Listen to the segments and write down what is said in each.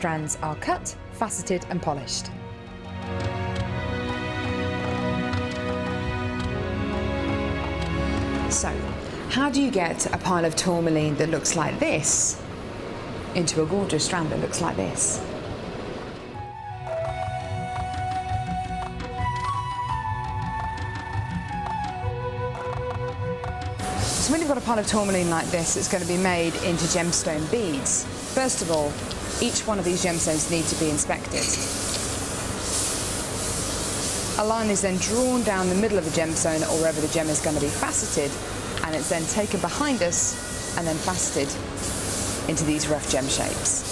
strands are cut, faceted and polished. So, how do you get a pile of tourmaline that looks like this into a gorgeous strand that looks like this? So when you've got a pile of tourmaline like this, it's going to be made into gemstone beads. First of all, each one of these gemstones need to be inspected. A line is then drawn down the middle of the gemstone or wherever the gem is going to be faceted, and it's then taken behind us and then faceted into these rough gem shapes.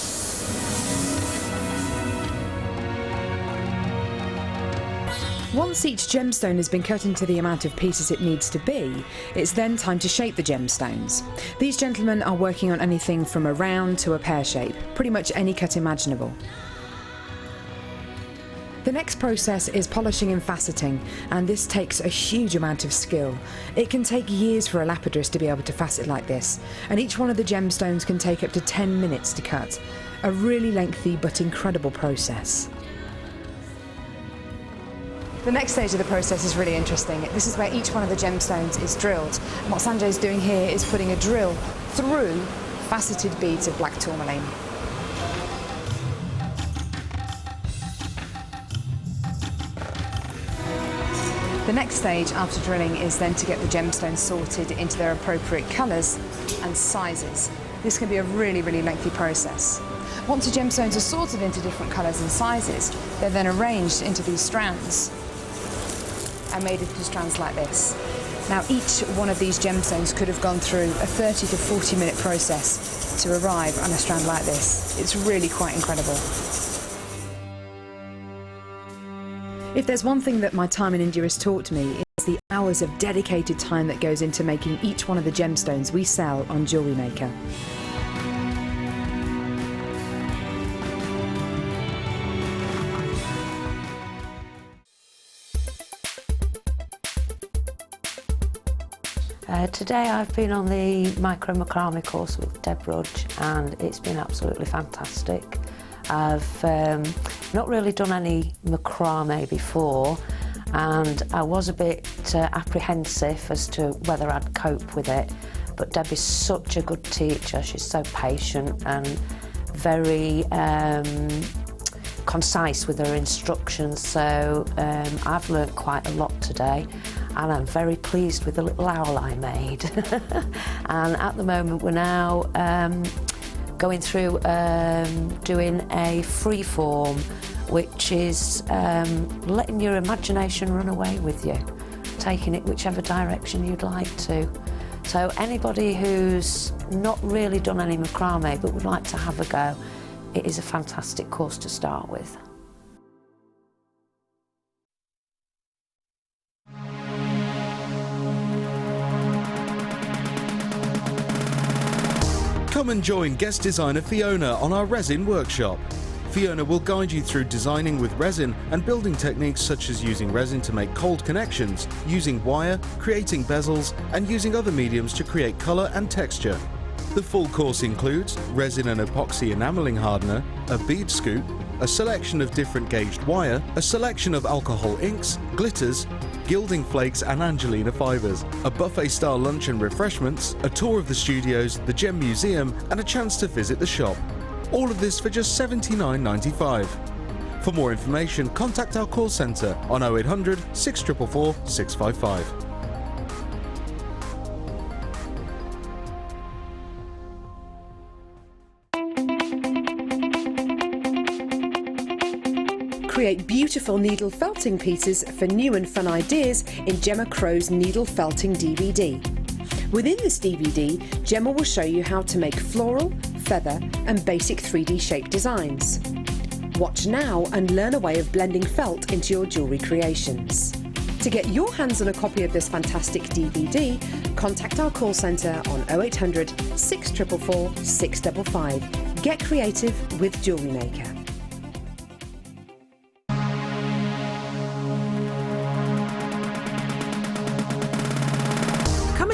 Once each gemstone has been cut into the amount of pieces it needs to be, it's then time to shape the gemstones. These gentlemen are working on anything from a round to a pear shape, pretty much any cut imaginable. The next process is polishing and faceting, and this takes a huge amount of skill. It can take years for a lapidus to be able to facet like this, and each one of the gemstones can take up to 10 minutes to cut. A really lengthy but incredible process. The next stage of the process is really interesting. This is where each one of the gemstones is drilled. And what Sanjay is doing here is putting a drill through faceted beads of black tourmaline. The next stage after drilling is then to get the gemstones sorted into their appropriate colours and sizes. This can be a really, really lengthy process. Once the gemstones are sorted into different colours and sizes, they're then arranged into these strands and made into strands like this. Now each one of these gemstones could have gone through a 30 to 40 minute process to arrive on a strand like this. It's really quite incredible. If there's one thing that my time in India has taught me, it's the hours of dedicated time that goes into making each one of the gemstones we sell on JewelleryMaker. Today I've been on the micro macrame course with Deb Rudge, and it's been absolutely fantastic. I've not really done any macrame before, and I was a bit apprehensive as to whether I'd cope with it, but Deb is such a good teacher. She's so patient and very concise with her instructions, so I've learnt quite a lot today, and I'm very pleased with the little owl I made. And at the moment we're now going through doing a free form, which is letting your imagination run away with you, taking it whichever direction you'd like to. So anybody who's not really done any macrame but would like to have a go, it is a fantastic course to start with. Come and join guest designer Fiona on our resin workshop. Fiona will guide you through designing with resin and building techniques such as using resin to make cold connections, using wire, creating bezels, and using other mediums to create colour and texture. The full course includes resin and epoxy enamelling hardener, a bead scoop, a selection of different gauged wire, a selection of alcohol inks, glitters, gilding flakes and Angelina fibres, a buffet-style lunch and refreshments, a tour of the studios, the Gem Museum and a chance to visit the shop. All of this for just $79.95. For more information, contact our call centre on 0800 644 655. Create beautiful needle felting pieces for new and fun ideas in Gemma Crow's Needle Felting DVD. Within this DVD, Gemma will show you how to make floral, feather and basic 3D shape designs. Watch now and learn a way of blending felt into your jewellery creations. To get your hands on a copy of this fantastic DVD, contact our call centre on 0800 644 655. Get creative with JewelleryMaker.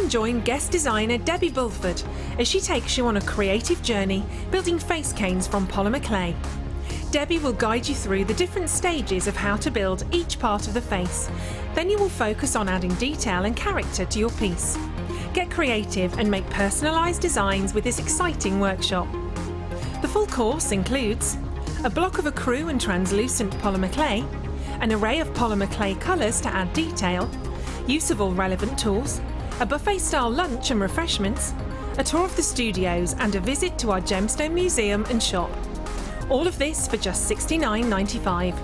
Join guest designer Debbie Bulford as she takes you on a creative journey building face canes from polymer clay. Debbie will guide you through the different stages of how to build each part of the face. Then you will focus on adding detail and character to your piece. Get creative and make personalised designs with this exciting workshop. The full course includes a block of ecru and translucent polymer clay, an array of polymer clay colours to add detail, use of all relevant tools, a buffet-style lunch and refreshments, a tour of the studios and a visit to our gemstone museum and shop. All of this for just $69.95.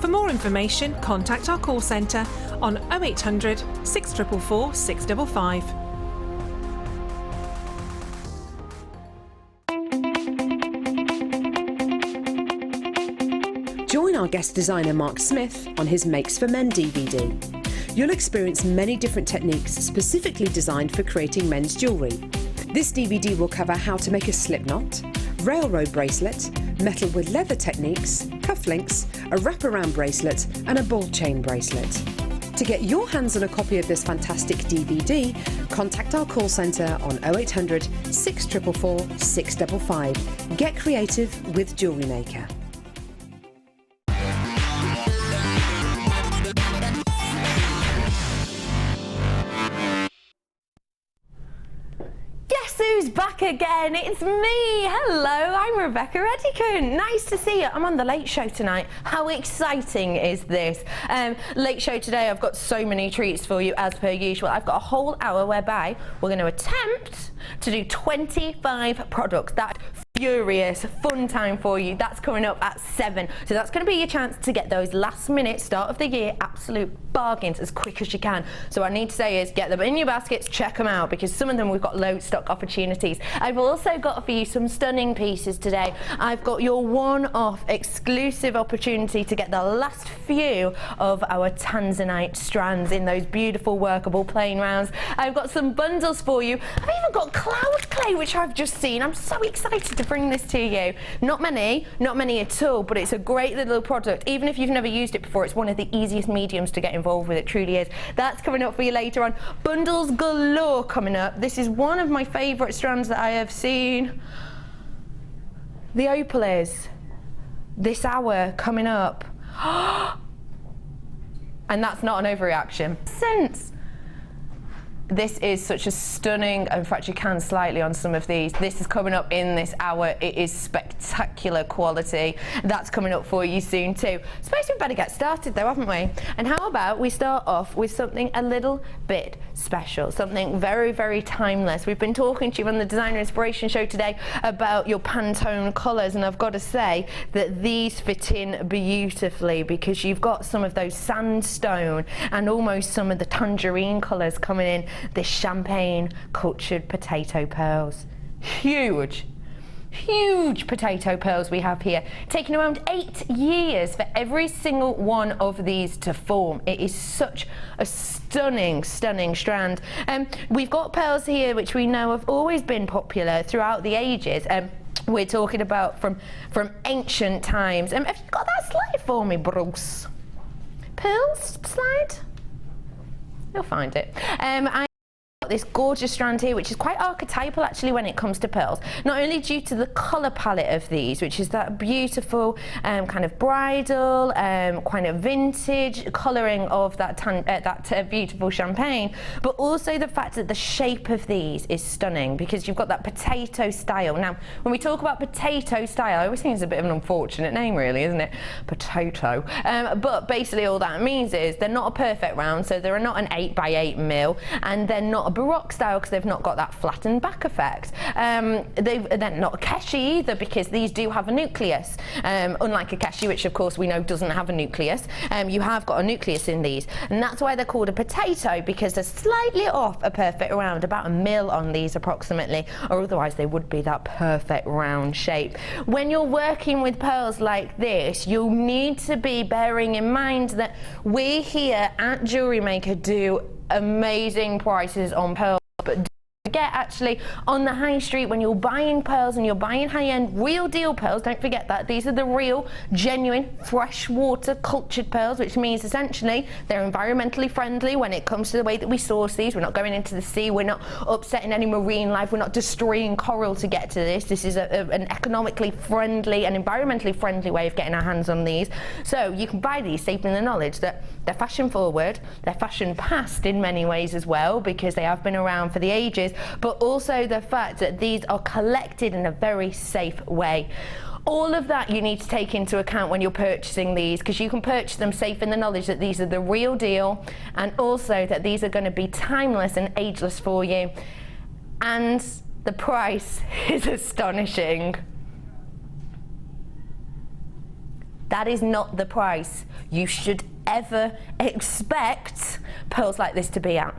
For more information, contact our call centre on 0800 644 655. Join our guest designer Mark Smith on his Makes for Men DVD. You'll experience many different techniques specifically designed for creating men's jewellery. This DVD will cover how to make a slip knot, railroad bracelet, metal with leather techniques, cufflinks, a wraparound bracelet and a ball chain bracelet. To get your hands on a copy of this fantastic DVD, contact our call centre on 0800 644 655. Get creative with JewelleryMaker. Who's back again? It's me. Hello, I'm Rebecca Redican. Nice to see you. I'm on the Late Show tonight. How exciting is this? Late Show today, I've got so many treats for you as per usual. I've got a whole hour whereby we're going to attempt to do 25 products. That furious fun time for you. That's coming up at 7. So that's going to be your chance to get those last minute start of the year absolute bargains as quick as you can. So what I need to say is get them in your baskets, check them out, because some of them we've got low stock opportunities. I've also got for you some stunning pieces today. I've got your one-off exclusive opportunity to get the last few of our tanzanite strands in those beautiful workable plain rounds. I've got some bundles for you. I've even got cloud clay, which I've just seen. I'm so excited to bring this to you. Not many at all, but it's a great little product. Even if you've never used it before, it's one of the easiest mediums to get involved with. It truly is. That's coming up for you later on. Bundles galore coming up. This is one of my favourite strands that I have seen. The opal is this hour coming up. And that's not an overreaction. This is such a stunning, in fact you can slightly on some of these. This is coming up in this hour. It is spectacular quality. That's coming up for you soon too. Suppose we better get started though, haven't we? And how about we start off with something a little bit special, something very, very timeless. We've been talking to you on the Designer Inspiration Show today about your Pantone colours, and I've got to say that these fit in beautifully because you've got some of those sandstone and almost some of the tangerine colours coming in. This champagne cultured potato pearls. Huge potato pearls we have here, taking around 8 years for every single one of these to form. It is such a stunning strand. We've got pearls here which we know have always been popular throughout the ages. We're talking about from ancient times. Have you got that slide for me, Bruce? Pearls slide? You'll find it. I've got this gorgeous strand here, which is quite archetypal actually when it comes to pearls. Not only due to the colour palette of these, which is that beautiful kind of bridal, kind of vintage colouring of that beautiful champagne, but also the fact that the shape of these is stunning because you've got that potato style. Now, when we talk about potato style, I always think it's a bit of an unfortunate name really, isn't it? Potato. But basically all that means is they're not a perfect round, so they're not an 8x8 mil, and they're not a Baroque style because they've not got that flattened back effect. They're not a keshi either because these do have a nucleus. Unlike a keshi, which of course we know doesn't have a nucleus, you have got a nucleus in these, and that's why they're called a potato, because they're slightly off a perfect round, about a mil on these approximately, or otherwise they would be that perfect round shape. When you're working with pearls like this, you'll need to be bearing in mind that we here at JewelleryMaker do amazing prices on pearls, but do forget, actually, on the high street, when you're buying pearls and you're buying high-end real deal pearls, don't forget that these are the real, genuine, freshwater cultured pearls, which means essentially they're environmentally friendly when it comes to the way that we source these. We're not going into the sea, we're not upsetting any marine life, we're not destroying coral to get to this. This is an economically friendly and environmentally friendly way of getting our hands on these. So you can buy these safe in the knowledge that they're fashion forward, they're fashion past in many ways as well, because they have been around for the ages, but also the fact that these are collected in a very safe way. All of that you need to take into account when you're purchasing these, because you can purchase them safe in the knowledge that these are the real deal, and also that these are going to be timeless and ageless for you. And the price is astonishing. That is not the price you should ever expect pearls like this to be at.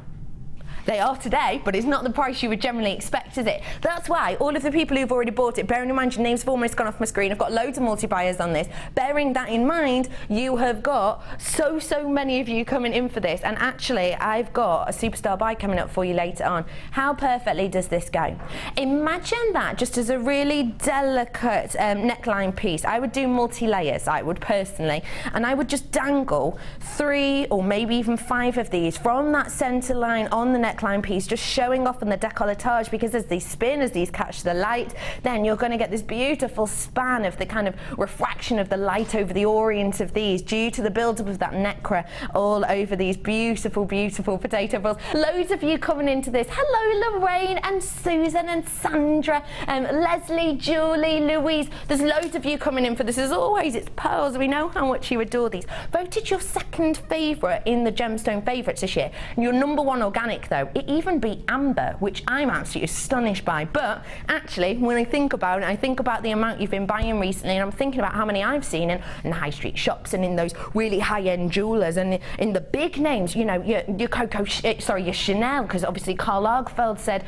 They are today, but it's not the price you would generally expect, is it? That's why all of the people who've already bought it, bearing in mind your names have almost gone off my screen, I've got loads of multi-buyers on this, bearing that in mind, you have got so many of you coming in for this, and actually I've got a superstar buy coming up for you later on. How perfectly does this go? Imagine that just as a really delicate neckline piece. I would do multi-layers, I would personally, and I would just dangle 3 or maybe even 5 of these from that centre line on the neckline piece, just showing off in the décolletage, because as these spin, as these catch the light, then you're going to get this beautiful span of the kind of refraction of the light over the orient of these due to the build-up of that nacre all over these beautiful, beautiful potato pearls. Loads of you coming into this. Hello Lorraine and Susan and Sandra, Leslie, Julie, Louise. There's loads of you coming in for this. As always, it's pearls. We know how much you adore these. Voted your second favourite in the gemstone favourites this year. And your number 1 organic though, it even beat amber, which I'm absolutely astonished by. But actually, when I think about it, I think about the amount you've been buying recently, and I'm thinking about how many I've seen in high street shops and in those really high-end jewellers and in the big names, you know, your Coco, sorry, your Chanel, because obviously Karl Lagerfeld said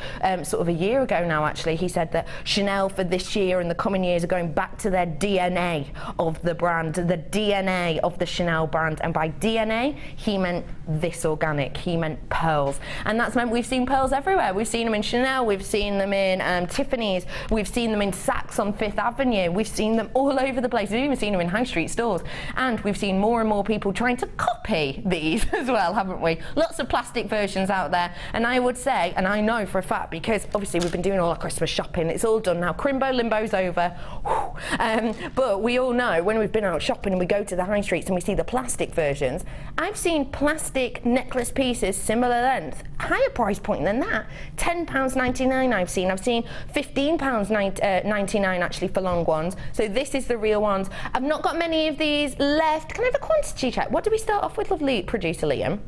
sort of a year ago now, actually, he said that Chanel for this year and the coming years are going back to their DNA of the brand, the DNA of the Chanel brand, and by DNA, he meant this organic, he meant pearls. And that's meant we've seen pearls everywhere. We've seen them in Chanel, we've seen them in Tiffany's, we've seen them in Saks on 5th Avenue, we've seen them all over the place, we've even seen them in high street stores, and we've seen more and more people trying to copy these as well, haven't we? Lots of plastic versions out there, and I would say, and I know for a fact, because obviously we've been doing all our Christmas shopping, it's all done now, Crimbo Limbo's over, but we all know when we've been out shopping and we go to the high streets and we see the plastic versions, I've seen plastic necklace pieces similar length, higher price point than that, £10.99 I've seen £15.99 actually for long ones. So this is the real ones. I've not got many of these left. Can I have a quantity check? What do we start off with, lovely producer Liam?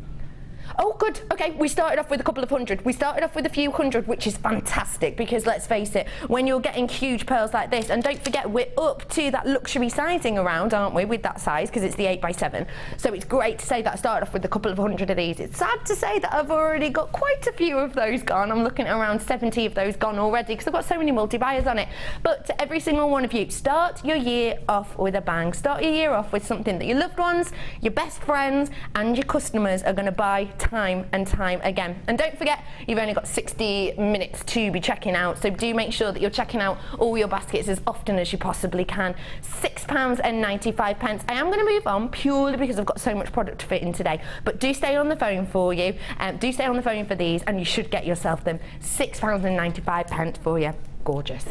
Oh, good. Okay, we started off with a couple of hundred. We started off with a few hundred, which is fantastic, because let's face it, when you're getting huge pearls like this, and don't forget, we're up to that luxury sizing around, aren't we, with that size, because it's the 8x7. So it's great to say that I started off with a couple of hundred of these. It's sad to say that I've already got quite a few of those gone. I'm looking at around 70 of those gone already, because I've got so many multi-buyers on it. But to every single one of you, start your year off with a bang. Start your year off with something that your loved ones, your best friends, and your customers are going to buy time and time again. And don't forget, you've only got 60 minutes to be checking out, so do make sure that you're checking out all your baskets as often as you possibly can. £6.95. I am going to move on purely because I've got so much product to fit in today, but do stay on the phone for you, do stay on the phone for these, and you should get yourself them. £6.95 for you. Gorgeous.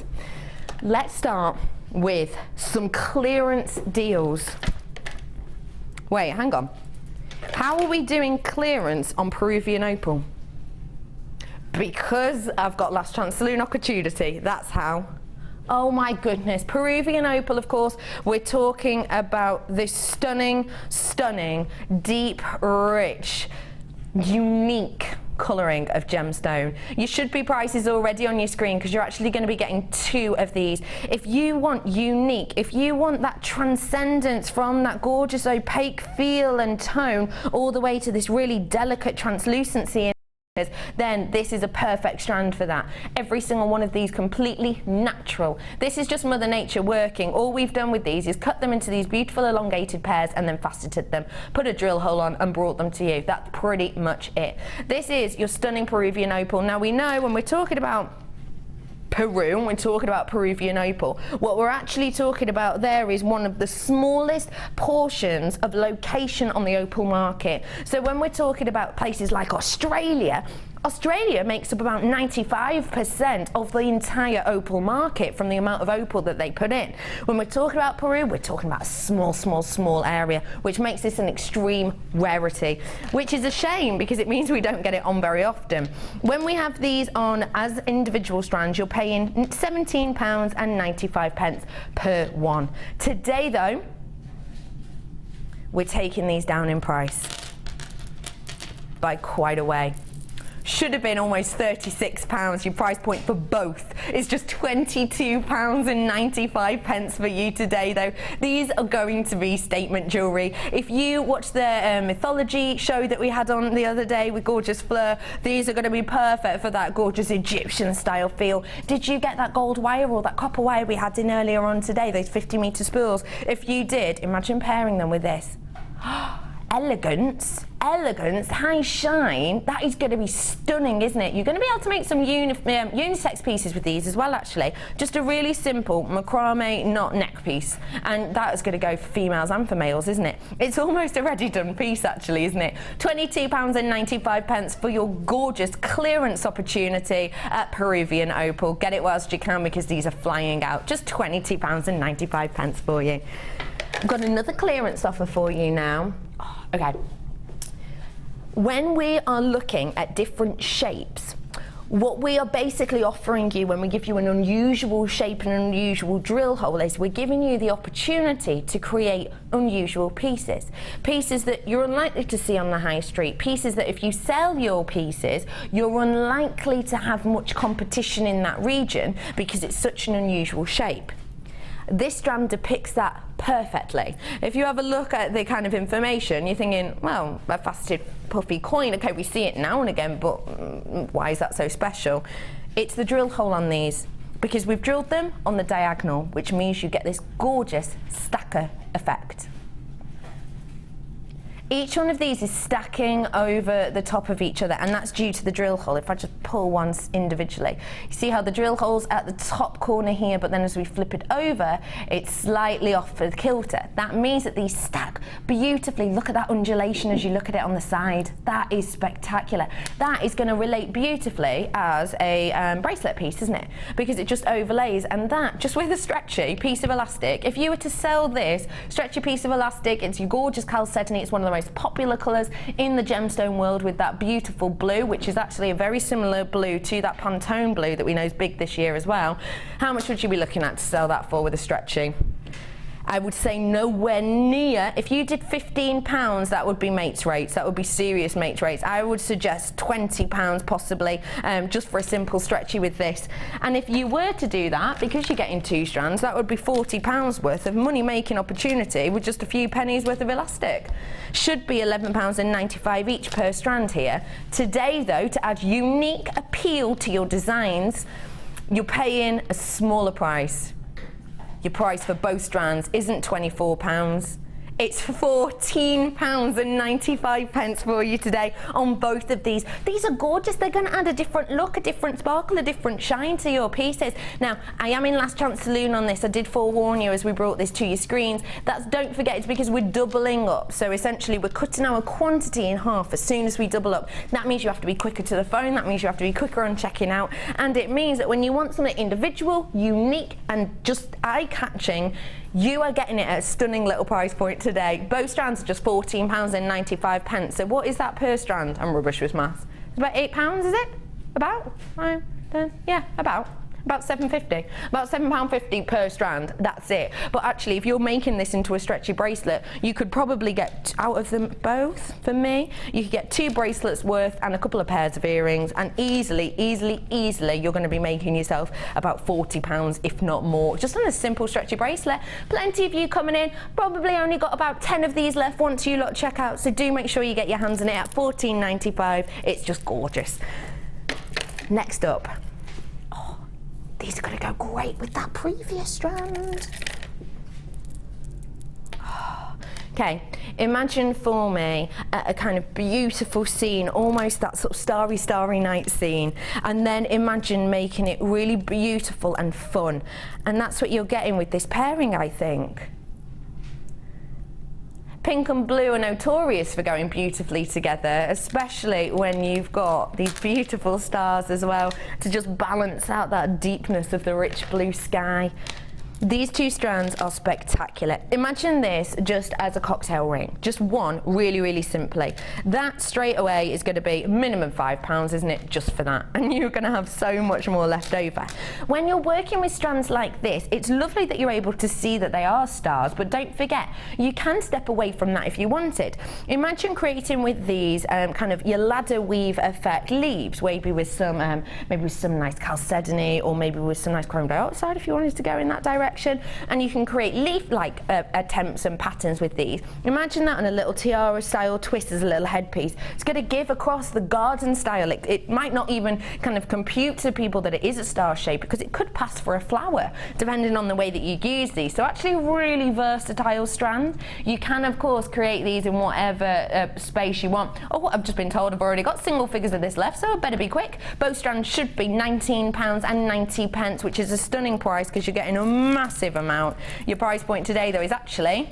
Let's start with some clearance deals. Wait, hang on. How are we doing clearance on Peruvian opal? Because I've got last chance saloon opportunity, that's how. Oh my goodness, Peruvian opal, of course, we're talking about this stunning, stunning, deep, rich, unique colouring of gemstone. You should be prices already on your screen, because you're actually going to be getting 2 of these. If you want unique, if you want that transcendence from that gorgeous opaque feel and tone all the way to this really delicate translucency then this is a perfect strand for that. Every single one of these completely natural. This is just Mother Nature working. All we've done with these is cut them into these beautiful elongated pairs and then faceted them, put a drill hole on and brought them to you. That's pretty much it. This is your stunning Peruvian opal. Now we know when we're talking about Peru, and we're talking about Peruvian opal, what we're actually talking about there is one of the smallest portions of location on the opal market. So when we're talking about places like Australia makes up about 95% of the entire opal market from the amount of opal that they put in. When we're talking about Peru, we're talking about a small area, which makes this an extreme rarity, which is a shame because it means we don't get it on very often. When we have these on as individual strands, you're paying £17.95 per one. Today though, we're taking these down in price by quite a way. Should have been almost £36. Your price point for both is just £22.95 for you today though. These are going to be statement jewellery. If you watched the mythology show that we had on the other day with Gorgeous Fleur, these are going to be perfect for that gorgeous Egyptian style feel. Did you get that gold wire or that copper wire we had in earlier on today, those 50-metre spools? If you did, imagine pairing them with this. Elegance, high shine, that is going to be stunning, isn't it? You're going to be able to make some unisex pieces with these as well, actually. Just a really simple macrame knot neck piece, and that is going to go for females and for males, isn't it? It's almost a ready done piece, actually, isn't it? £22.95 for your gorgeous clearance opportunity at Peruvian Opal. Get it whilst you can because these are flying out. Just £22.95 for you. I've got another clearance offer for you now. Okay. When we are looking at different shapes, what we are basically offering you when we give you an unusual shape and an unusual drill hole is we're giving you the opportunity to create unusual pieces. Pieces that you're unlikely to see on the high street. Pieces that if you sell your pieces, you're unlikely to have much competition in that region because it's such an unusual shape. This strand depicts that perfectly. If you have a look at the kind of information, you're thinking, well, a faceted puffy coin, okay, we see it now and again, but why is that so special? It's the drill hole on these, because we've drilled them on the diagonal, which means you get this gorgeous stacker effect. Each one of these is stacking over the top of each other, and that's due to the drill hole. If I just pull one individually, you see how the drill hole's at the top corner here, but then as we flip it over, it's slightly off for the kilter. That means that these stack beautifully. Look at that undulation as you look at it on the side. That is spectacular. That is going to relate beautifully as a bracelet piece, isn't it? Because it just overlays, and that, just with a stretchy piece of elastic, if you were to sell this stretchy piece of elastic, it's your gorgeous chalcedony, it's one of the most popular colours in the gemstone world with that beautiful blue, which is actually a very similar blue to that Pantone blue that we know is big this year as well. How much would you be looking at to sell that for with a stretchy? I would say nowhere near. If you did £15, that would be mates rates. That would be serious mates rates. I would suggest £20 possibly, just for a simple stretchy with this. And if you were to do that, because you're getting two strands, that would be £40 worth of money-making opportunity with just a few pennies worth of elastic. Should be £11.95 each per strand here. Today, though, to add unique appeal to your designs, you're paying a smaller price. Your price for both strands isn't £24, it's £14.95 for you today on both of these. These are gorgeous. They're going to add a different look, a different sparkle, a different shine to your pieces. Now, I am in Last Chance Saloon on this. I did forewarn you as we brought this to your screens. Don't forget, it's because we're doubling up. So essentially, we're cutting our quantity in half as soon as we double up. That means you have to be quicker to the phone. That means you have to be quicker on checking out. And it means that when you want something individual, unique, and just eye-catching, you are getting it at a stunning little price point today. Both strands are just £14.95. So what is that per strand? I'm rubbish with maths. It's about £8, is it? About? 5, 10, yeah, about. About £7.50. About £7.50 per strand, that's it. But actually, if you're making this into a stretchy bracelet, you could probably get out of them both, for me, you could get 2 bracelets worth and a couple of pairs of earrings, and easily, you're going to be making yourself about £40, if not more, just on a simple stretchy bracelet. Plenty of you coming in, probably only got about 10 of these left once you lot check out, so do make sure you get your hands on it at $14.95. It's just gorgeous. Next up, these are going to go great with that previous strand. Okay, imagine for me a kind of beautiful scene, almost that sort of starry night scene, and then imagine making it really beautiful and fun. And that's what you're getting with this pairing, I think. Pink and blue are notorious for going beautifully together, especially when you've got these beautiful stars as well to just balance out that deepness of the rich blue sky. These 2 strands are spectacular. Imagine this just as a cocktail ring, just one, really simply. That straight away is going to be minimum £5, isn't it, just for that? And you're going to have so much more left over. When you're working with strands like this, it's lovely that you're able to see that they are stars, but don't forget, you can step away from that if you wanted. Imagine creating with these kind of your ladder weave effect leaves, maybe with some nice chalcedony, or maybe with some nice chrome dioxide if you wanted to go in that direction. And you can create leaf-like attempts and patterns with these. Imagine that on a little tiara style twist as a little headpiece. It's going to give across the garden style. It might not even kind of compute to people that it is a star shape, because it could pass for a flower depending on the way that you use these. So actually a really versatile strand. You can of course create these in whatever space you want. Oh, I've just been told I've already got single figures of this left, so I better be quick. Both strands should be £19.90, which is a stunning price because you're getting a massive amount. Your price point today though is actually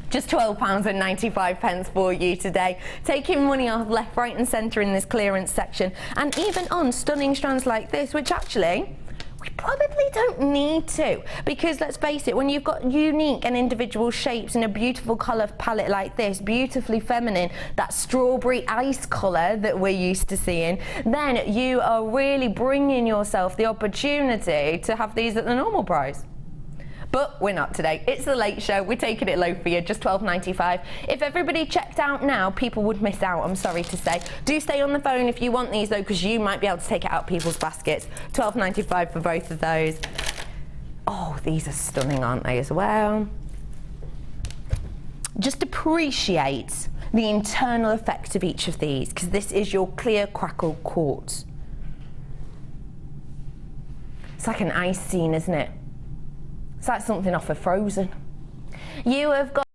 just £12.95 for you today, taking money off left, right and centre in this clearance section, and even on stunning strands like this, which actually we probably don't need to, because let's face it, when you've got unique and individual shapes in a beautiful colour palette like this, beautifully feminine, that strawberry ice colour that we're used to seeing, then you are really bringing yourself the opportunity to have these at the normal price. But we're not today. It's the late show. We're taking it low for you, just £12.95. If everybody checked out now, people would miss out, I'm sorry to say. Do stay on the phone if you want these though, because you might be able to take it out people's baskets. £12.95 for both of those. Oh, these are stunning, aren't they, as well? Just appreciate the internal effect of each of these, because this is your clear crackled quartz. It's like an ice scene, isn't it? It's like something off of Frozen. You have got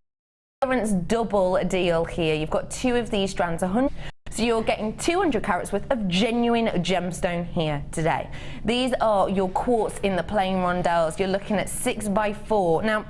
clearance double deal here. You've got 2 of these strands, 100. So you're getting 200 carats worth of genuine gemstone here today. These are your quartz in the plain rondelles. You're looking at 6x4. Now,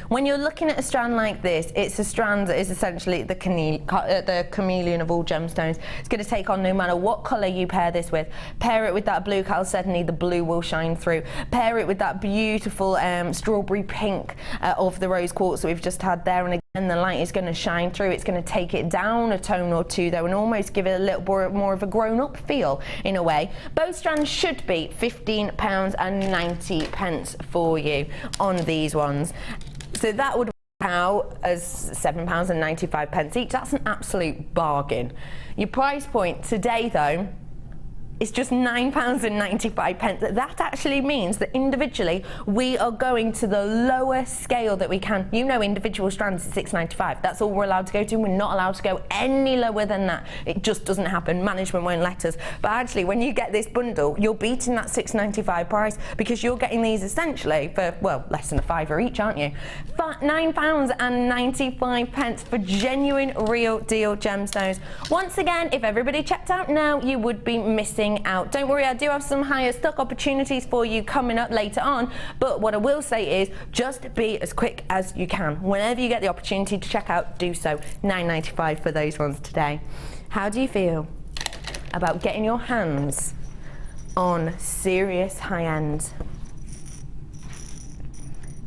when you're looking at a strand like this, it's a strand that is essentially the chameleon of all gemstones. It's going to take on no matter what colour you pair this with. Pair it with that blue chalcedony, the blue will shine through. Pair it with that beautiful strawberry pink of the rose quartz that we've just had there, and again the light is going to shine through. It's going to take it down a tone or two though, and almost give it a little more of a grown-up feel in a way. Both strands should be £15.90 for you on these ones. So that would work out as £7.95 each. That's an absolute bargain. Your price point today though It's just £9.95. That actually means that individually we are going to the lowest scale that we can. You know, individual strands is £6.95. That's all we're allowed to go to. We're not allowed to go any lower than that. It just doesn't happen. Management won't let us. But actually, when you get this bundle, you're beating that £6.95 price because you're getting these essentially for, well, less than a £5 each, aren't you? £9.95 for genuine, real deal gemstones. Once again, if everybody checked out now, you would be missing out. Don't worry, I do have some higher stock opportunities for you coming up later on, but what I will say is just be as quick as you can. Whenever you get the opportunity to check out, do so. £9.95 for those ones today. How do you feel about getting your hands on serious high-end?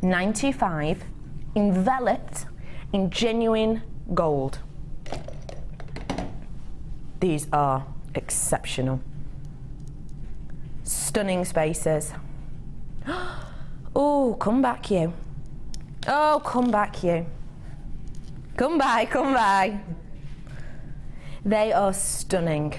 £9.25 enveloped in genuine gold. These are exceptional. stunning spacers. Oh, come back you. Oh, come back you. Come by, come by. They are stunning.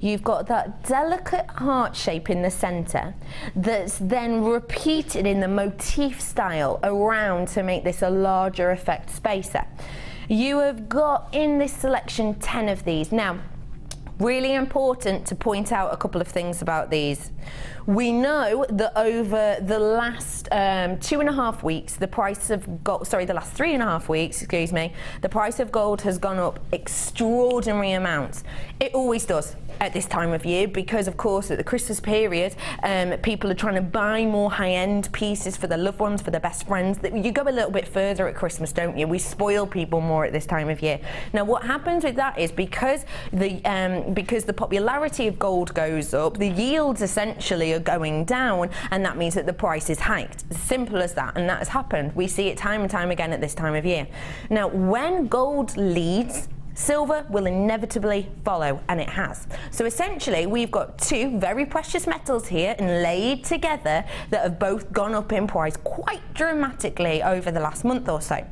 You've got that delicate heart shape in the centre that's then repeated in the motif style around to make this a larger effect spacer. You have got in this selection 10 of these. Now, really important to point out a couple of things about these. We know that over the last 2.5 weeks, the price of gold, sorry, the last 3.5 weeks, excuse me, the price of gold has gone up extraordinary amounts. It always does at this time of year because, of course, at the Christmas period, people are trying to buy more high-end pieces for their loved ones, for their best friends. You go a little bit further at Christmas, don't you? We spoil people more at this time of year. Now, what happens with that is because the popularity of gold goes up, the yields essentially are going down, and that means that the price is hiked. Simple as that, and that has happened. We see it time and time again at this time of year. Now, when gold leads, silver will inevitably follow, and it has. So essentially, we've got two very precious metals here and laid together that have both gone up in price quite dramatically over the last month or so.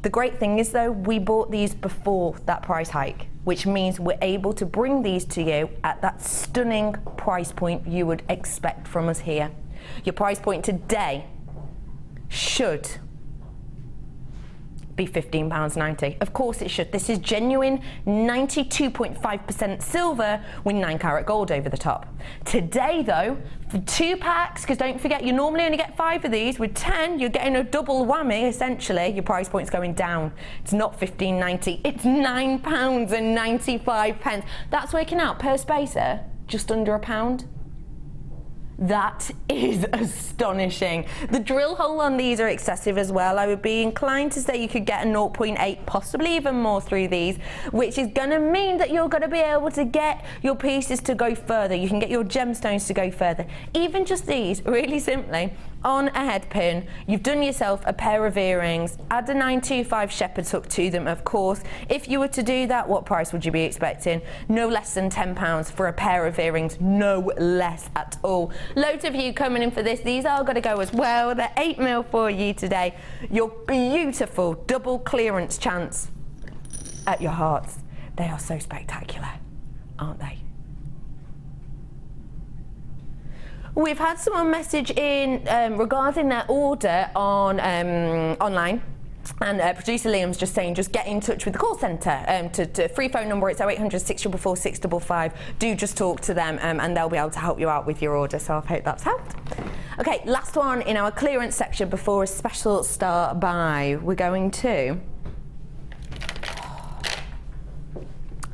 The great thing is, though, we bought these before that price hike, which means we're able to bring these to you at that stunning price point you would expect from us here. Your price point today should be £15.90. Of course it should. This is genuine 92.5% silver with 9-carat gold over the top. Today though, for 2 packs, because don't forget you normally only get 5 of these, with 10 you're getting a double whammy essentially. Your price point's going down. It's not £15.90, it's £9.95. That's working out per spacer just under £1. That is astonishing. The drill hole on these are excessive as well. I would be inclined to say you could get a 0.8, possibly even more through these, which is going to mean that you're going to be able to get your pieces to go further. You can get your gemstones to go further. Even just these, really simply, on a head pin, you've done yourself a pair of earrings. Add a 925 shepherd's hook to them, of course. If you were to do that, what price would you be expecting? No less than £10 for a pair of earrings, no less at all. Loads of you coming in for this. These are going to go as well. They're 8mm for you today. Your beautiful double clearance chance at your hearts. They are so spectacular, aren't they? We've had someone message in regarding their order on online. And producer Liam's just saying, just get in touch with the call centre. To free phone number, it's 0800 644 655. Do just talk to them and they'll be able to help you out with your order. So I hope that's helped. Okay, last one in our clearance section before a special start buy. We're going to...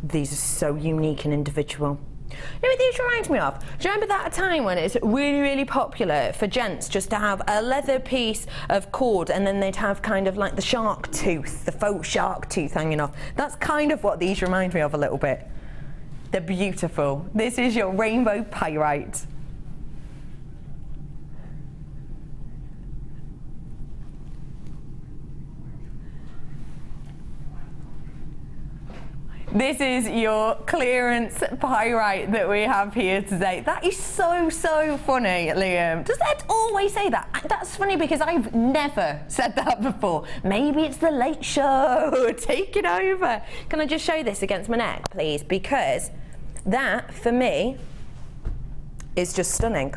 These are so unique and individual. You know what these remind me of? Do you remember that time when it's really, really popular for gents just to have a leather piece of cord and then they'd have kind of like the shark tooth, the faux shark tooth hanging off? That's kind of what these remind me of a little bit. They're beautiful. This is your rainbow pyrite. This is your clearance pyrite that we have here today. That is so, so funny, Liam. Does Ed always say that? That's funny because I've never said that before. Maybe it's the late show. Take it over. Can I just show this against my neck, please? Because that, for me, is just stunning.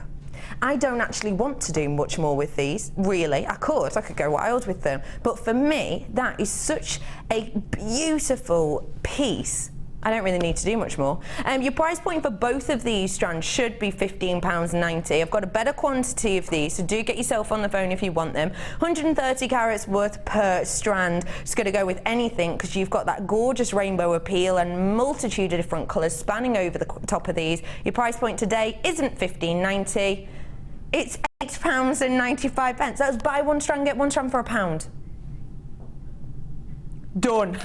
I don't actually want to do much more with these, really. I could go wild with them. But for me, that is such a beautiful piece. I don't really need to do much more. Your price point for both of these strands should be £15.90. I've got a better quantity of these, so do get yourself on the phone if you want them. 130 carats worth per strand. Just going to go with anything because you've got that gorgeous rainbow appeal and multitude of different colours spanning over the top of these. Your price point today isn't £15.90. It's £8.95. That was buy one strand, get one strand for £1. Done.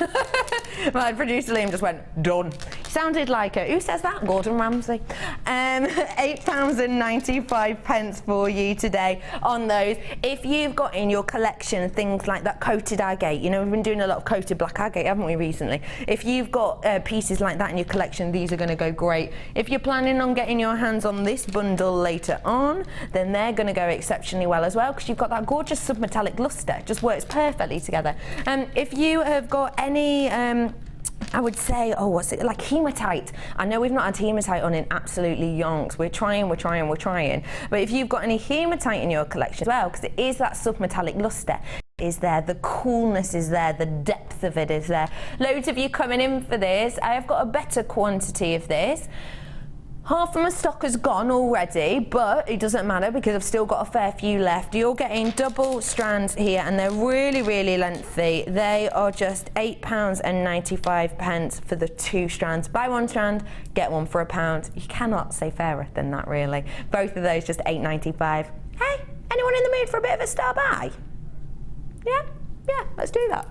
My producer Liam just went, done. Sounded like a, who says that? Gordon Ramsay. £8.95 for you today on those. If you've got in your collection things like that coated agate, you know, we've been doing a lot of coated black agate, haven't we, recently? If you've got pieces like that in your collection, these are going to go great. If you're planning on getting your hands on this bundle later on, then they're going to go exceptionally well as well, because you've got that gorgeous submetallic luster. Just works perfectly together. If you have got any I would say, oh, what's it, like hematite. I know we've not had hematite on in absolutely yonks. We're trying. But if you've got any hematite in your collection as well, because it is that submetallic luster, is there, the coolness is there, the depth of it is there. Loads of you coming in for this. I have got a better quantity of this. Half of my stock has gone already, but it doesn't matter because I've still got a fair few left. You're getting double strands here, and they're really, really lengthy. They are just £8.95 for the 2 strands. Buy 1 strand, get 1 for £1. You cannot say fairer than that, really. Both of those just £8.95. Hey, anyone in the mood for a bit of a star buy? Yeah, let's do that.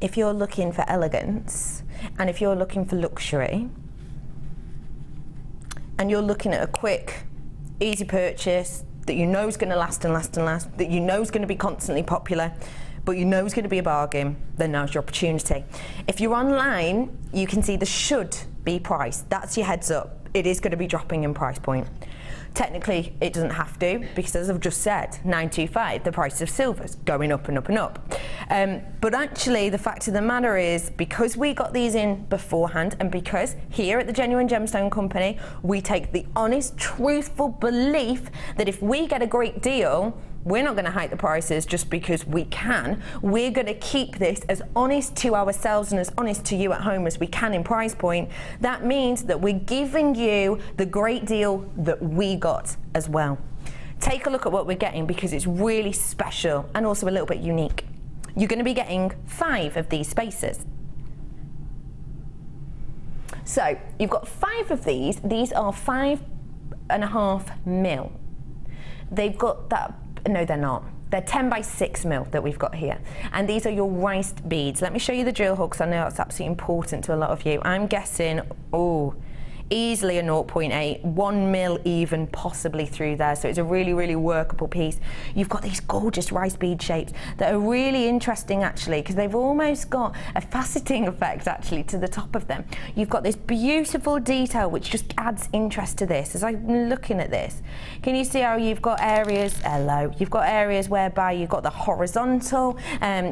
If you're looking for elegance, and if you're looking for luxury, and you're looking at a quick, easy purchase that you know is going to last and last and last, that you know is going to be constantly popular, but you know is going to be a bargain, then now's your opportunity. If you're online, you can see the should be price. That's your heads up. It is going to be dropping in price point. Technically, it doesn't have to, because as I've just said, $925, the price of silver's going up and up and up. But actually, the fact of the matter is, because we got these in beforehand, and because here at the Genuine Gemstone Company, we take the honest, truthful belief that if we get a great deal, we're not going to hike the prices just because we can. We're going to keep this as honest to ourselves and as honest to you at home as we can in price point. That means that we're giving you the great deal that we got as well. Take a look at what we're getting, because it's really special and also a little bit unique. You're going to be getting 5 of these spaces. So you've got 5 of these. These are 5.5 mil. They've got that. No, they're not. They're 10 by 6 mil that we've got here. And these are your riced beads. Let me show you the drill hole, because I know that's absolutely important to a lot of you. I'm guessing, easily a 0.8, 1 mil even, possibly through there. So it's a really, really workable piece. You've got these gorgeous rice bead shapes that are really interesting, actually, because they've almost got a faceting effect, actually, to the top of them. You've got this beautiful detail, which just adds interest to this. As I'm looking at this, can you see how you've got areas, you've got areas whereby you've got the horizontal,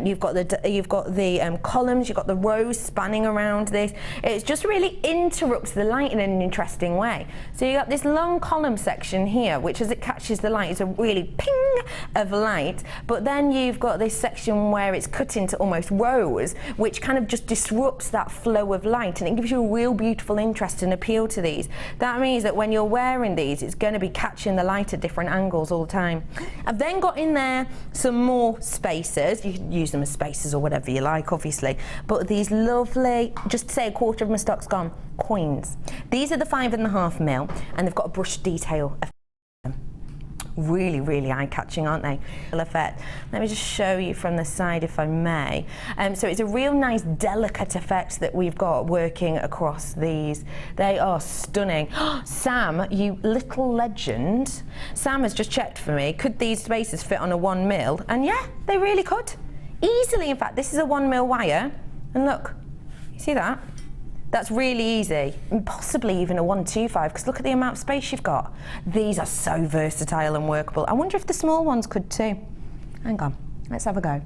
you've got the columns, you've got the rows spanning around this. It just really interrupts the light in an interesting way. So you got this long column section here, which as it catches the light is a really ping of light, but then you've got this section where it's cut into almost rows, which kind of just disrupts that flow of light, and it gives you a real beautiful interest and appeal to these. That means that when you're wearing these, it's going to be catching the light at different angles all the time. I've then got in there some more spacers. You can use them as spacers or whatever you like, obviously, but these lovely, just say a quarter of my stock's gone, coins. These are the 5.5 mil, and they've got a brush detail effect. Really, really eye-catching, aren't they? Effect. Let me just show you from the side, if I may. So it's a real nice, delicate effect that we've got working across these. They are stunning. Sam, you little legend. Sam has just checked for me. Could these spacers fit on a 1 mil? And yeah, they really could. Easily, in fact. This is a 1 mil wire. And look, you see that? That's really easy, and possibly even a 125, because look at the amount of space you've got. These are so versatile and workable. I wonder if the small ones could too. Hang on, let's have a go.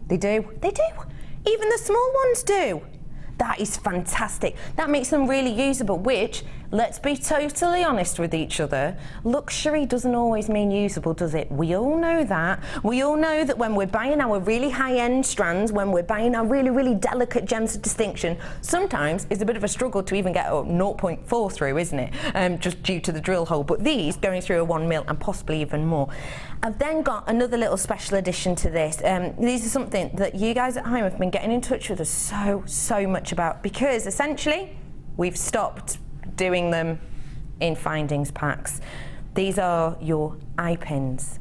They do. Even the small ones do. That is fantastic. That makes them really usable, which, let's be totally honest with each other, luxury doesn't always mean usable, does it? We all know that. We all know that when we're buying our really high-end strands, when we're buying our really, really delicate gems of distinction, sometimes it's a bit of a struggle to even get a 0.4 through, isn't it? Just due to the drill hole. But these going through a 1 mil and possibly even more. I've then got another little special addition to this. These are something that you guys at home have been getting in touch with us so much about, because essentially we've stopped doing them in findings packs. These are your eye pins.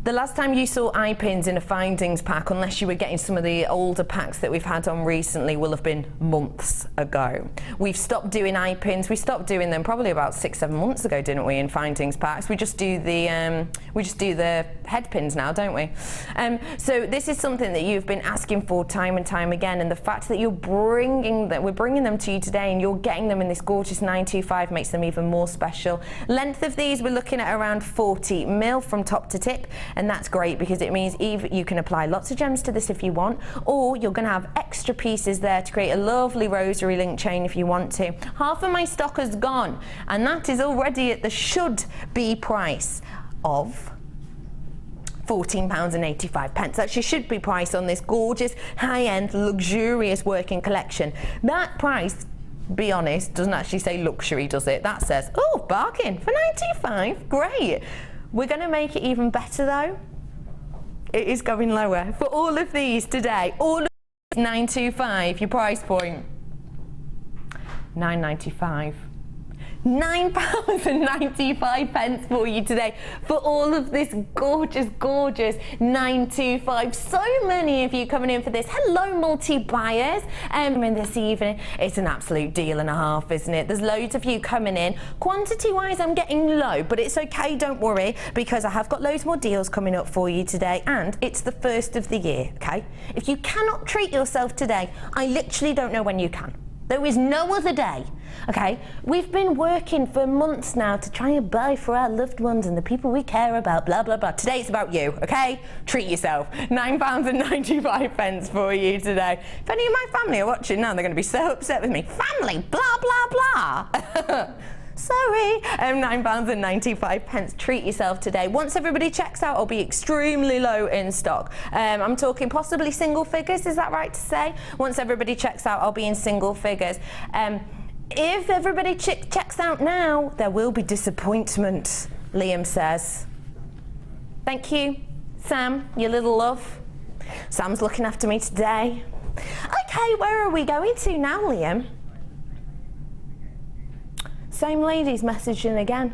The last time you saw eye pins in a findings pack, unless you were getting some of the older packs that we've had on recently, will have been months ago. We've stopped doing eye pins. We stopped doing them probably about 6-7 months ago, didn't we, in findings packs? We just do the head pins now, don't we? So this is something that you've been asking for time and time again, and the fact that we're bringing them to you today and you're getting them in this gorgeous 925 makes them even more special. Length of these, we're looking at around 40 mil from top to tip. And that's great because it means either you can apply lots of gems to this if you want, or you're going to have extra pieces there to create a lovely rosary link chain if you want to. Half of my stock has gone, and that is already at the should be price of £14.85. That's your should be price on this gorgeous, high-end, luxurious working collection. That price, be honest, doesn't actually say luxury, does it? That says, oh, bargain for £9.25. Great. We're going to make it even better though. It is going lower. For all of these today, all of these £9.25, your price point, £9.95. £9.95 for you today for all of this gorgeous, gorgeous 925. So many of you coming in for this. Hello, multi-buyers. In this evening, it's an absolute deal and a half, isn't it? There's loads of you coming in. Quantity-wise, I'm getting low, but it's okay, don't worry, because I have got loads more deals coming up for you today, and it's the first of the year, okay? If you cannot treat yourself today, I literally don't know when you can. There is no other day, okay? We've been working for months now to try and buy for our loved ones and the people we care about, blah, blah, blah. Today it's about you, okay? Treat yourself. £9.95 for you today. If any of my family are watching now, they're going to be so upset with me. Family, blah, blah, blah. Sorry, £9.95. Treat yourself today. Once everybody checks out, I'll be extremely low in stock. I'm talking possibly single figures, is that right to say? Once everybody checks out, I'll be in single figures. If everybody checks out now, there will be disappointment, Liam says. Thank you, Sam, your little love. Sam's looking after me today. Okay, where are we going to now, Liam? Same lady's messaging again.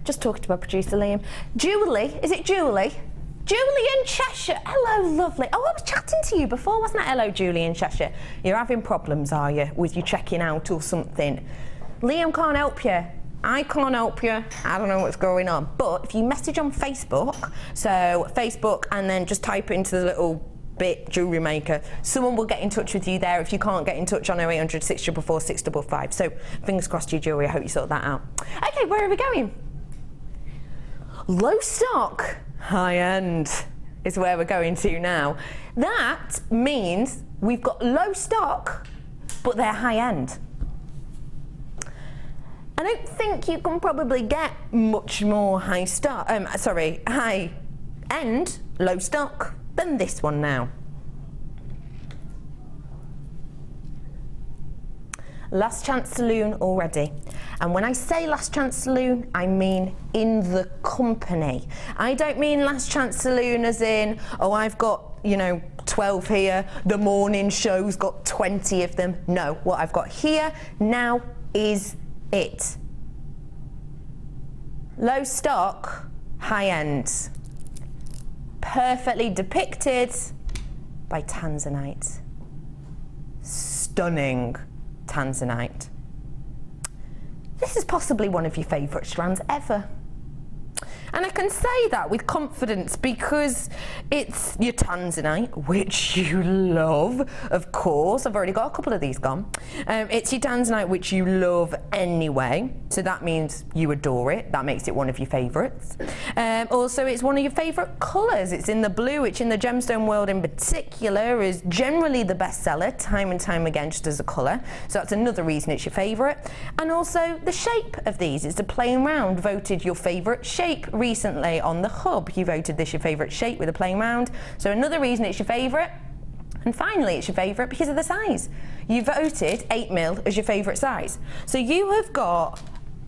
Just talking to my producer, Liam. Julie, is it Julie? Julie in Cheshire. Hello, lovely. Oh, I was chatting to you before, wasn't I? Hello, Julie in Cheshire. You're having problems, are you, with you checking out or something? Liam can't help you. I can't help you. I don't know what's going on. But if you message on Facebook, so Facebook, and then just type into the little bit JewelleryMaker, someone will get in touch with you there if you can't get in touch on 0800 644 655. So fingers crossed, you jewellery. I hope you sort that out. Okay, where are we going? Low stock, high end is where we're going to now. That means we've got low stock, but they're high end. I don't think you can probably get much more high end, low stock than this one now. Last Chance Saloon already. And when I say Last Chance Saloon, I mean in the company. I don't mean Last Chance Saloon as in, oh, I've got, 12 here, the morning show's got 20 of them. No, what I've got here now is it. Low stock, high end. Perfectly depicted by Tanzanite. Stunning Tanzanite. This is possibly one of your favourite strands ever. And I can say that with confidence because it's your Tanzanite, which you love, of course. I've already got a couple of these gone. It's your Tanzanite, which you love anyway. So that means you adore it. That makes it one of your favourites. Also, it's one of your favourite colours. It's in the blue, which in the gemstone world in particular is generally the best seller, time and time again, just as a colour. So that's another reason it's your favourite. And also the shape of these. It's the plain round, voted your favourite shape recently on the hub. You voted this your favourite shape with a plain round. So another reason it's your favourite. And finally, it's your favourite because of the size. You voted 8mm as your favourite size. So you have got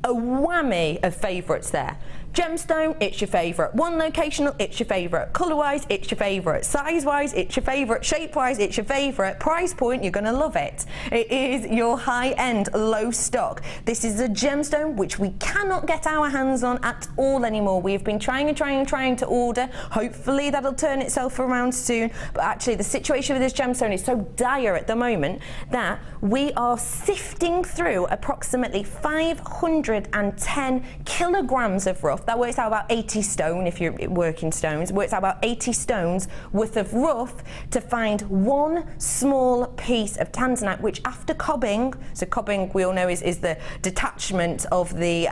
a whammy of favourites there. Gemstone, it's your favourite. One locational, it's your favourite. Colour-wise, it's your favourite. Size-wise, it's your favourite. Shape-wise, it's your favourite. Price point, you're going to love it. It is your high-end, low stock. This is a gemstone which we cannot get our hands on at all anymore. We have been trying to order. Hopefully that'll turn itself around soon. But actually, the situation with this gemstone is so dire at the moment that we are sifting through approximately 510 kilograms of rough. That works out about 80 stone if you're working stones. It works out about 80 stones worth of rough to find one small piece of tanzanite, which after cobbing, so cobbing we all know is the detachment of the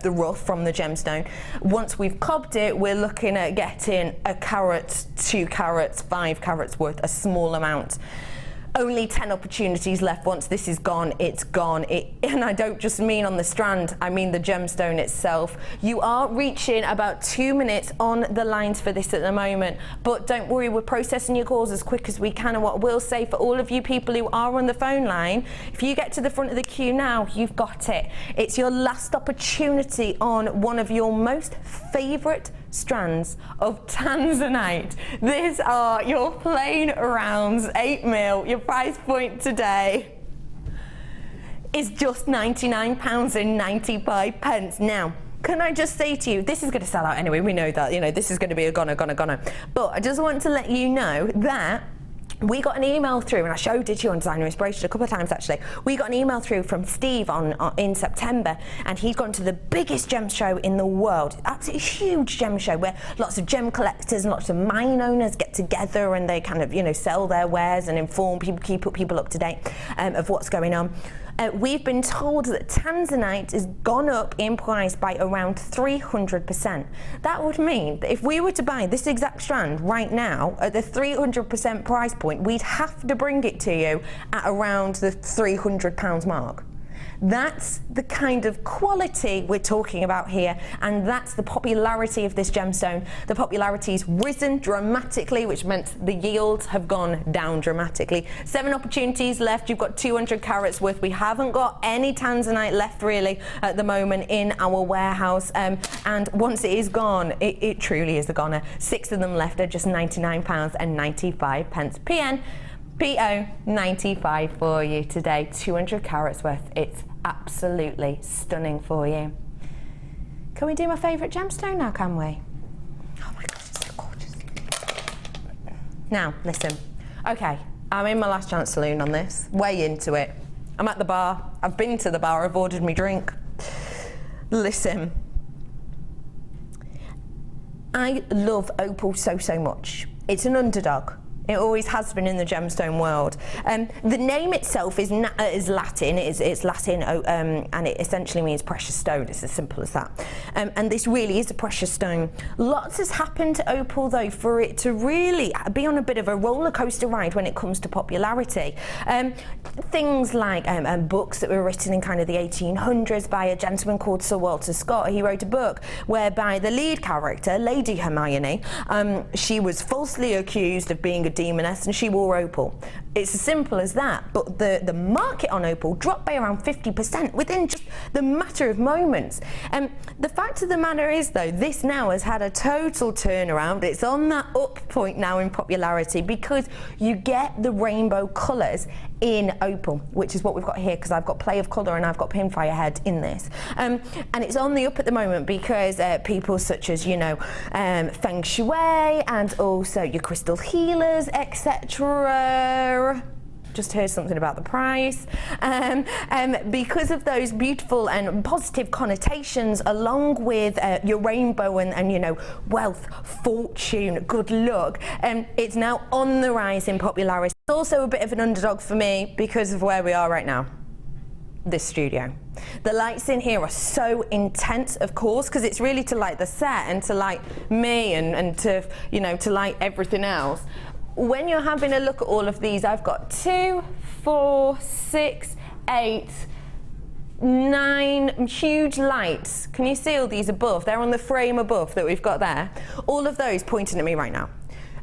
rough from the gemstone. Once we've cobbed it, we're looking at getting a carat, 2 carats, 5 carats worth, a small amount. Only 10 opportunities left. Once this is gone, it's gone. And I don't just mean on the strand, I mean the gemstone itself. You are reaching about 2 minutes on the lines for this at the moment, but don't worry, we're processing your calls as quick as we can. And what I will say for all of you people who are on the phone line, if you get to the front of the queue now, you've got it. It's your last opportunity on one of your most favourite strands of tanzanite. These are your plain rounds, 8mm. Your price point today is just £99.95. Now, can I just say to you, this is going to sell out anyway. We know that, you know, this is going to be a goner. But I just want to let you know that we got an email through, and I showed it to you on Designer Inspiration a couple of times actually. We got an email through from Steve in September, and he's gone to the biggest gem show in the world. Absolutely huge gem show where lots of gem collectors and lots of mine owners get together and they kind of, you know, sell their wares and inform people, keep people up to date of what's going on. We've been told that tanzanite has gone up in price by around 300%. That would mean that if we were to buy this exact strand right now at the 300% price point, we'd have to bring it to you at around the £300 mark. That's the kind of quality we're talking about here, and that's the popularity of this gemstone. The popularity's risen dramatically, which meant the yields have gone down dramatically. 7 opportunities left. You've got 200 carats worth. We haven't got any tanzanite left really at the moment in our warehouse, and once it is gone, it truly is a goner. 6 of them left at just £99.95. PN PO 95 for you today, 200 carats worth. It's absolutely stunning for you. Can we do my favourite gemstone now, can we? Oh my God, it's so gorgeous. Now, listen. Okay, I'm in my last chance saloon on this, way into it. I'm at the bar, I've been to the bar, I've ordered me drink. Listen. I love opal so much. It's an underdog. It always has been in the gemstone world. The name itself is Latin. It's Latin, and it essentially means precious stone. It's as simple as that. And this really is a precious stone. Lots has happened to opal, though, for it to really be on a bit of a roller coaster ride when it comes to popularity. Things like books that were written in kind of the 1800s by a gentleman called Sir Walter Scott. He wrote a book whereby the lead character, Lady Hermione, she was falsely accused of being a demoness and she wore opal. It's as simple as that, but the market on opal dropped by around 50% within just the matter of moments. The fact of the matter is, though, this now has had a total turnaround. It's on that up point now in popularity because you get the rainbow colours in opal, which is what we've got here, because I've got play of colour and I've got pinfire head in this. And it's on the up at the moment because people such as, you know, Feng Shui and also your crystal healers, etc. Just heard something about the price. Because of those beautiful and positive connotations, along with your rainbow and you know, wealth, fortune, good luck, it's now on the rise in popularity. It's also a bit of an underdog for me because of where we are right now. This studio. The lights in here are so intense, of course, because it's really to light the set and to light me and to, you know, to light everything else. When you're having a look at all of these, I've got 2, 4, 6, 8, 9 huge lights. Can you see all these above? They're on the frame above that we've got there. All of those pointing at me right now.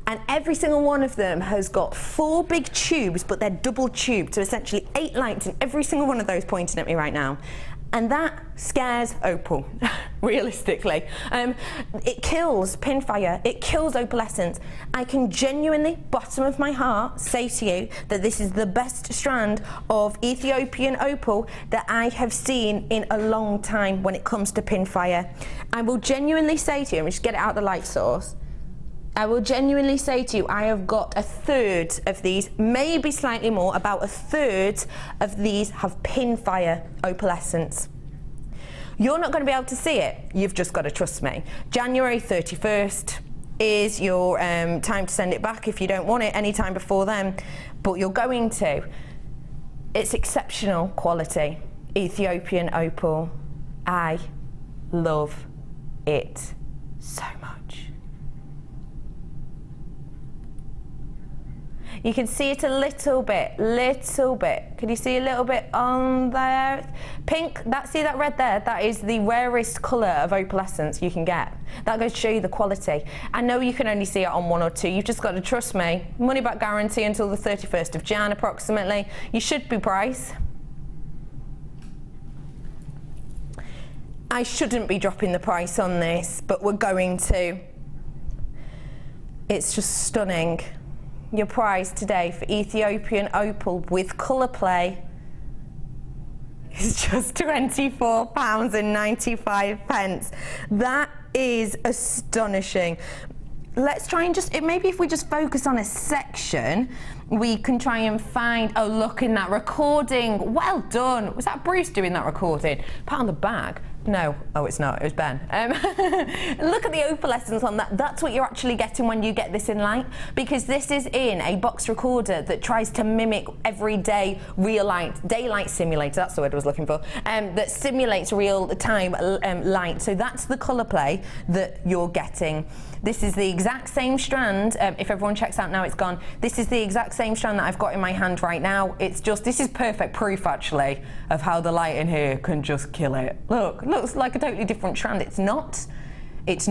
And every single one of them has got 4 big tubes, but they're double tubed, so essentially 8 lights in every single one of those pointing at me right now. and that scares opal, realistically. It kills pinfire, it kills opalescence. I can genuinely, bottom of my heart, say to you that this is the best strand of Ethiopian opal that I have seen in a long time when it comes to pinfire. I will genuinely say to you, and just get it out of the light source, I will genuinely say to you, I have got a third of these, maybe slightly more, about a third of these have pinfire opalescence. You're not going to be able to see it, you've just got to trust me. January 31st is your time to send it back if you don't want it any time before then, but you're going to. It's exceptional quality, Ethiopian opal. I love it so much. You can see it a little bit. Can you see a little bit on there? Pink, see that red there? That is the rarest colour of opalescence you can get. That goes to show you the quality. I know you can only see it on one or two. You've just got to trust me. Money back guarantee until the 31st of Jan approximately. You should be priced. I shouldn't be dropping the price on this, but we're going to. It's just stunning. Your price today for Ethiopian opal with colour play is just £24.95. That is astonishing. Let's try and maybe if we just focus on a section, we can try and find, oh, look in that recording. Well done. Was that Bruce doing that recording? Pat on the back. No, oh, it's not, it was Ben. Look at the opalescence on that. That's what you're actually getting when you get this in light, because this is in a box recorder that tries to mimic everyday real light, daylight simulator, that's the word I was looking for, that simulates real-time light. So that's the colour play that you're getting. This is the exact same strand, if everyone checks out now, it's gone. This is the exact same strand that I've got in my hand right now. It's just, this is perfect proof actually of how the light in here can just kill it. Look, looks like a totally different strand. It's not at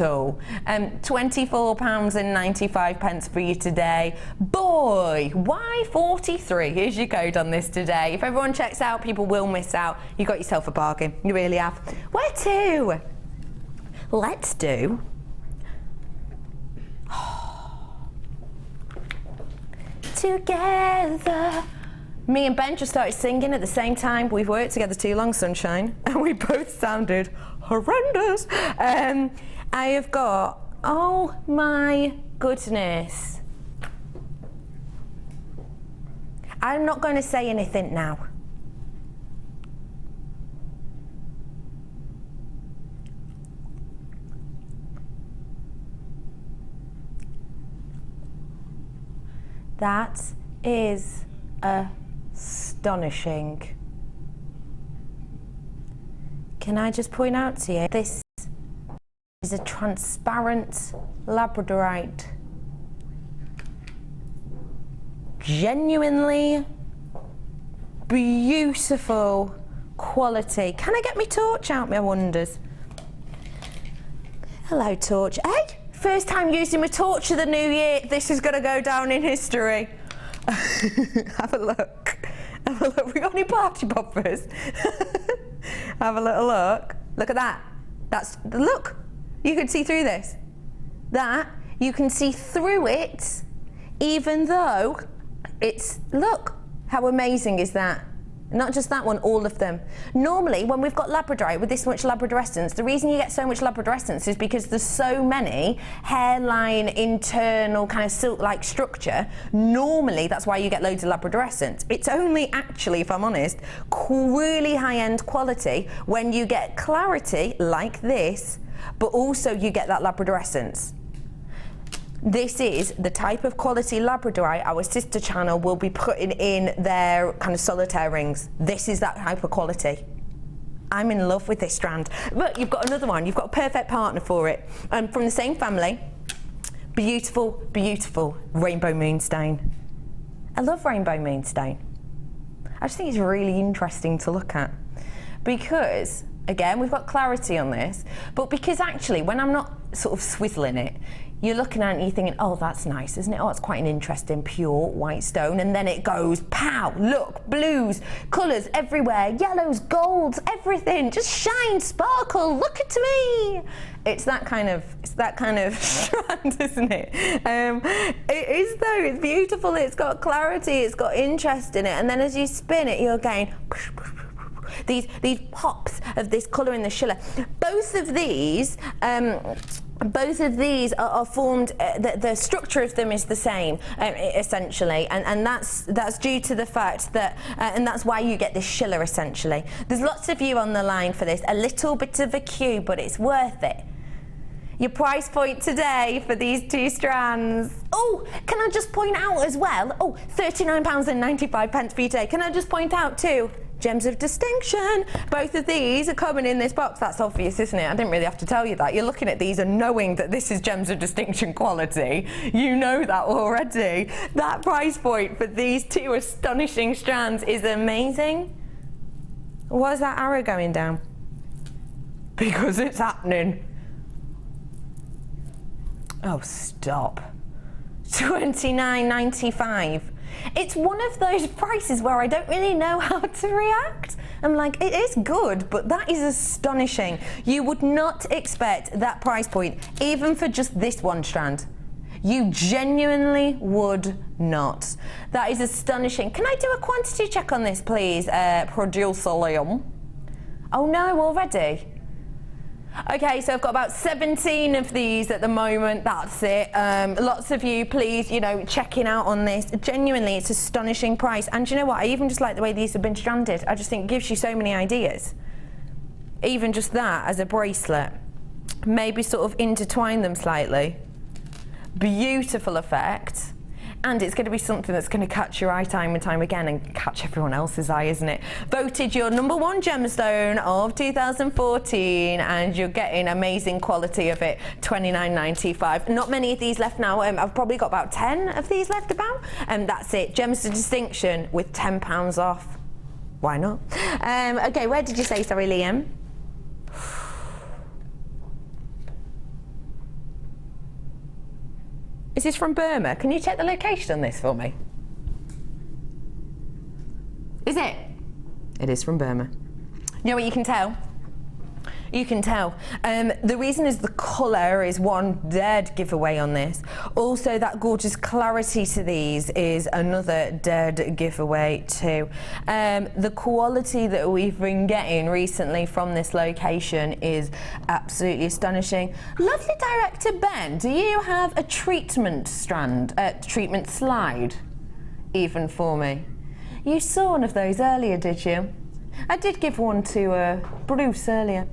all. £24.95 for you today. Boy, why 43? Here's your code on this today. If everyone checks out, people will miss out. You got yourself a bargain, you really have. Where to? Let's do Together. Me and Ben just started singing at the same time. We've worked together too long, sunshine, and we both sounded horrendous. I have got, oh my goodness. I'm not going to say anything now. That is astonishing. Can I just point out to you, this is a transparent labradorite. Genuinely beautiful quality. Can I get my torch out, my wonders? Hello, torch. Hey! First time using my torch of the new year. This is going to go down in history. Have a look. Have a look. We got any party poppers? Have a little look. Look at that. Look. You can see through this. That, you can see through it, even though look, how amazing is that? Not just that one, all of them. Normally, when we've got labradorite with this much labradorescence, the reason you get so much labradorescence is because there's so many hairline, internal kind of silk-like structure. Normally, that's why you get loads of labradorescence. It's only actually, if I'm honest, really high-end quality when you get clarity like this, but also you get that labradorescence. This is the type of quality labradorite our sister channel will be putting in their kind of solitaire rings. This is that type of quality. I'm in love with this strand. But you've got another one. You've got a perfect partner for it. From the same family. Beautiful, beautiful rainbow moonstone. I love rainbow moonstone. I just think it's really interesting to look at. Because, again, we've got clarity on this, but because actually when I'm not sort of swizzling it, you're looking at it and you're thinking, oh, that's nice, isn't it? Oh, it's quite an interesting pure white stone. And then it goes, pow, look, blues, colours everywhere, yellows, golds, everything, just shine, sparkle, look at me. It's that kind of strand, isn't it? It is though, it's beautiful, it's got clarity, it's got interest in it. And then as you spin it, you're going, these pops of this colour in the schiller. Both of these are formed, the structure of them is the same, essentially, and that's due to the fact that, and that's why you get this schiller, essentially. There's lots of you on the line for this, a little bit of a queue, but it's worth it. Your price point today for these 2 strands. Oh, can I just point out as well, oh, £39.95 for you today. Can I just point out too, gems of distinction. Both of these are coming in this box. That's obvious, isn't it? I didn't really have to tell you that. You're looking at these and knowing that this is gems of distinction quality. You know that already. That price point for these 2 astonishing strands is amazing. Why is that arrow going down? Because it's happening. Oh, stop. $29.95. It's one of those prices where I don't really know how to react. I'm like, it is good, but that is astonishing. You would not expect that price point, even for just this one strand. You genuinely would not. That is astonishing. Can I do a quantity check on this, please, producer Liam? Oh no, already? Okay, so I've got about 17 of these at the moment, that's it. Lots of you, please, you know, checking out on this. Genuinely, it's astonishing price. And do you know what? I even just like the way these have been stranded. I just think it gives you so many ideas. Even just that as a bracelet. Maybe sort of intertwine them slightly. Beautiful effect. And it's going to be something that's going to catch your eye time and time again and catch everyone else's eye, isn't it? Voted your #1 gemstone of 2014, and you're getting amazing quality of it, $29.95. Not many of these left now. I've probably got about 10 of these left about, and that's it. Gems of Distinction with £10 off. Why not? Okay, where did you say, sorry, Liam? Is this from Burma? Can you check the location on this for me? Is it? It is from Burma. You know what you can tell? You can tell. The reason is the colour is one dead giveaway on this. Also, that gorgeous clarity to these is another dead giveaway too. The quality that we've been getting recently from this location is absolutely astonishing. Lovely director Ben, do you have a treatment treatment slide even for me? You saw one of those earlier, did you? I did give one to Bruce earlier.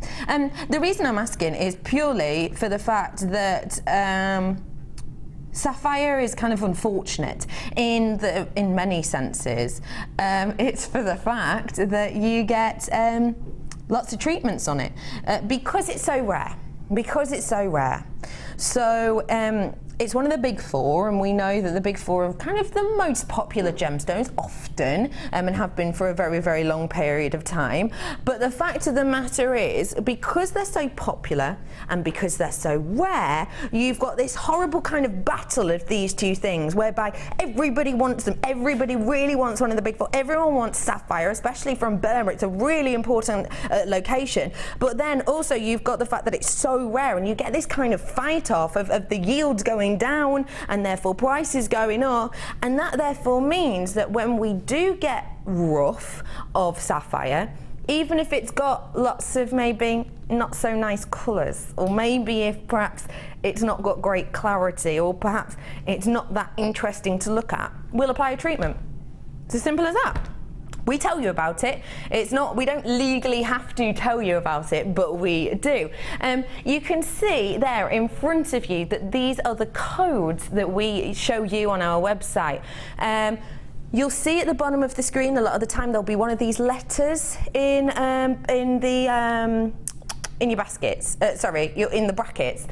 The reason I'm asking is purely for the fact that sapphire is kind of unfortunate in many senses. It's for the fact that you get lots of treatments on it because it's so rare. So it's one of the big 4, and we know that the big 4 are kind of the most popular gemstones often, and have been for a very, very long period of time. But the fact of the matter is, because they're so popular and because they're so rare, you've got this horrible kind of battle of these 2 things, whereby everybody wants them. Everybody really wants one of the big 4. Everyone wants sapphire, especially from Burma. It's a really important location. But then also you've got the fact that it's so rare, and you get this kind of fight off of the yields going down and therefore prices going up, and that therefore means that when we do get rough of sapphire, even if it's got lots of maybe not so nice colours, or maybe if perhaps it's not got great clarity, or perhaps it's not that interesting to look at, we'll apply a treatment. It's as simple as that. We tell you about it. It's not, we don't legally have to tell you about it, but we do. You can see there in front of you that these are the codes that we show you on our website. You'll see at the bottom of the screen, a lot of the time there'll be one of these letters in in your baskets. You're in the brackets.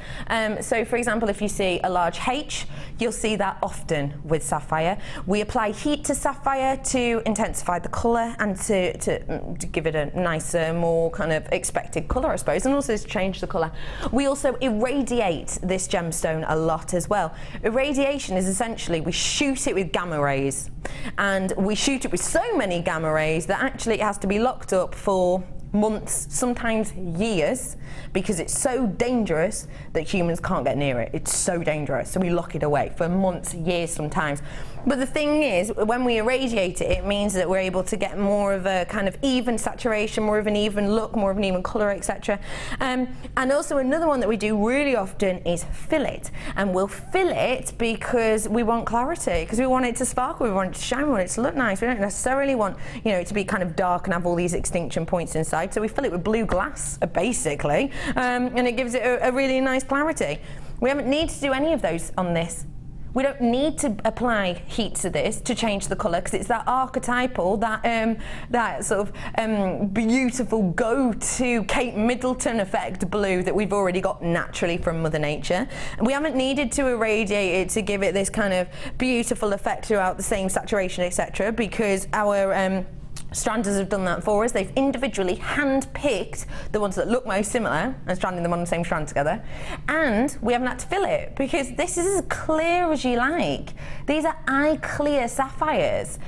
So for example, if you see a large H, you'll see that often with sapphire. We apply heat to sapphire to intensify the colour and to give it a nicer, more kind of expected colour, I suppose, and also to change the colour. We also irradiate this gemstone a lot as well. Irradiation is essentially we shoot it with gamma rays, and we shoot it with so many gamma rays that actually it has to be locked up for months, sometimes years, because it's so dangerous that humans can't get near it. It's so dangerous, so we lock it away for months, years sometimes. But the thing is, when we irradiate it, it means that we're able to get more of a kind of even saturation, more of an even look, more of an even colour, etc. And also another one that we do really often is fill it. And we'll fill it because we want clarity, because we want it to sparkle, we want it to shine, we want it to look nice. We don't necessarily want, you know, it to be kind of dark and have all these extinction points inside. So we fill it with blue glass, basically, and it gives it a really nice clarity. We haven't need to do any of those on this. We don't need to apply heat to this to change the colour, because it's that archetypal, that sort of beautiful go-to Kate Middleton effect blue that we've already got naturally from Mother Nature. And we haven't needed to irradiate it to give it this kind of beautiful effect throughout the same saturation, etc., because our stranders have done that for us. They've individually hand-picked the ones that look most similar and stranding them on the same strand together. And we haven't had to fill it because this is as clear as you like. These are eye-clear sapphires.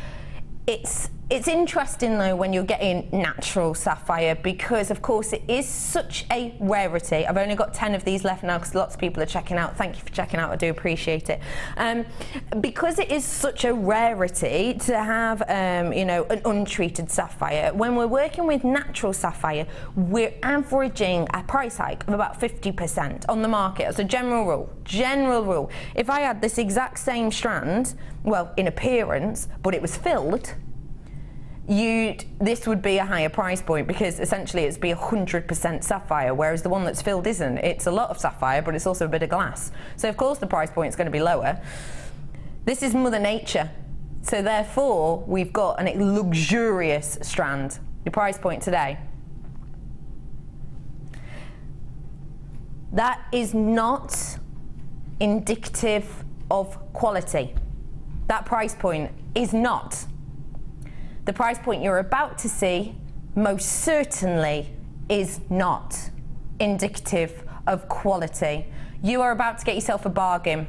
It's interesting though when you're getting natural sapphire, because of course it is such a rarity. I've only got 10 of these left now because lots of people are checking out. Thank you for checking out, I do appreciate it. Because it is such a rarity to have you know, an untreated sapphire, when we're working with natural sapphire, we're averaging a price hike of about 50% on the market as a general rule. If I had this exact same strand, well, in appearance, but it was filled, this would be a higher price point, because essentially it's be 100% sapphire, whereas the one that's filled isn't. It's a lot of sapphire, but it's also a bit of glass. So of course the price point is going to be lower. This is Mother Nature, so therefore we've got a luxurious strand. Your price point today. That is not indicative of quality. That price point is not. The price point you're about to see most certainly is not indicative of quality. You are about to get yourself a bargain.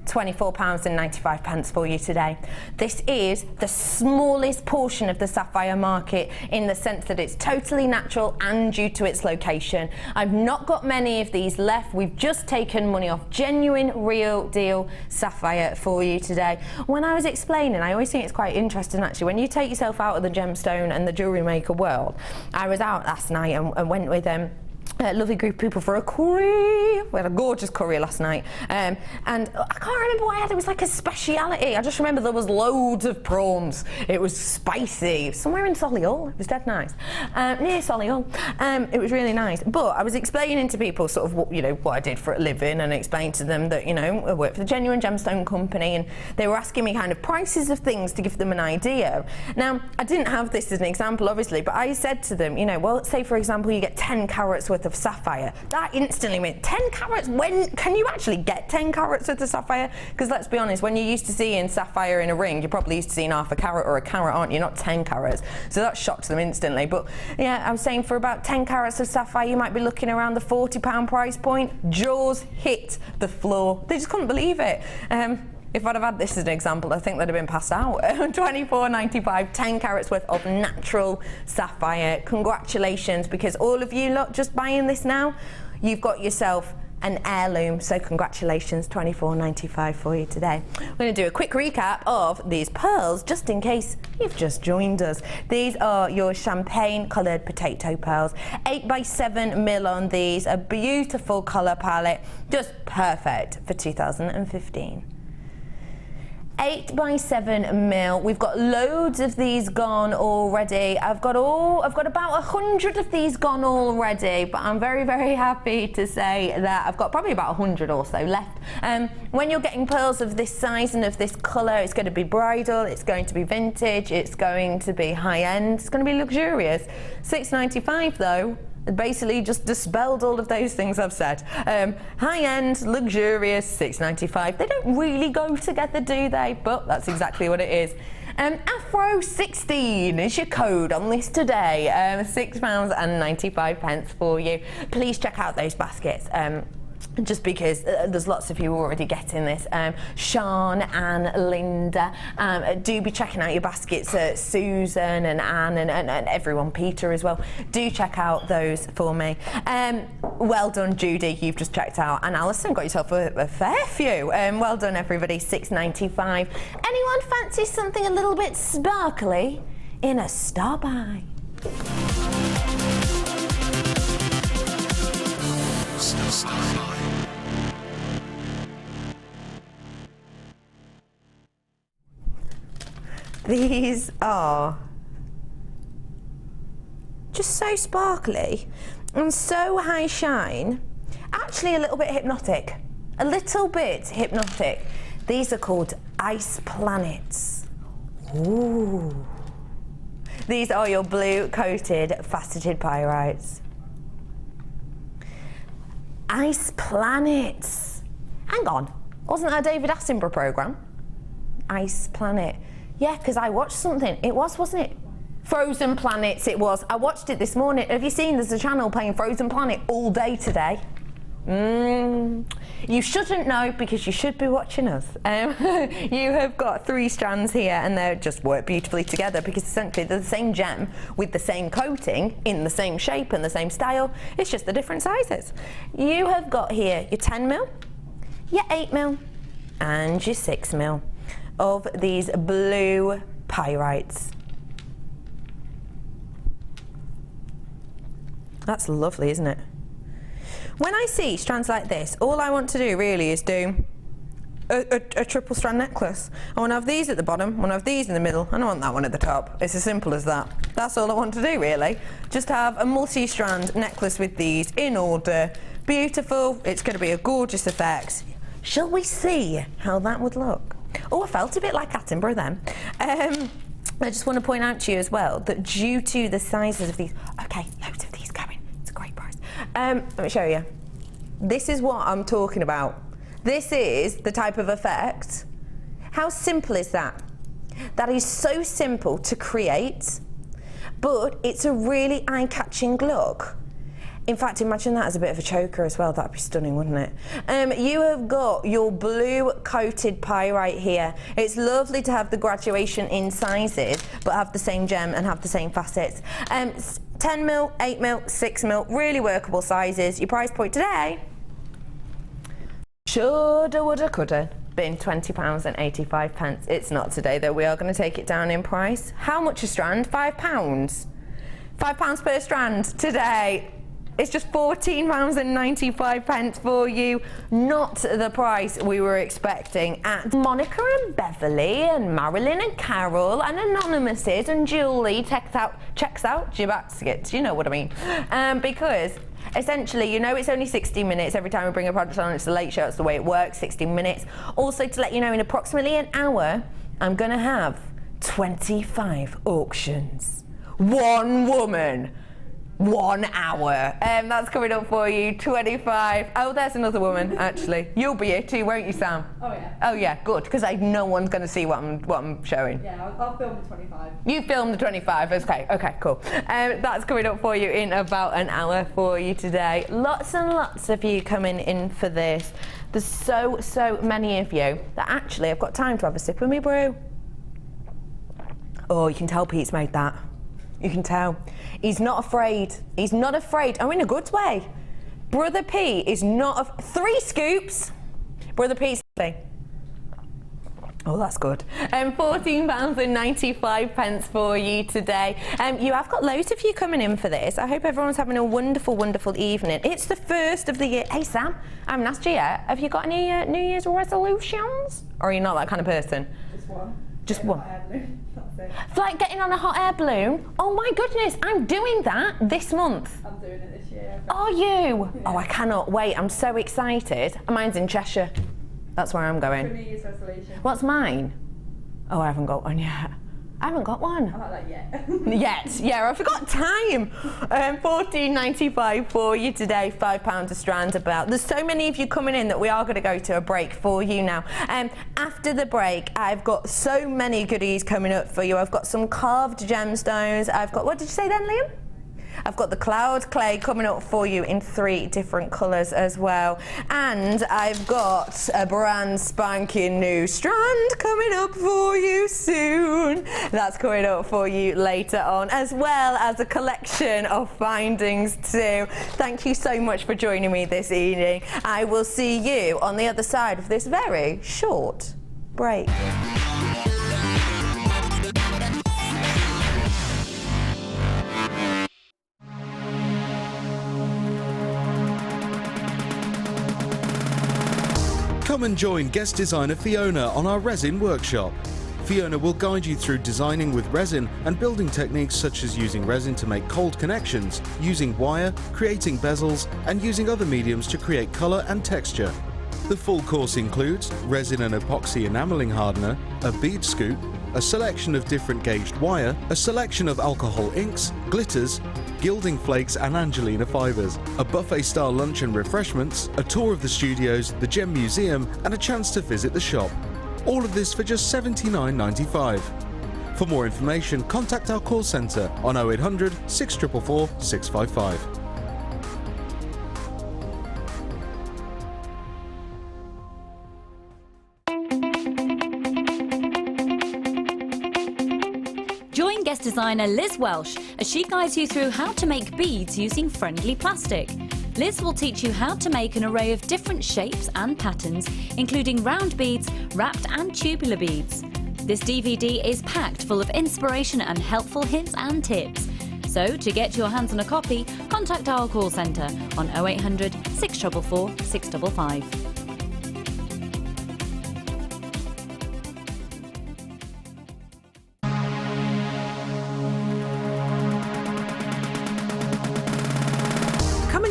£24.95 for you today. This is the smallest portion of the sapphire market in the sense that it's totally natural and due to its location. I've not got many of these left. We've just taken money off genuine, real deal sapphire for you today. When I was explaining, I always think it's quite interesting actually, when you take yourself out of the gemstone and the jewellery maker world. I was out last night and went with a lovely group of people for a curry. We had a gorgeous curry last night, and I can't remember what I had. It was like a speciality. I just remember there was loads of prawns. It was spicy. Somewhere in Solihull. It was dead nice. Near Solihull. It was really nice. But I was explaining to people sort of what, you know, what I did for a living, and explained to them that, you know, I work for the Genuine Gemstone Company, and they were asking me kind of prices of things to give them an idea. Now, I didn't have this as an example, obviously, but I said to them, you know, well, say for example you get 10 carats worth of sapphire. That instantly meant 10 carats. When can you actually get 10 carats worth of sapphire? Because let's be honest, when you're used to seeing sapphire in a ring, you're probably used to seeing half a carat or a carat, aren't you? Not 10 carats. So that shocked them instantly. But yeah, I was saying for about 10 carats of sapphire, you might be looking around the £40 price point. Jaws hit the floor. They just couldn't believe it. If I'd have had this as an example, I think they'd have been passed out. £24.95, 10 carats worth of natural sapphire. Congratulations, because all of you lot just buying this now, you've got yourself an heirloom. So congratulations, £24.95 for you today. We're going to do a quick recap of these pearls, just in case you've just joined us. These are your champagne coloured potato pearls. 8x7mm on these, a beautiful colour palette, just perfect for 2015. 8x7mm. We've got loads of these gone already. I've got about 100 of these gone already, but I'm very, very happy to say that I've got probably about 100 or so left. When you're getting pearls of this size and of this colour, it's going to be bridal, it's going to be vintage, it's going to be high-end, it's going to be luxurious. £6.95 though. Basically just dispelled all of those things I've said. High-end, luxurious, £6.95. They don't really go together, do they? But that's exactly what it is. Afro 16 is your code on this today. £6.95 for you. Please check out those baskets. Just because there's lots of you already getting this. Sean and Linda, do be checking out your baskets. Susan and Anne and everyone, Peter as well. Do check out those for me. Well done, Judy, you've just checked out. And Alison, got yourself a fair few. Well done, everybody, £6.95. Anyone fancy something a little bit sparkly in a star buy? These are just so sparkly and so high shine, actually a little bit hypnotic. A little bit hypnotic. These are called ice planets. Ooh. These are your blue coated faceted pyrites. Ice planets. Hang on, wasn't that a David Attenborough programme? Ice Planet. Yeah, because I watched something. It was, wasn't it? Frozen Planets, it was. I watched it this morning. Have you seen there's a channel playing Frozen Planet all day today? You shouldn't know because you should be watching us. You have got 3 strands here and they just work beautifully together because essentially they're the same gem with the same coating in the same shape and the same style. It's just the different sizes. You have got here your 10mm, your 8mm and your 6mm of these blue pyrites. That's lovely, isn't it? When I see strands like this, all I want to do really is do a triple strand necklace. I want to have these at the bottom, I want to have these in the middle, and I want that one at the top. It's as simple as that. That's all I want to do really. Just have a multi-strand necklace with these in order. Beautiful, it's going to be a gorgeous effect. Shall we see how that would look? Oh, I felt a bit like Attenborough then. I just want to point out to you as well that due to the sizes of these, okay, loads of these going, it's a great price. Let me show you. This is what I'm talking about. This is the type of effect. How simple is that? That is so simple to create, but it's a really eye-catching look. In fact, imagine that as a bit of a choker as well. That'd be stunning, wouldn't it? You have got your blue coated pyrite here. It's lovely to have the graduation in sizes, but have the same gem and have the same facets. 10mm, 8mm, 6mm, really workable sizes. Your price point today, shoulda, woulda, coulda been £20.85. It's not today though. We are going to take it down in price. How much a strand? £5. £5 per strand today. It's just £14.95 for you, not the price we were expecting at Monica and Beverly and Marilyn and Carol and Anonymouses and Julie checks out your baskets, you know what I mean. Because essentially, you know it's only 60 minutes every time we bring a product on, it's a late show, it's the way it works, 60 minutes. Also to let you know, in approximately an hour, I'm gonna have 25 auctions. One woman. 1 hour. That's coming up for you, 25. Oh, there's another woman, actually. You'll be here too, won't you, Sam? Oh, yeah. Oh, yeah, good, because no one's going to see what I'm showing. Yeah, I'll film the 25. You film the 25, okay, cool. That's coming up for you in about an hour for you today. Lots and lots of you coming in for this. There's so many of you that actually I've got time to have a sip of me brew. Oh, you can tell Pete's made that. You can tell. He's not afraid. He's not afraid. Oh, in a good way. Brother Pete is not 3 scoops. Brother Pete's thing. Oh, that's good. £14.95 for you today. You have got loads of you coming in for this. I hope everyone's having a wonderful, wonderful evening. It's the first of the year. Hey, Sam, I haven't asked you yet. Have you got any New Year's resolutions? Or are you not that kind of person? Just one. Just one. That's it. Like getting on a hot air balloon? Oh my goodness, I'm doing that this month. I'm doing it this year. Are you? Yeah. Oh, I cannot wait. I'm so excited. Mine's in Cheshire. That's where I'm going. For New Year's resolution. What's mine? Oh, I haven't got one yet. I haven't got one. I'm not that yet. Yet, yeah, I forgot time. $14.95 for you today, £5 a strand about. There's so many of you coming in that we are going to go to a break for you now. After the break, I've got so many goodies coming up for you. I've got some carved gemstones. I've got, what did you say then, Liam? I've got the cloud clay coming up for you in 3 different colours as well. And I've got a brand spanking new strand coming up for you soon. That's coming up for you later on, as well as a collection of findings too. Thank you so much for joining me this evening. I will see you on the other side of this very short break. Come and join guest designer Fiona on our resin workshop. Fiona will guide you through designing with resin and building techniques such as using resin to make cold connections, using wire, creating bezels, and using other mediums to create colour and texture. The full course includes resin and epoxy enamelling hardener, a bead scoop, a selection of different gauged wire, a selection of alcohol inks, glitters, gilding flakes and Angelina fibres, a buffet-style lunch and refreshments, a tour of the studios, the Gem Museum and a chance to visit the shop. All of this for just $79.95. For more information, contact our call centre on 0800 644 655. Join guest designer Liz Welsh as she guides you through how to make beads using friendly plastic. Liz will teach you how to make an array of different shapes and patterns, including round beads, wrapped and tubular beads. This DVD is packed full of inspiration and helpful hints and tips. So, to get your hands on a copy, contact our call centre on 0800 644 655.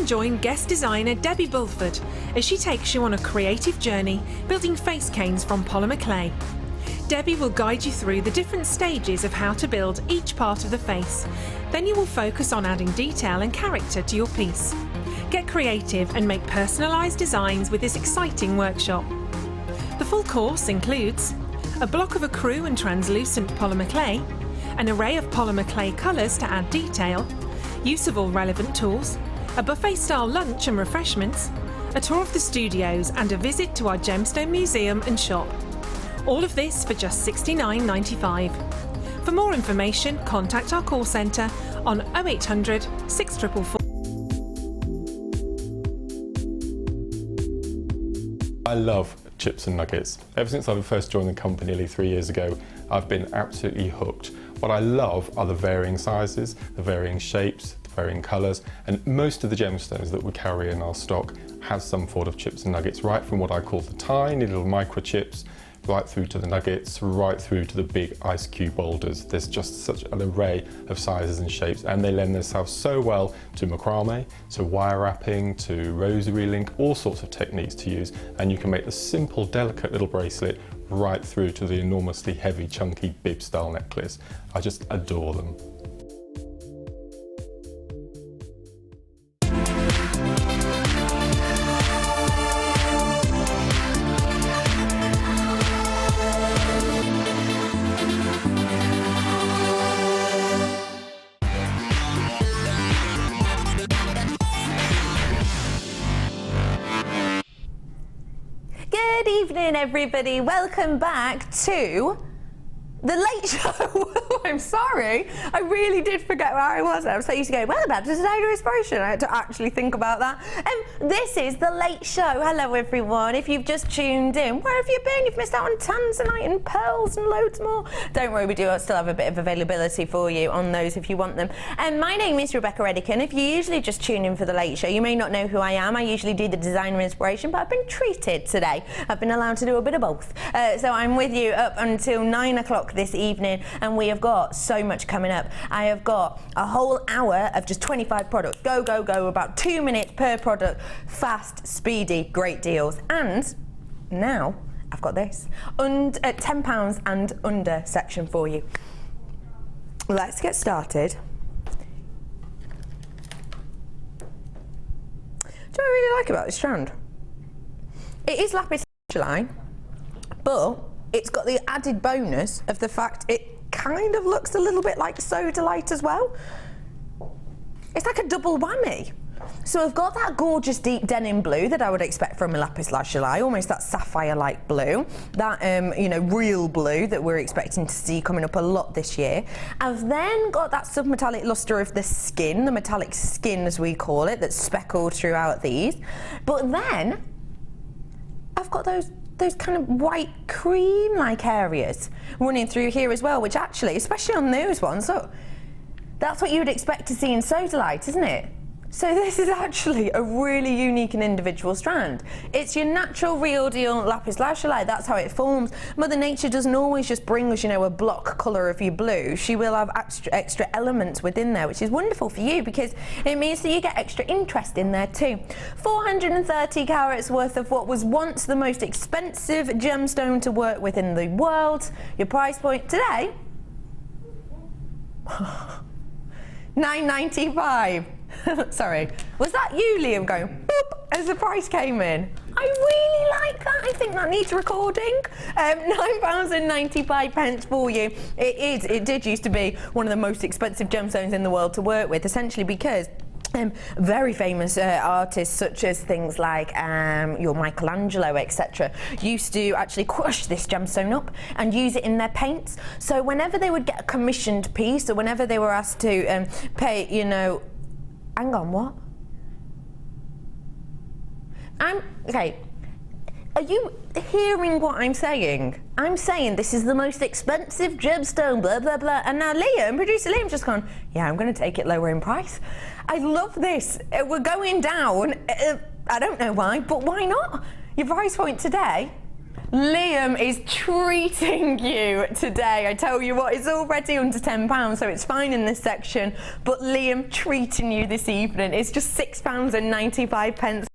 Join guest designer Debbie Bulford as she takes you on a creative journey building face canes from polymer clay. Debbie will guide you through the different stages of how to build each part of the face. Then you will focus on adding detail and character to your piece. Get creative and make personalised designs with this exciting workshop. The full course includes a block of acrylic and translucent polymer clay, an array of polymer clay colours to add detail, use of all relevant tools, a buffet-style lunch and refreshments, a tour of the studios and a visit to our Gemstone Museum and shop. All of this for just $69.95. For more information, contact our call centre on 0800 644. I love chips and nuggets. Ever since I first joined the company nearly 3 years ago, I've been absolutely hooked. What I love are the varying sizes, the varying shapes, varying colours, and most of the gemstones that we carry in our stock has some form of chips and nuggets, right from what I call the tiny little microchips, right through to the nuggets, right through to the big ice cube boulders. There's just such an array of sizes and shapes, and they lend themselves so well to macrame, to wire wrapping, to rosary link, all sorts of techniques to use, and you can make the simple, delicate little bracelet right through to the enormously heavy, chunky bib style necklace. I just adore them. Good evening, everybody. Welcome back to The Late Show. I'm sorry, I really did forget where I was. I was so used to go, well, about designer inspiration. I had to actually think about that. This is The Late Show. Hello, everyone. If you've just tuned in, where have you been? You've missed out on tanzanite and pearls and loads more. Don't worry, we do still have a bit of availability for you on those if you want them. My name is Rebecca Redican. If you usually just tune in for The Late Show, you may not know who I am. I usually do the designer inspiration, but I've been treated today. I've been allowed to do a bit of both. So I'm with you up until 9 o'clock this evening, and we have got so much coming up. I have got a whole hour of just 25 products. Go, go, go, about 2 minutes per product. Fast, speedy, great deals. And now I've got this. £10 and under section for you. let's get started. Do you know what I really like about this strand? It is lapis lazuli, but it's got the added bonus of the fact it kind of looks a little bit like sodalite as well. It's like a double whammy. So I've got that gorgeous deep denim blue that I would expect from a lapis lazuli, almost that sapphire-like blue, that you know, real blue that we're expecting to see coming up a lot this year. I've then got that submetallic luster of the skin, the metallic skin as we call it, that's speckled throughout these. But then I've got those kind of white cream-like areas running through here as well, which actually, especially on those ones, look, that's what you would expect to see in sodalite, isn't it? So this is actually a really unique and individual strand. It's your natural, real deal lapis lazuli. That's how it forms. Mother Nature doesn't always just bring us, you know, a block colour of your blue. She will have extra elements within there, which is wonderful for you because it means that you get extra interest in there too. 430 carats worth of what was once the most expensive gemstone to work with in the world. Your price point today, $9.95. Sorry, was that you, Liam, going boop as the price came in? I really like that. I think that needs recording. £9.95 for you. It did used to be one of the most expensive gemstones in the world to work with, essentially because very famous artists such as things like your Michelangelo, etc., used to actually crush this gemstone up and use it in their paints. So whenever they would get a commissioned piece, or whenever they were asked to pay, you know, hang on, what? Okay. Are you hearing what I'm saying? I'm saying this is the most expensive gemstone, blah, blah, blah. And now Liam, producer Liam's just gone, yeah, I'm going to take it lower in price. I love this. We're going down. I don't know why, but why not? Your price point today, Liam is treating you today. I tell you what, it's already under £10, so it's fine in this section. But Liam treating you this evening. It's just £6.95.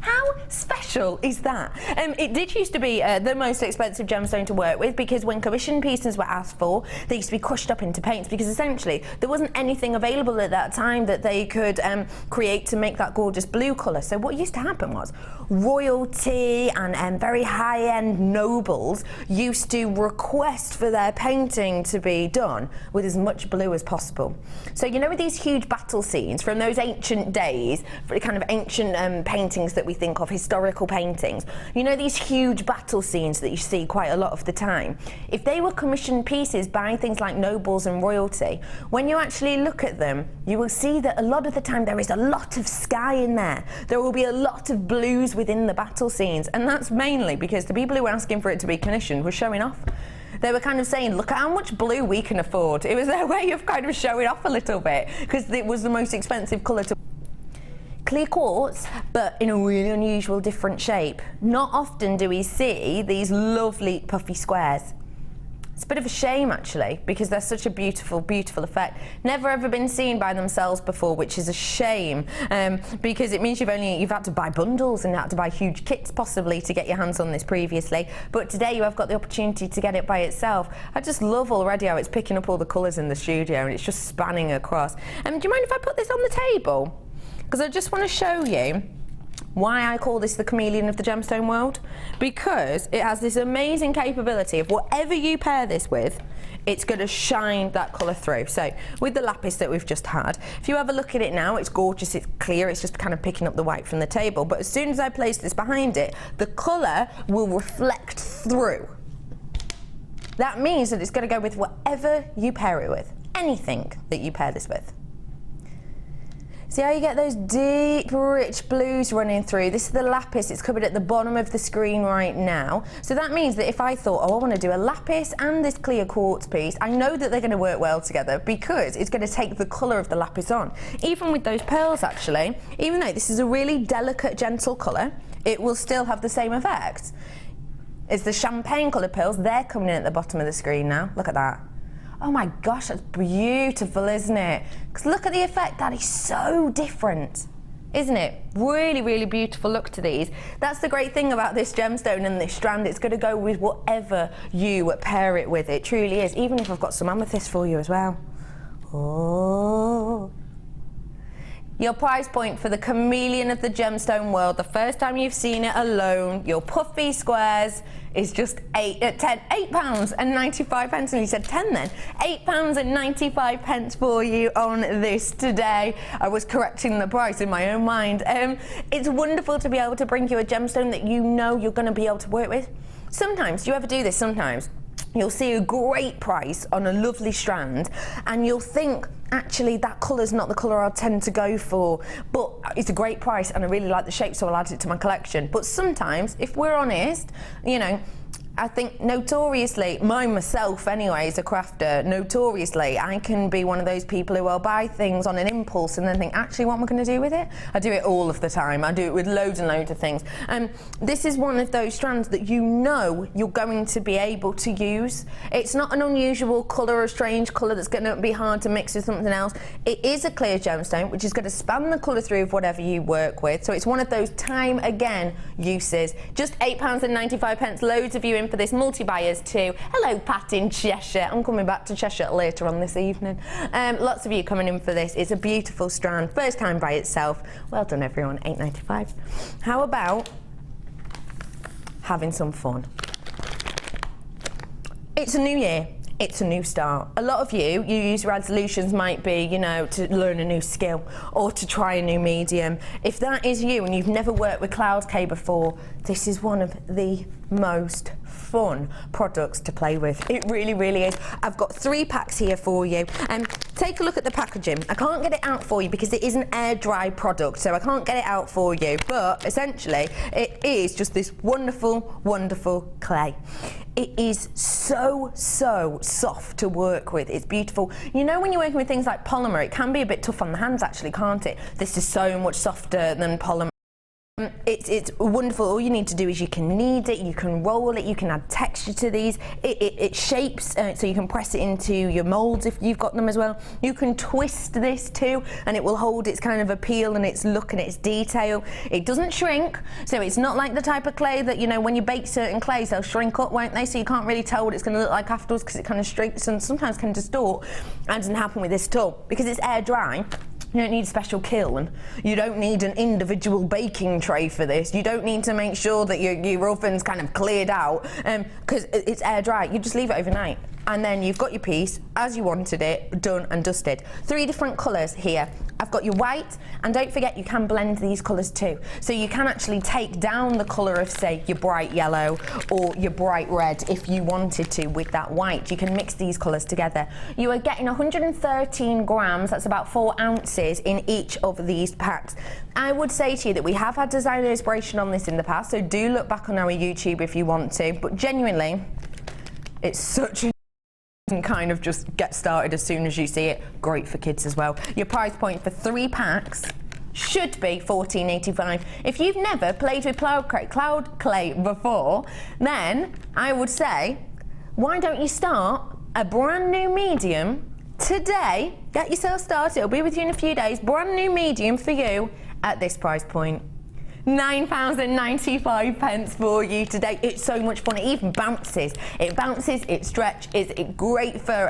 How special is that? It did used to be the most expensive gemstone to work with because when commissioned pieces were asked for, they used to be crushed up into paints because essentially there wasn't anything available at that time that they could create to make that gorgeous blue colour. So what used to happen was royalty and very high-end nobles used to request for their painting to be done with as much blue as possible. So you know, with these huge battle scenes from those ancient days, kind of ancient paintings that we think of, historical paintings, you know, these huge battle scenes that you see quite a lot of the time, if they were commissioned pieces by things like nobles and royalty, when you actually look at them, you will see that a lot of the time there is a lot of sky in there. There will be a lot of blues within the battle scenes, and that's mainly because the people who were asking for it to be commissioned were showing off. They were kind of saying, look at how much blue we can afford. It was their way of kind of showing off a little bit because it was the most expensive colour to clear quartz, but in a really unusual different shape. Not often do we see these lovely puffy squares. It's a bit of a shame actually, because they're such a beautiful, beautiful effect. Never ever been seen by themselves before, which is a shame, because it means you've had to buy bundles and had to buy huge kits possibly to get your hands on this previously. But today you have got the opportunity to get it by itself. I just love already how it's picking up all the colours in the studio and it's just spanning across. Do you mind if I put this on the table? Because I just want to show you why I call this the chameleon of the gemstone world, because it has this amazing capability of whatever you pair this with, it's going to shine that colour through. So with the lapis that we've just had, if you have a look at it now, it's gorgeous, it's clear, it's just kind of picking up the white from the table, but as soon as I place this behind it, the colour will reflect through. That means that it's going to go with whatever you pair it with, anything that you pair this with. See how you get those deep, rich blues running through? This is the lapis, it's covered at the bottom of the screen right now. So that means that if I thought, oh, I want to do a lapis and this clear quartz piece, I know that they're going to work well together because it's going to take the colour of the lapis on. Even with those pearls actually, even though this is a really delicate, gentle colour, it will still have the same effect. It's the champagne coloured pearls, they're coming in at the bottom of the screen now, look at that. Oh my gosh, that's beautiful, isn't it? Because look at the effect, that is so different. Isn't it? Really, really beautiful look to these. That's the great thing about this gemstone and this strand. It's going to go with whatever you pair it with. It truly is. Even if I've got some amethyst for you as well. Oh. Your price point for the chameleon of the gemstone world, the first time you've seen it alone, your puffy squares, is just £8.95. And you said 10 then. £8.95 for you on this today. I was correcting the price in my own mind. It's wonderful to be able to bring you a gemstone that you know you're going to be able to work with. Sometimes, do you ever do this? Sometimes you'll see a great price on a lovely strand and you'll think, actually, that colour's not the colour I tend to go for, but it's a great price and I really like the shape, so I'll add it to my collection. But sometimes, if we're honest, you know, I think notoriously, myself anyway, as a crafter, notoriously, I can be one of those people who will buy things on an impulse and then think, actually, what am I going to do with it? I do it all of the time. I do it with loads and loads of things. This is one of those strands that you know you're going to be able to use. It's not an unusual colour or a strange colour that's going to be hard to mix with something else. It is a clear gemstone, which is going to span the colour through of whatever you work with. So it's one of those time again uses. Just £8.95. Loads of you in for this, multi-buyers too. Hello, Pat in Cheshire. I'm coming back to Cheshire later on this evening. Lots of you coming in for this. It's a beautiful strand, first time by itself. Well done everyone, £8.95. How about having some fun? It's a new year. It's a new start. A lot of you use resolutions might be, you know, to learn a new skill or to try a new medium. If that is you and you've never worked with Cloud K before, this is one of the most fun products to play with. It really, really is. I've got 3 packs here for you. Take a look at the packaging. I can't get it out for you because it is an air dry product, so I can't get it out for you, but essentially it is just this wonderful, wonderful clay. It is so, so soft to work with. It's beautiful. You know, when you're working with things like polymer, it can be a bit tough on the hands actually, can't it? This is so much softer than polymer. It's wonderful. All you need to do is you can knead it, you can roll it, you can add texture to these. It shapes, so you can press it into your moulds if you've got them as well. You can twist this too, and it will hold its kind of appeal and its look and its detail. It doesn't shrink, so it's not like the type of clay that, you know, when you bake certain clays, they'll shrink up, won't they? So you can't really tell what it's going to look like afterwards because it kind of shrinks and sometimes can distort. That doesn't happen with this at all. Because it's air dry, you don't need a special kiln. You don't need an individual baking tray for this. You don't need to make sure that your oven's kind of cleared out because it's air dry. You just leave it overnight. And then you've got your piece as you wanted it, done and dusted. 3 different colours here. I've got your white, and don't forget you can blend these colours too. So you can actually take down the colour of, say, your bright yellow or your bright red if you wanted to with that white. You can mix these colours together. You are getting 113 grams, that's about 4 ounces in each of these packs. I would say to you that we have had designer inspiration on this in the past, so do look back on our YouTube if you want to, but genuinely, it's such a and kind of just get started as soon as you see it. Great for kids as well. Your price point for 3 packs should be $14.85. If you've never played with cloud clay before, then I would say, why don't you start a brand new medium today? Get yourself started. It'll be with you in a few days. Brand new medium for you at this price point. £9.95 for you today. It's so much fun. It even bounces. It bounces, it stretches. It's great for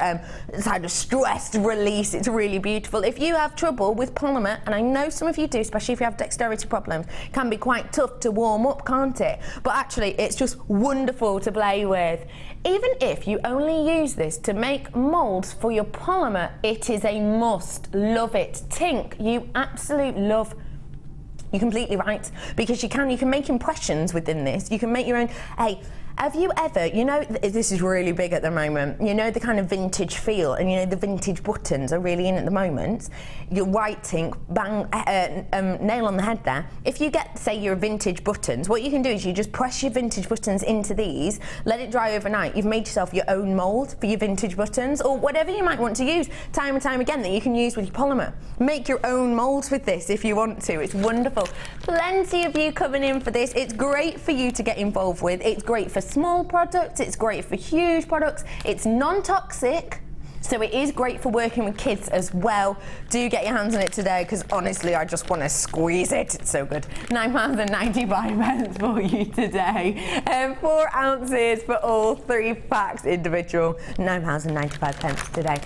kind of stress release. It's really beautiful. If you have trouble with polymer, and I know some of you do, especially if you have dexterity problems, it can be quite tough to warm up, can't it? But actually, it's just wonderful to play with. Even if you only use this to make moulds for your polymer, it is a must. Love it. Tink, you absolute love. You're completely right, because you can make impressions within this. You can make your own. Hey, have you ever, you know, this is really big at the moment, you know, the kind of vintage feel, and you know, the vintage buttons are really in at the moment. You're right, Tink, bang, nail on the head there. If you get, say, your vintage buttons, what you can do is you just press your vintage buttons into these, let it dry overnight. You've made yourself your own mould for your vintage buttons, or whatever you might want to use, time and time again, that you can use with your polymer. Make your own moulds with this if you want to. It's wonderful. Plenty of you coming in for this. It's great for you to get involved with. It's great for small products, it's great for huge products, it's non-toxic, So it is great for working with kids as well. Do get your hands on it today, because honestly, I just want to squeeze it. It's so good. £9.95 for you today. 4 ounces for all 3 packs individual. £9.95 today.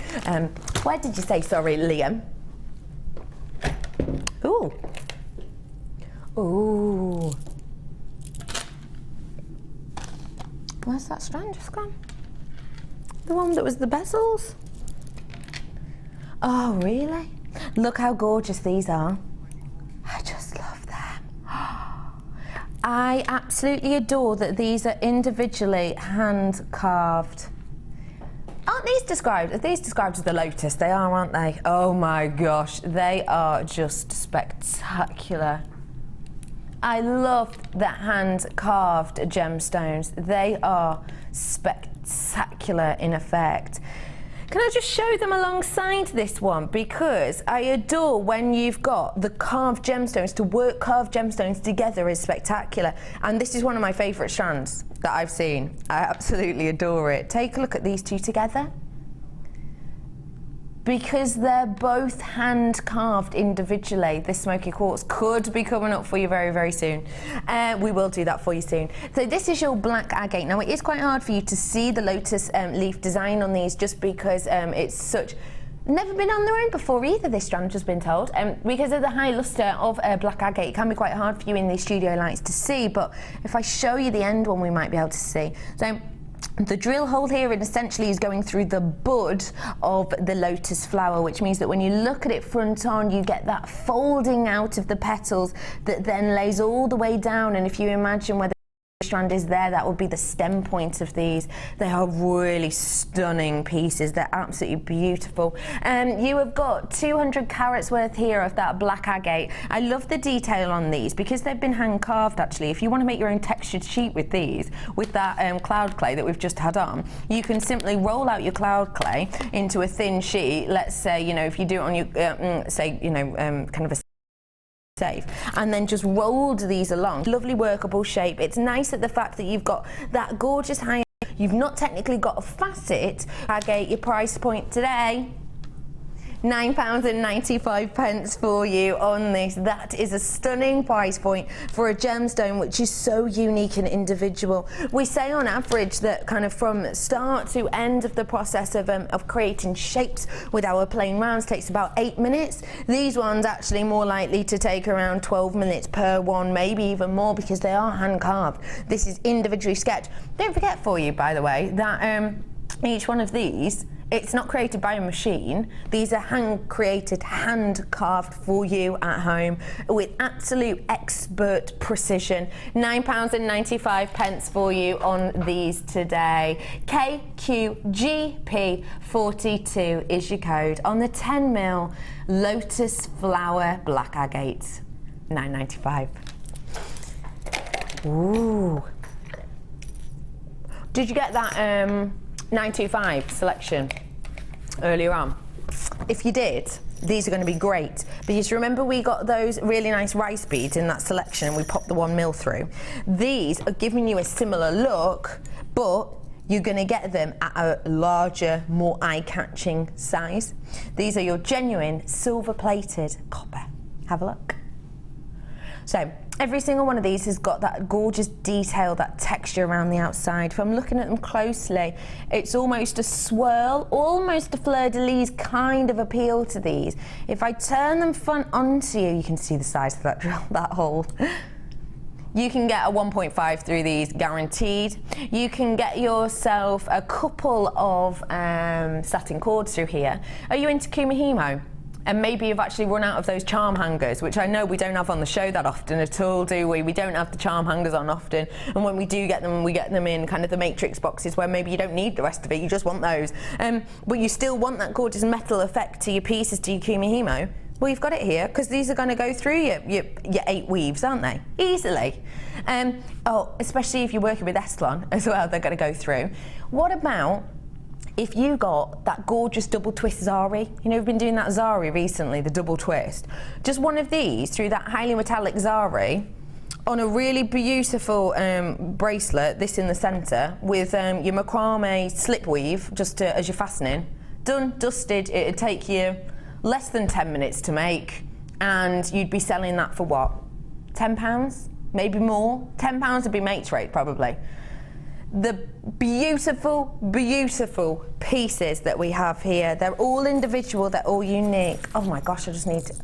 Where did you say, sorry, Liam? Ooh. Ooh. Where's that strand just gone? The one that was the bezels? Oh, really? Look how gorgeous these are. I just love them. I absolutely adore that these are individually hand carved. Aren't these described? Are these described as the lotus? They are, aren't they? Oh my gosh, they are just spectacular. I love the hand carved gemstones. They are spectacular in effect. Can I just show them alongside this one? Because I adore when you've got the carved gemstones. To work carved gemstones together is spectacular. And this is one of my favourite strands that I've seen. I absolutely adore it. Take a look at these two together. Because they're both hand carved individually, this smoky quartz could be coming up for you very, very soon. We will do that for you soon. So this is your black agate. Now it is quite hard for you to see the lotus leaf design on these, just because it's such, never been on their own before either, this strand, I've just been told. Because of the high lustre of black agate, it can be quite hard for you in these studio lights to see, but if I show you the end one, we might be able to see. So the drill hole here essentially is going through the bud of the lotus flower, which means that when you look at it front on, you get that folding out of the petals that then lays all the way down. And if you imagine where the strand is there, that would be the stem point of these. They are really stunning pieces. They're absolutely beautiful. You have got 200 carats worth here of that black agate. I love the detail on these because they've been hand carved actually. If you want to make your own textured sheet with these, with that cloud clay that we've just had on, you can simply roll out your cloud clay into a thin sheet. Let's say, you know, if you do it on your, say, you know, kind of a safe, and then just rolled these along. Lovely workable shape. It's nice at the fact that you've got that gorgeous high, you've not technically got a facet. Agate, your price point today, £9.95 for you on this. That is a stunning price point for a gemstone which is so unique and individual. We say on average that kind of from start to end of the process of creating shapes with our plain rounds takes about 8 minutes. These ones actually more likely to take around 12 minutes per one, maybe even more, because they are hand carved. This is individually sketched. Don't forget for you, by the way, that each one of these, it's not created by a machine. These are hand-created, hand-carved for you at home with absolute expert precision. £9.95 for you on these today. KQGP42 is your code on the 10mm Lotus Flower Black Agate. £9.95. Ooh. Did you get that 925 selection earlier on? If you did, these are going to be great, because remember we got those really nice rice beads in that selection and we popped the 1mm through. These are giving you a similar look, but you're going to get them at a larger, more eye-catching size. These are your genuine silver-plated copper. Have a look. So every single one of these has got that gorgeous detail, that texture around the outside. If I'm looking at them closely, it's almost a swirl, almost a fleur-de-lis kind of appeal to these. If I turn them front onto you, you can see the size of that drill, that hole. You can get a 1.5 through these guaranteed. You can get yourself a couple of satin cords through here. Are you into kumihimo? And maybe you've actually run out of those charm hangers, which I know we don't have on the show that often at all, do we? We don't have the charm hangers on often. And when we do get them, we get them in kind of the matrix boxes where maybe you don't need the rest of it, you just want those. But you still want that gorgeous metal effect to your pieces, to your kumihimo. Well, you've got it here, because these are going to go through your 8 weaves, aren't they? Easily. Oh, especially if you're working with Estlon as well, they're going to go through. What about if you got that gorgeous double twist zari? You know, we've been doing that zari recently, the double twist. Just one of these through that highly metallic zari on a really beautiful bracelet, this in the centre, with your macrame slip weave just as your fastening. Done, dusted. It'd take you less than 10 minutes to make, and you'd be selling that for what? £10? Maybe more? £10 would be mates rate, probably. The beautiful, beautiful pieces that we have here, they're all individual, they're all unique. Oh my gosh, I just need to...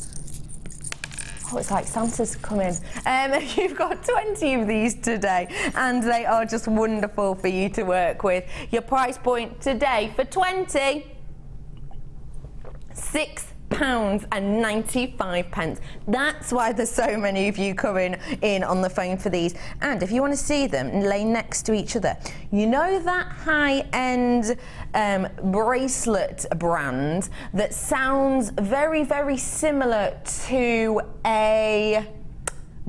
Oh, it's like Santa's coming. You've got 20 of these today, and they are just wonderful for you to work with. Your price point today for 20, £6.95. That's why there's so many of you coming in on the phone for these. And if you want to see them lay next to each other, you know that high-end bracelet brand that sounds very, very similar to a...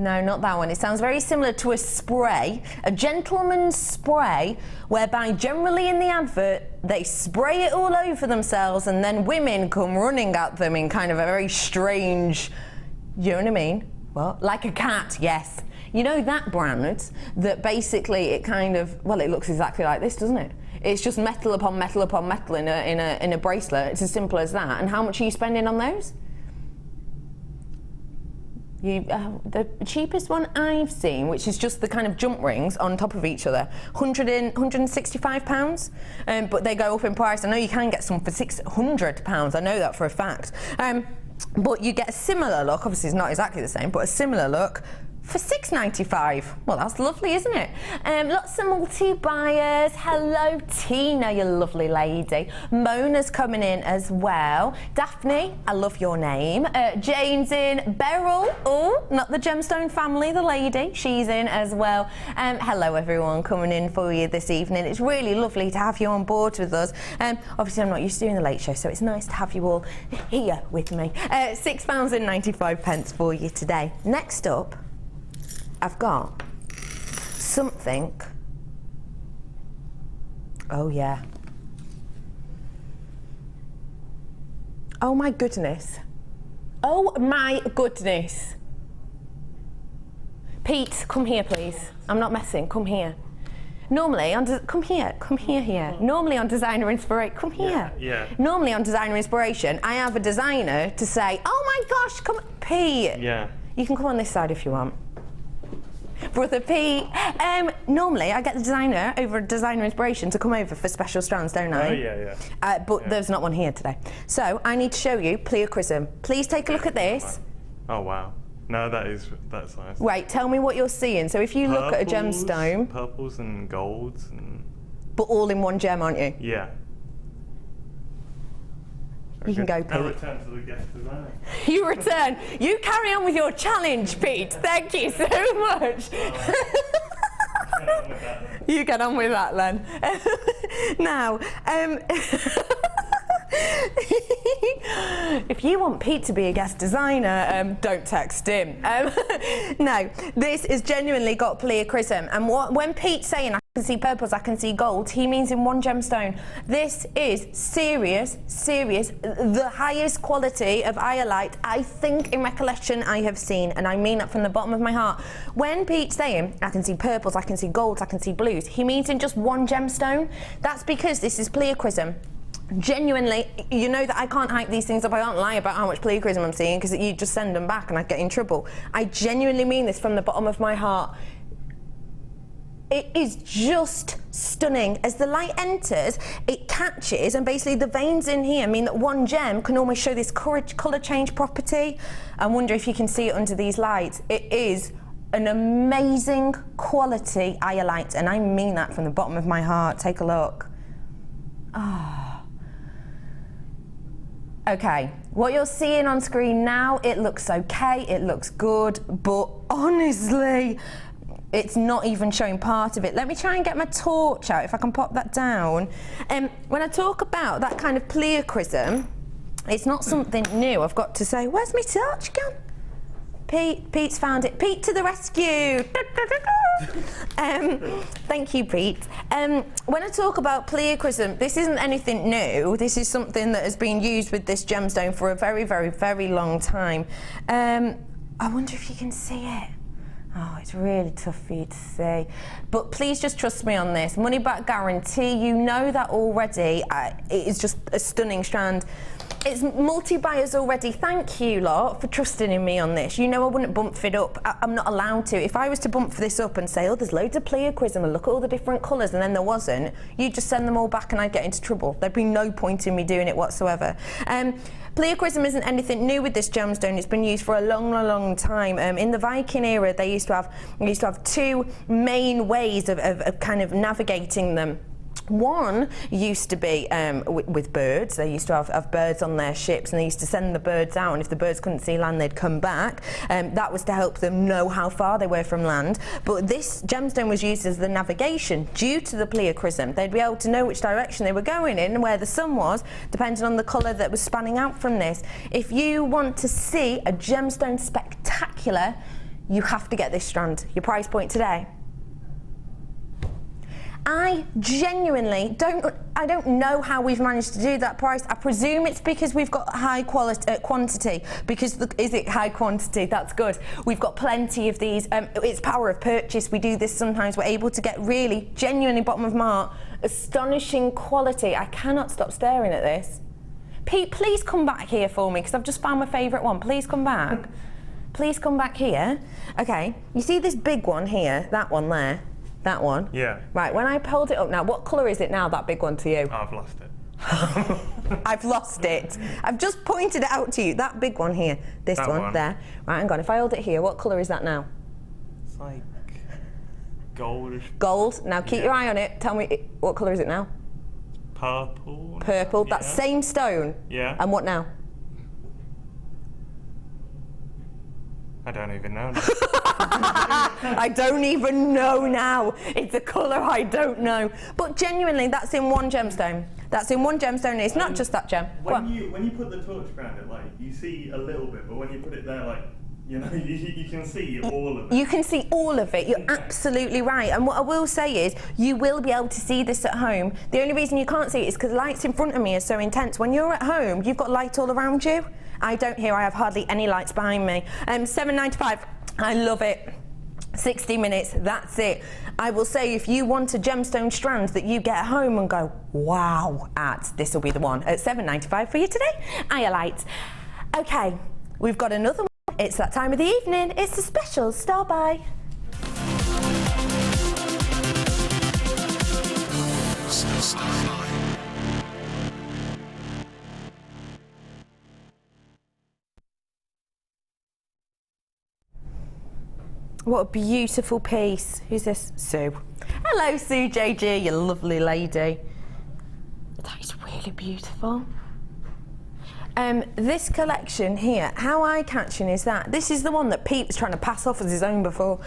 No, not that one. It sounds very similar to a spray, a gentleman's spray, whereby generally in the advert, they spray it all over themselves and then women come running at them in kind of a very strange, you know what I mean? What? Like a cat, yes. You know that brand that basically it kind of, well, it looks exactly like this, doesn't it? It's just metal upon metal upon metal in a bracelet. It's as simple as that. And how much are you spending on those? The cheapest one I've seen, which is just the kind of jump rings on top of each other, £165, but they go up in price. I know you can get some for £600, I know that for a fact. But you get a similar look, obviously it's not exactly the same, but a similar look for £6.95. Well, that's lovely, isn't it? Lots of multi-buyers. Hello, Tina, you lovely lady. Mona's coming in as well. Daphne, I love your name. Jane's in. Beryl, oh, not the Gemstone family, the lady. She's in as well. Hello, everyone, coming in for you this evening. It's really lovely to have you on board with us. Obviously, I'm not used to doing the late show, so it's nice to have you all here with me. £6.95 for you today. Next up, I've got something. Oh yeah. Oh my goodness. Oh my goodness. Pete, come here please. I'm not messing, come here. Normally on, come here. Normally on Designer Inspiration, come here. Yeah. Normally on Designer Inspiration, I have a designer to say, oh my gosh, come, Pete. Yeah. You can come on this side if you want. Brother Pete. Normally I get the designer over at Designer Inspiration to come over for special strands, don't I? Oh yeah. But there's not one here today. So I need to show you Pleochrysm. Please take a look at this. Oh wow. No, that's nice. Wait, tell me what you're seeing. So if you look at a gemstone. Purples and golds and... But all in one gem, aren't you? Yeah. You can go, Pete. I'll return to the guest designer. You return. You carry on with your challenge, Pete. Thank you so much. You get on with that then. Now, if you want Pete to be a guest designer, don't text him. No, this has genuinely got Pleochrysm. And when Pete's saying I can see purples, I can see gold, he means in one gemstone. This is serious, the highest quality of Howlilte I think in recollection I have seen, and I mean that from the bottom of my heart. When Pete's saying I can see purples, I can see golds, I can see blues, he means in just one gemstone. That's because this is Pleochrysm. Genuinely, you know that I can't hype these things up. I can't lie about how much Pleochrysm I'm seeing because you just send them back and I get in trouble. I genuinely mean this from the bottom of my heart. It is just stunning. As the light enters, it catches, and basically the veins in here mean that one gem can almost show this colour change property. I wonder if you can see it under these lights. It is an amazing quality Howlilte, and I mean that from the bottom of my heart. Take a look. Ah. Okay, what you're seeing on screen now, it looks okay, it looks good, but honestly, it's not even showing part of it. Let me try and get my torch out, if I can pop that down. When I talk about that kind of Pleochrysm, it's not something new, I've got to say. Where's my torch gone? Pete's found it. Pete to the rescue! Thank you, Pete. When I talk about Pleochrysm, this isn't anything new. This is something that has been used with this gemstone for a very, very, very long time. I wonder if you can see it. Oh, it's really tough for you to see. But please just trust me on this. Money back guarantee, you know that already. It is just a stunning strand. It's multi-buyers already. Thank you lot for trusting in me on this. You know I wouldn't bump it up. I'm not allowed to. If I was to bump this up and say, oh, there's loads of pleochrysum and look at all the different colours, and then there wasn't, you'd just send them all back and I'd get into trouble. There'd be no point in me doing it whatsoever. Pleochrysum isn't anything new with this gemstone. It's been used for a long, long, long time. In the Viking era, they used to have two main ways of kind of navigating them. One used to be with birds. They used to have birds on their ships, and they used to send the birds out, and if the birds couldn't see land, they'd come back. That was to help them know how far they were from land. But this gemstone was used as the navigation due to the pleochrysum. They'd be able to know which direction they were going in and where the sun was, depending on the colour that was spanning out from this. If you want to see a gemstone spectacular, you have to get this strand. Your price point today? I genuinely don't know how we've managed to do that price. I presume it's because we've got high quantity. Is it high quantity? That's good. We've got plenty of these. It's power of purchase. We do this sometimes. We're able to get really, genuinely bottom of mark, astonishing quality. I cannot stop staring at this. Pete, please come back here for me because I've just found my favourite one. Please come back. Please come back here. Okay, you see this big one here, that one there? That one? Yeah. Right, when I hold it up now, what colour is it now, that big one to you? I've lost it. I've lost it. I've just pointed it out to you. That big one here. This one there. Right, hang on. If I hold it here, what colour is that now? It's like goldish. Gold. Now keep your eye on it. Tell me, what colour is it now? Purple. Purple. Yeah. That same stone? Yeah. And what now? I don't even know now. I don't even know now. It's a colour I don't know. But genuinely, that's in one gemstone. That's in one gemstone. It's not just that gem. When you put the torch around it, like, you see a little bit, but when you put it there, like, you know, you can see all of it. You can see all of it. You're absolutely right. And what I will say is, you will be able to see this at home. The only reason you can't see it is because the lights in front of me are so intense. When you're at home, you've got light all around you. I don't here. I have hardly any lights behind me. $7.95. I love it. 60 minutes, that's it. I will say, if you want a gemstone strand that you get home and go, wow, this will be the one at $7.95 for you today. Howlilte. Okay, we've got another one. It's that time of the evening. It's a special star buy. What a beautiful piece. Who's this? Sue. Hello, Sue JG, you lovely lady. That is really beautiful. This collection here, how eye-catching is that? This is the one that Pete was trying to pass off as his own before.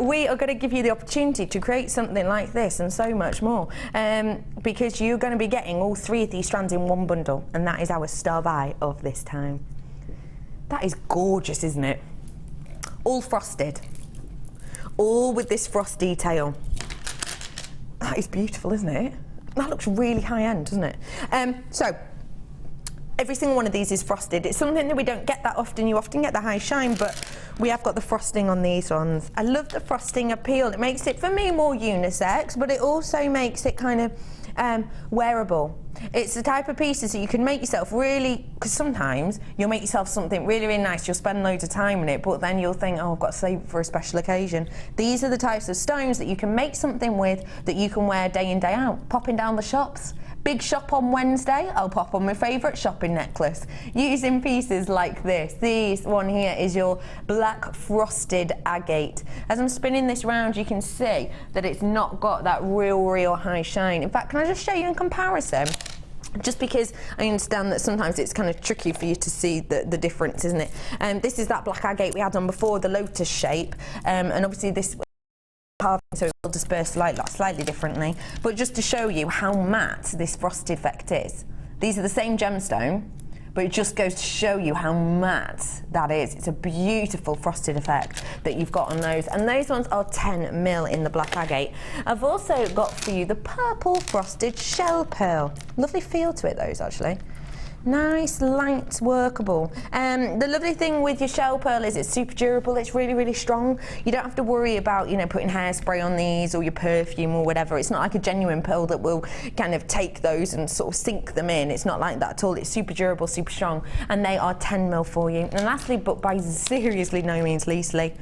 We are going to give you the opportunity to create something like this and so much more, because you're going to be getting all three of these strands in one bundle, and that is our star buy of this time. That is gorgeous, isn't it? All frosted. All with this frost detail. That is beautiful, isn't it? That looks really high-end, doesn't it? So, every single one of these is frosted. It's something that we don't get that often. You often get the high shine, but we have got the frosting on these ones. I love the frosting appeal. It makes it, for me, more unisex, but it also makes it kind of wearable. It's the type of pieces that you can make yourself really, because sometimes you'll make yourself something really, really nice, you'll spend loads of time in it, but then you'll think, oh, I've got to save it for a special occasion. These are the types of stones that you can make something with that you can wear day in, day out, popping down the shops. Big shop on Wednesday, I'll pop on my favourite shopping necklace. Using pieces like this. This one here is your black frosted agate. As I'm spinning this round, you can see that it's not got that real high shine. In fact, can I just show you in comparison? Just because I understand that sometimes it's kind of tricky for you to see the difference, isn't it? This is that black agate we had on before, the lotus shape, and obviously this so it will disperse slightly differently, but just to show you how matte this frosted effect is. These are the same gemstone, but it just goes to show you how matte that is. It's a beautiful frosted effect that you've got on those, and those ones are 10 mil in the black agate. I've also got for you the purple frosted shell pearl. Lovely feel to it, those, actually. Nice, light, workable. The lovely thing with your shell pearl is it's super durable, it's really, really strong. You don't have to worry about, you know, putting hairspray on these or your perfume or whatever. It's not like a genuine pearl that will kind of take those and sort of sink them in. It's not like that at all. It's super durable, super strong, and they are 10mm for you. And lastly, but by seriously no means leastly,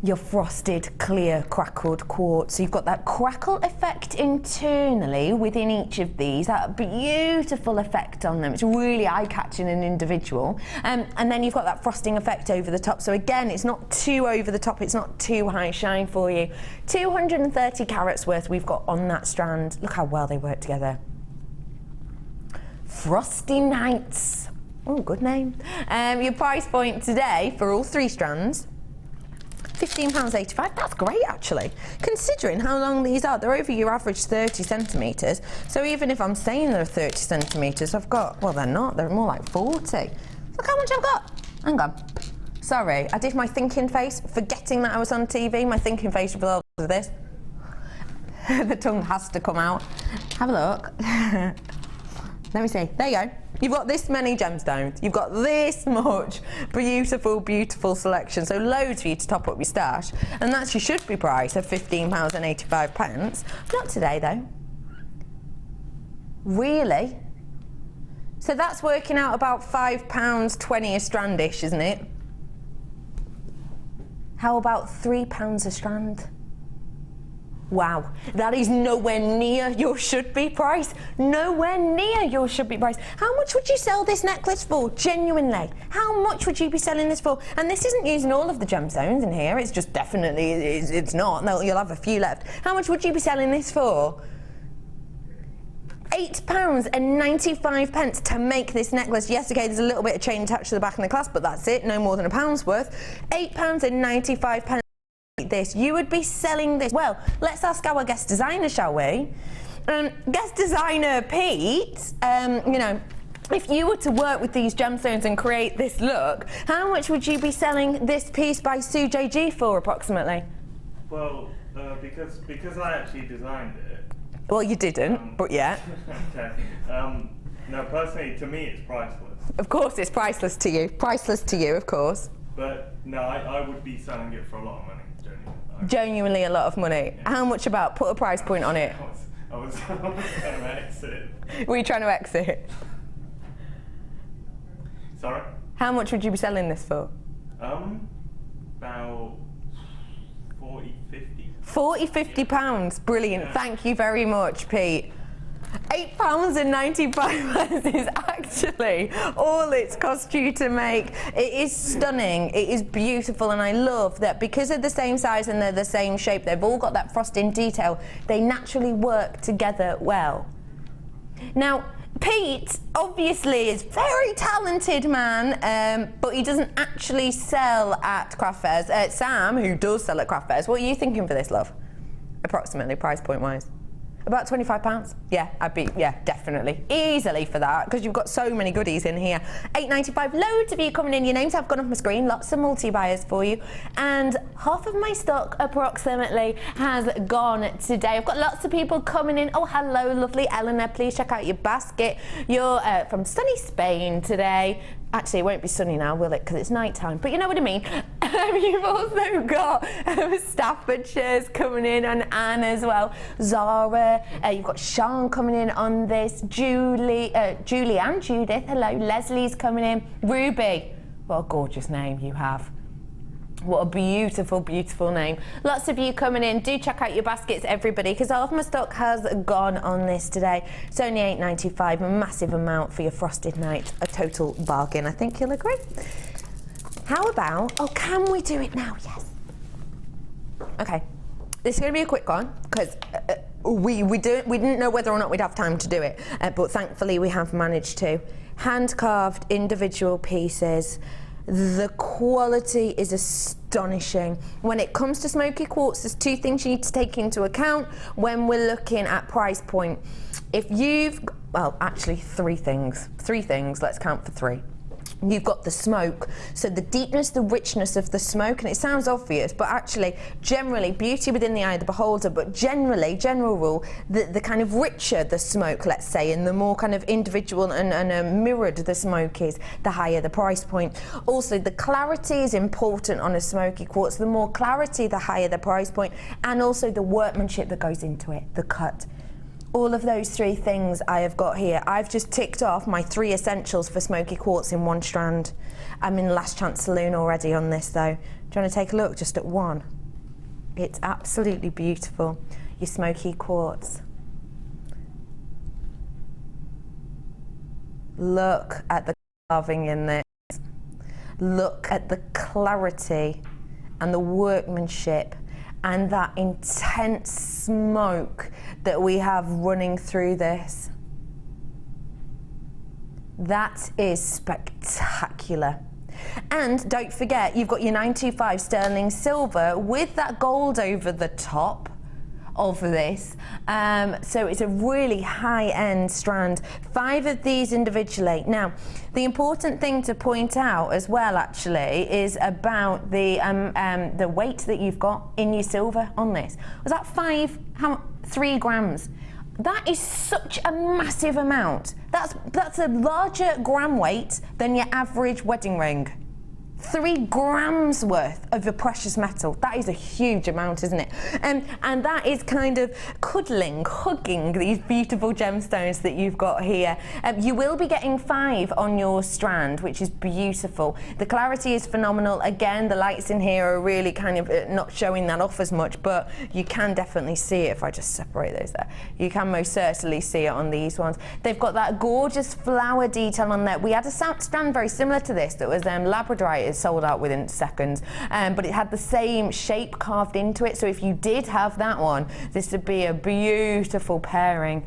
your frosted, clear, crackled quartz. So you've got that crackle effect internally within each of these, that beautiful effect on them. It's really eye-catching and individual. And then you've got that frosting effect over the top. So again, it's not too over the top, it's not too high shine for you. 230 carats worth we've got on that strand. Look how well they work together. Frosty Nights. Oh, good name. Your price point today for all 3 strands, £15.85, that's great actually. Considering how long these are, they're over your average 30 centimetres. So even if I'm saying they're 30 centimetres, I've got, well they're not, they're more like 40. Look how much I've got. Hang on. Sorry, I did my thinking face, forgetting that I was on TV. My thinking face revolves with this. The tongue has to come out. Have a look. Let me see, there you go. You've got this many gemstones, you've got this much beautiful, beautiful selection, so loads for you to top up your stash, and that's your should-be price of £15.85. Not today though. Really? So that's working out about £5.20 a strandish, isn't it? How about £3 a strand? Wow, that is nowhere near your should-be price. Nowhere near your should-be price. How much would you sell this necklace for, genuinely? How much would you be selling this for? And this isn't using all of the gemstones in here, it's just definitely, it's not. No, you'll have a few left. How much would you be selling this for? £8.95 to make this necklace. Yes, okay, there's a little bit of chain attached to the back and the clasp, but that's it, no more than £1's worth. £8.95. This, you would be selling this. Well, let's ask our guest designer, shall we? Guest designer Pete, you know, if you were to work with these gemstones and create this look, how much would you be selling this piece by Sue JG for approximately? Well, because I actually designed it. Well, you didn't, but yeah. Okay. No, personally, to me, it's priceless. Of course, it's priceless to you. Priceless to you, of course. But no, I would be selling it for a lot of money. Genuinely a lot of money. Yeah. How much about? Put a price point on it. I was trying to exit. Were you trying to exit? Sorry? How much would you be selling this for? About 40, 50. 40, 50 pounds. Brilliant. Yeah. Thank you very much, Pete. £8.95 is actually all it's cost you to make. It is stunning, it is beautiful, and I love that because they're the same size and they're the same shape, they've all got that frosting detail, they naturally work together well. Now, Pete obviously is a very talented man, but he doesn't actually sell at craft fairs. Sam, who does sell at craft fairs, what are you thinking for this, love? Approximately, price point wise? About £25? Yeah, I'd be, yeah, definitely. Easily for that, because you've got so many goodies in here. £8.95, loads of you coming in. Your names have gone off my screen, lots of multi-buyers for you. And half of my stock, approximately, has gone today. I've got lots of people coming in. Oh, hello, lovely Eleanor. Please check out your basket. You're from sunny Spain today. Actually, it won't be sunny now, will it? Because it's night time. But you know what I mean. You've also got Staffordshire's coming in, and Anne as well. Zara. You've got Sean coming in on this. Julie and Judith. Hello. Leslie's coming in. Ruby. What a gorgeous name you have. What a beautiful, beautiful name. Lots of you coming in. Do check out your baskets, everybody, because half my stock has gone on this today. It's only £8.95, a massive amount for your frosted night. A total bargain, I think you'll agree. How about, oh, can we do it now? Yes. Okay, this is going to be a quick one, because we didn't know whether or not we'd have time to do it, but thankfully we have managed to. Hand-carved individual pieces. The quality is astonishing. When it comes to smoky quartz, there's 2 things you need to take into account when we're looking at price point. If you've, well, actually 3 things. 3 things, let's count for 3. you've got the smoke. So the deepness, the richness of the smoke, and it sounds obvious, but actually, generally, beauty within the eye of the beholder, but generally, general rule, the kind of richer the smoke, let's say, and the more kind of individual and mirrored the smoke is, the higher the price point. Also, the clarity is important on a smoky quartz. The more clarity, the higher the price point, and also the workmanship that goes into it, the cut. All of those three things I have got here. I've just ticked off my 3 essentials for smoky quartz in one strand. I'm in Last Chance Saloon already on this though. Do you want to take a look just at one? It's absolutely beautiful, your smoky quartz. Look at the carving in this. Look at the clarity and the workmanship and that intense smoke that we have running through this. That is spectacular. And don't forget, you've got your 925 sterling silver with that gold over the top of this. So it's a really high-end strand. 5 of these individually. Now, the important thing to point out as well, actually, is about the weight that you've got in your silver on this. Was that 3 grams? That is such a massive amount. That's a larger gram weight than your average wedding ring. 3 grams worth of a precious metal. That is a huge amount, isn't it? And that is kind of hugging these beautiful gemstones that you've got here. You will be getting 5 on your strand, which is beautiful. The clarity is phenomenal. Again, the lights in here are really kind of not showing that off as much, but you can definitely see it if I just separate those there. You can most certainly see it on these ones. They've got that gorgeous flower detail on there. We had a strand very similar to this that was labradorite. Sold out within seconds, but it had the same shape carved into it, so if you did have that one, this would be a beautiful pairing.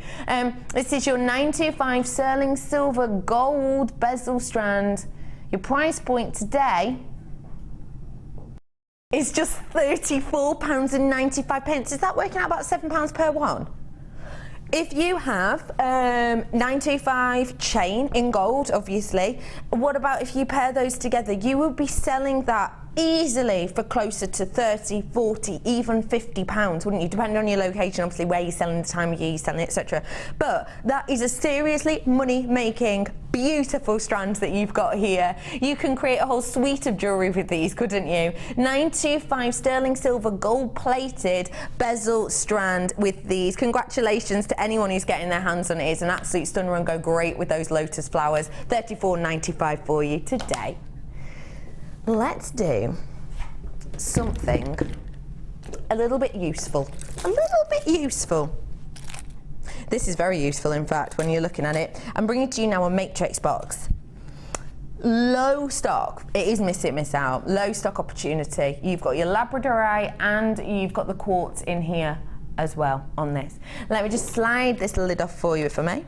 This is your 925 sterling silver gold bezel strand. Your price point today is just £34.95. Is that working out about £7 per one? If you have 925 chain in gold, obviously, what about if you pair those together? You will be selling that easily for closer to 30, 40, even £50, wouldn't you? Depending on your location, obviously, where you're selling, the time of year you're selling it, etc. But that is a seriously money-making, beautiful strand that you've got here. You can create a whole suite of jewellery with these, couldn't you? 925 sterling silver gold-plated bezel strand with these. Congratulations to anyone who's getting their hands on it. It's an absolute stunner and go great with those lotus flowers. $34.95 for you today. Let's do something a little bit useful. A little bit useful. This is very useful, in fact, when you're looking at it. I'm bringing to you now a matrix box. Low stock. It is miss it, miss out. Low stock opportunity. You've got your labradorite and you've got the quartz in here as well on this. Let me just slide this lid off for you, if I may.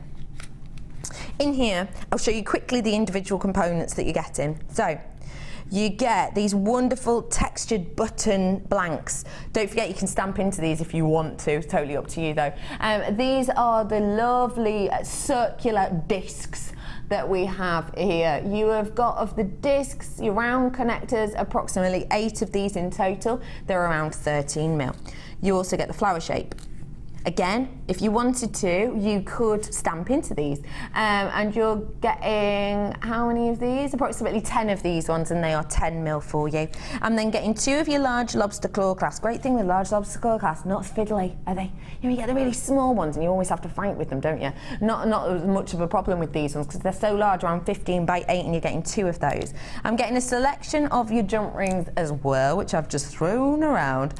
In here, I'll show you quickly the individual components that you're getting. So, you get these wonderful textured button blanks. Don't forget you can stamp into these if you want to, it's totally up to you though. These are the lovely circular discs that we have here. You have got of the discs, your round connectors, approximately 8 of these in total. They're around 13 mil. You also get the flower shape. Again, if you wanted to, you could stamp into these. And you're getting, how many of these? Approximately 10 of these ones, and they are 10 mil for you. And then getting 2 of your large lobster claw clasps. Great thing with large lobster claw clasps, not fiddly, are they? You get the really small ones, and you always have to fight with them, don't you? Not as much of a problem with these ones, because they're so large, around 15 by 8, and you're getting 2 of those. I'm getting a selection of your jump rings as well, which I've just thrown around.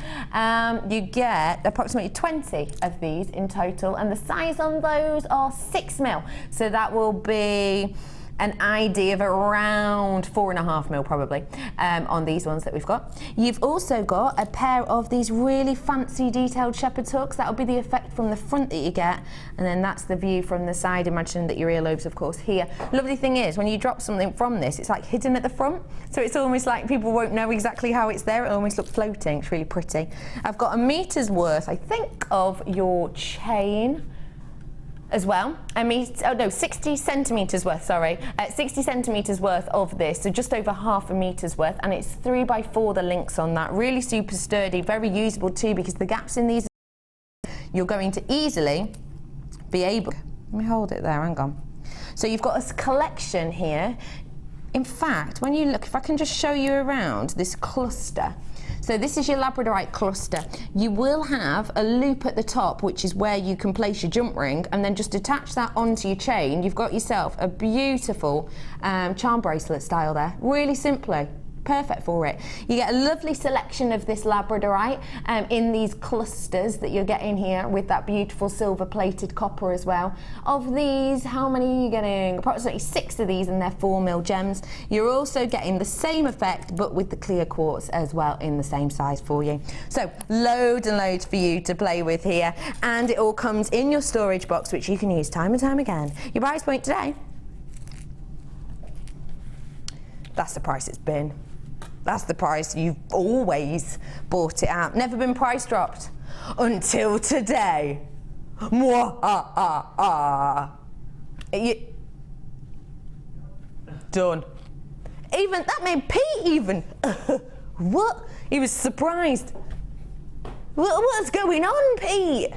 You get approximately 20 of these in total, and the size on those are 6 mil, so that will be an idea of around 4.5 mil probably on these ones that we've got. You've also got a pair of these really fancy detailed shepherd's hooks. That'll be the effect from the front that you get, and then that's the view from the side. Imagine that your earlobes, of course, here. Lovely thing is, when you drop something from this, it's like hidden at the front, so it's almost like people won't know exactly how it's there. It'll almost look floating. It's really pretty. I've got a meter's worth, I think, of your chain as well. 60 centimetres worth, sorry. 60 centimetres worth of this, so just over half a metre's worth, and it's 3x4 the links on that. Really super sturdy, very usable too, because the gaps in these, you're going to easily be able, let me hold it there, hang on. So you've got a collection here. In fact, when you look, if I can just show you around this cluster. So this is your labradorite cluster. You will have a loop at the top, which is where you can place your jump ring, and then just attach that onto your chain. You've got yourself a beautiful charm bracelet style there, really simply. Perfect for it. You get a lovely selection of this labradorite in these clusters that you're getting here with that beautiful silver plated copper as well. Of these, how many are you getting? Approximately 6 of these, and they're 4mm gems. You're also getting the same effect but with the clear quartz as well in the same size for you. So loads and loads for you to play with here, and it all comes in your storage box, which you can use time and time again. Your price point today, that's the price it's been. That's the price you've always bought it at. Never been price dropped until today. Done. Even that made Pete even. What? He was surprised. What's going on, Pete?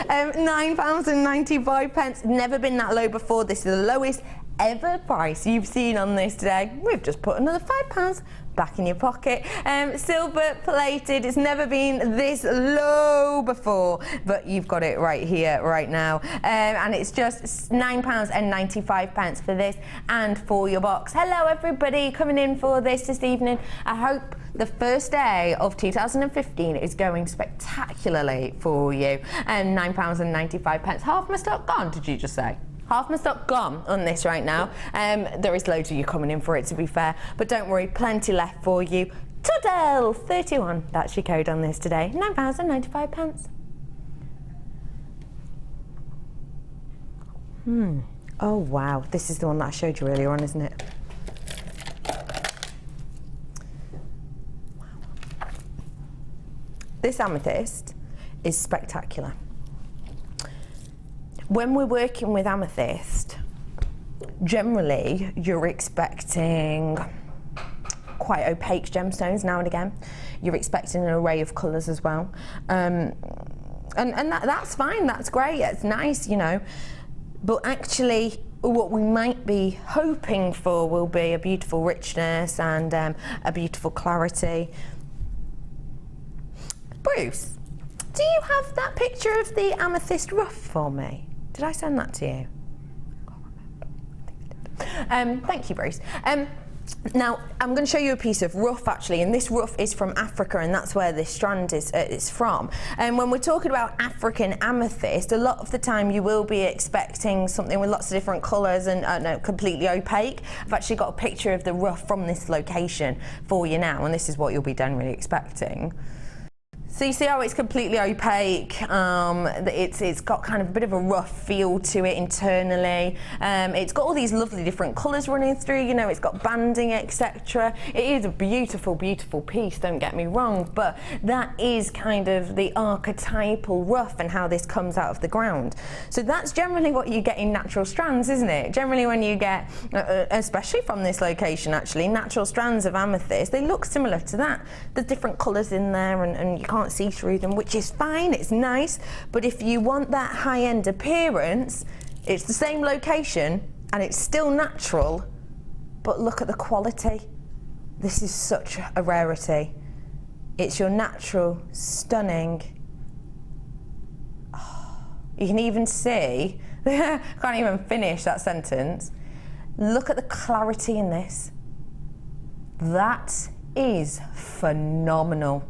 £9.95. Never been that low before. This is the lowest ever price you've seen on this today. We've just put another £5 back in your pocket. Silver plated, it's never been this low before, but you've got it right here, right now. And it's just £9.95 for this and for your box. Hello everybody coming in for this evening. I hope the first day of 2015 is going spectacularly for you. And £9.95. Half my stock gone, did you just say? Half my stock gone on this right now. There is loads of you coming in for it, to be fair, but don't worry, plenty left for you. Tudell31, that's your code on this today. £9.95. Oh wow, this is the one that I showed you earlier on, isn't it? Wow. This amethyst is spectacular. When we're working with amethyst, generally you're expecting quite opaque gemstones now and again. You're expecting an array of colours as well. And that's fine, that's great, it's nice, you know. But actually, what we might be hoping for will be a beautiful richness and a beautiful clarity. Bruce, do you have that picture of the amethyst rough for me? Did I send that to you? I can't remember. Thank you, Bruce. Now, I'm going to show you a piece of rough, actually, and this rough is from Africa, and that's where this strand is from. And when we're talking about African amethyst, a lot of the time you will be expecting something with lots of different colours and no, completely opaque. I've actually got a picture of the rough from this location for you now, and this is what you'll be generally expecting. So you see how it's completely opaque, it's got kind of a bit of a rough feel to it internally. It's got all these lovely different colours running through, you know, it's got banding, etc. It is a beautiful, beautiful piece, don't get me wrong, but that is kind of the archetypal rough and how this comes out of the ground. So that's generally what you get in natural strands, isn't it? Generally when you get, especially from this location actually, natural strands of amethyst, they look similar to that. There's different colours in there and you can't see through them, which is fine, it's nice, but if you want that high-end appearance, it's the same location and it's still natural, but look at the quality. This is such a rarity. It's your natural, stunning, you can even see, I can't even finish that sentence. Look at the clarity in this. That is phenomenal.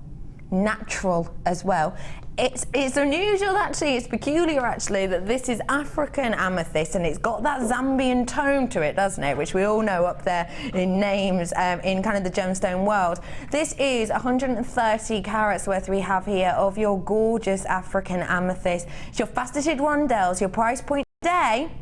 Natural as well. It's unusual actually, it's peculiar actually that this is African amethyst and it's got that Zambian tone to it, doesn't it, which we all know up there in names in kind of the gemstone world. This is 130 carats worth we have here of your gorgeous African amethyst. It's your faceted rondelles. Your price point today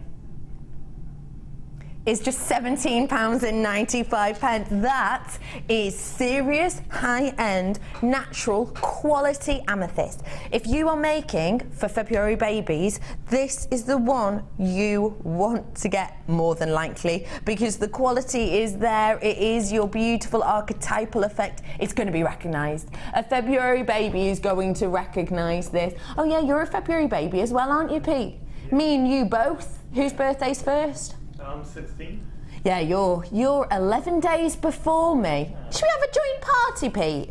is just £17.95. That is serious, high-end, natural, quality amethyst. If you are making for February babies, this is the one you want to get more than likely, because the quality is there. It is your beautiful archetypal effect. It's going to be recognised. A February baby is going to recognise this. Oh yeah, you're a February baby as well, aren't you, Pete? Me and you both. Whose birthday's first? I'm 16. Yeah, you're 11 days before me. Should we have a joint party, Pete?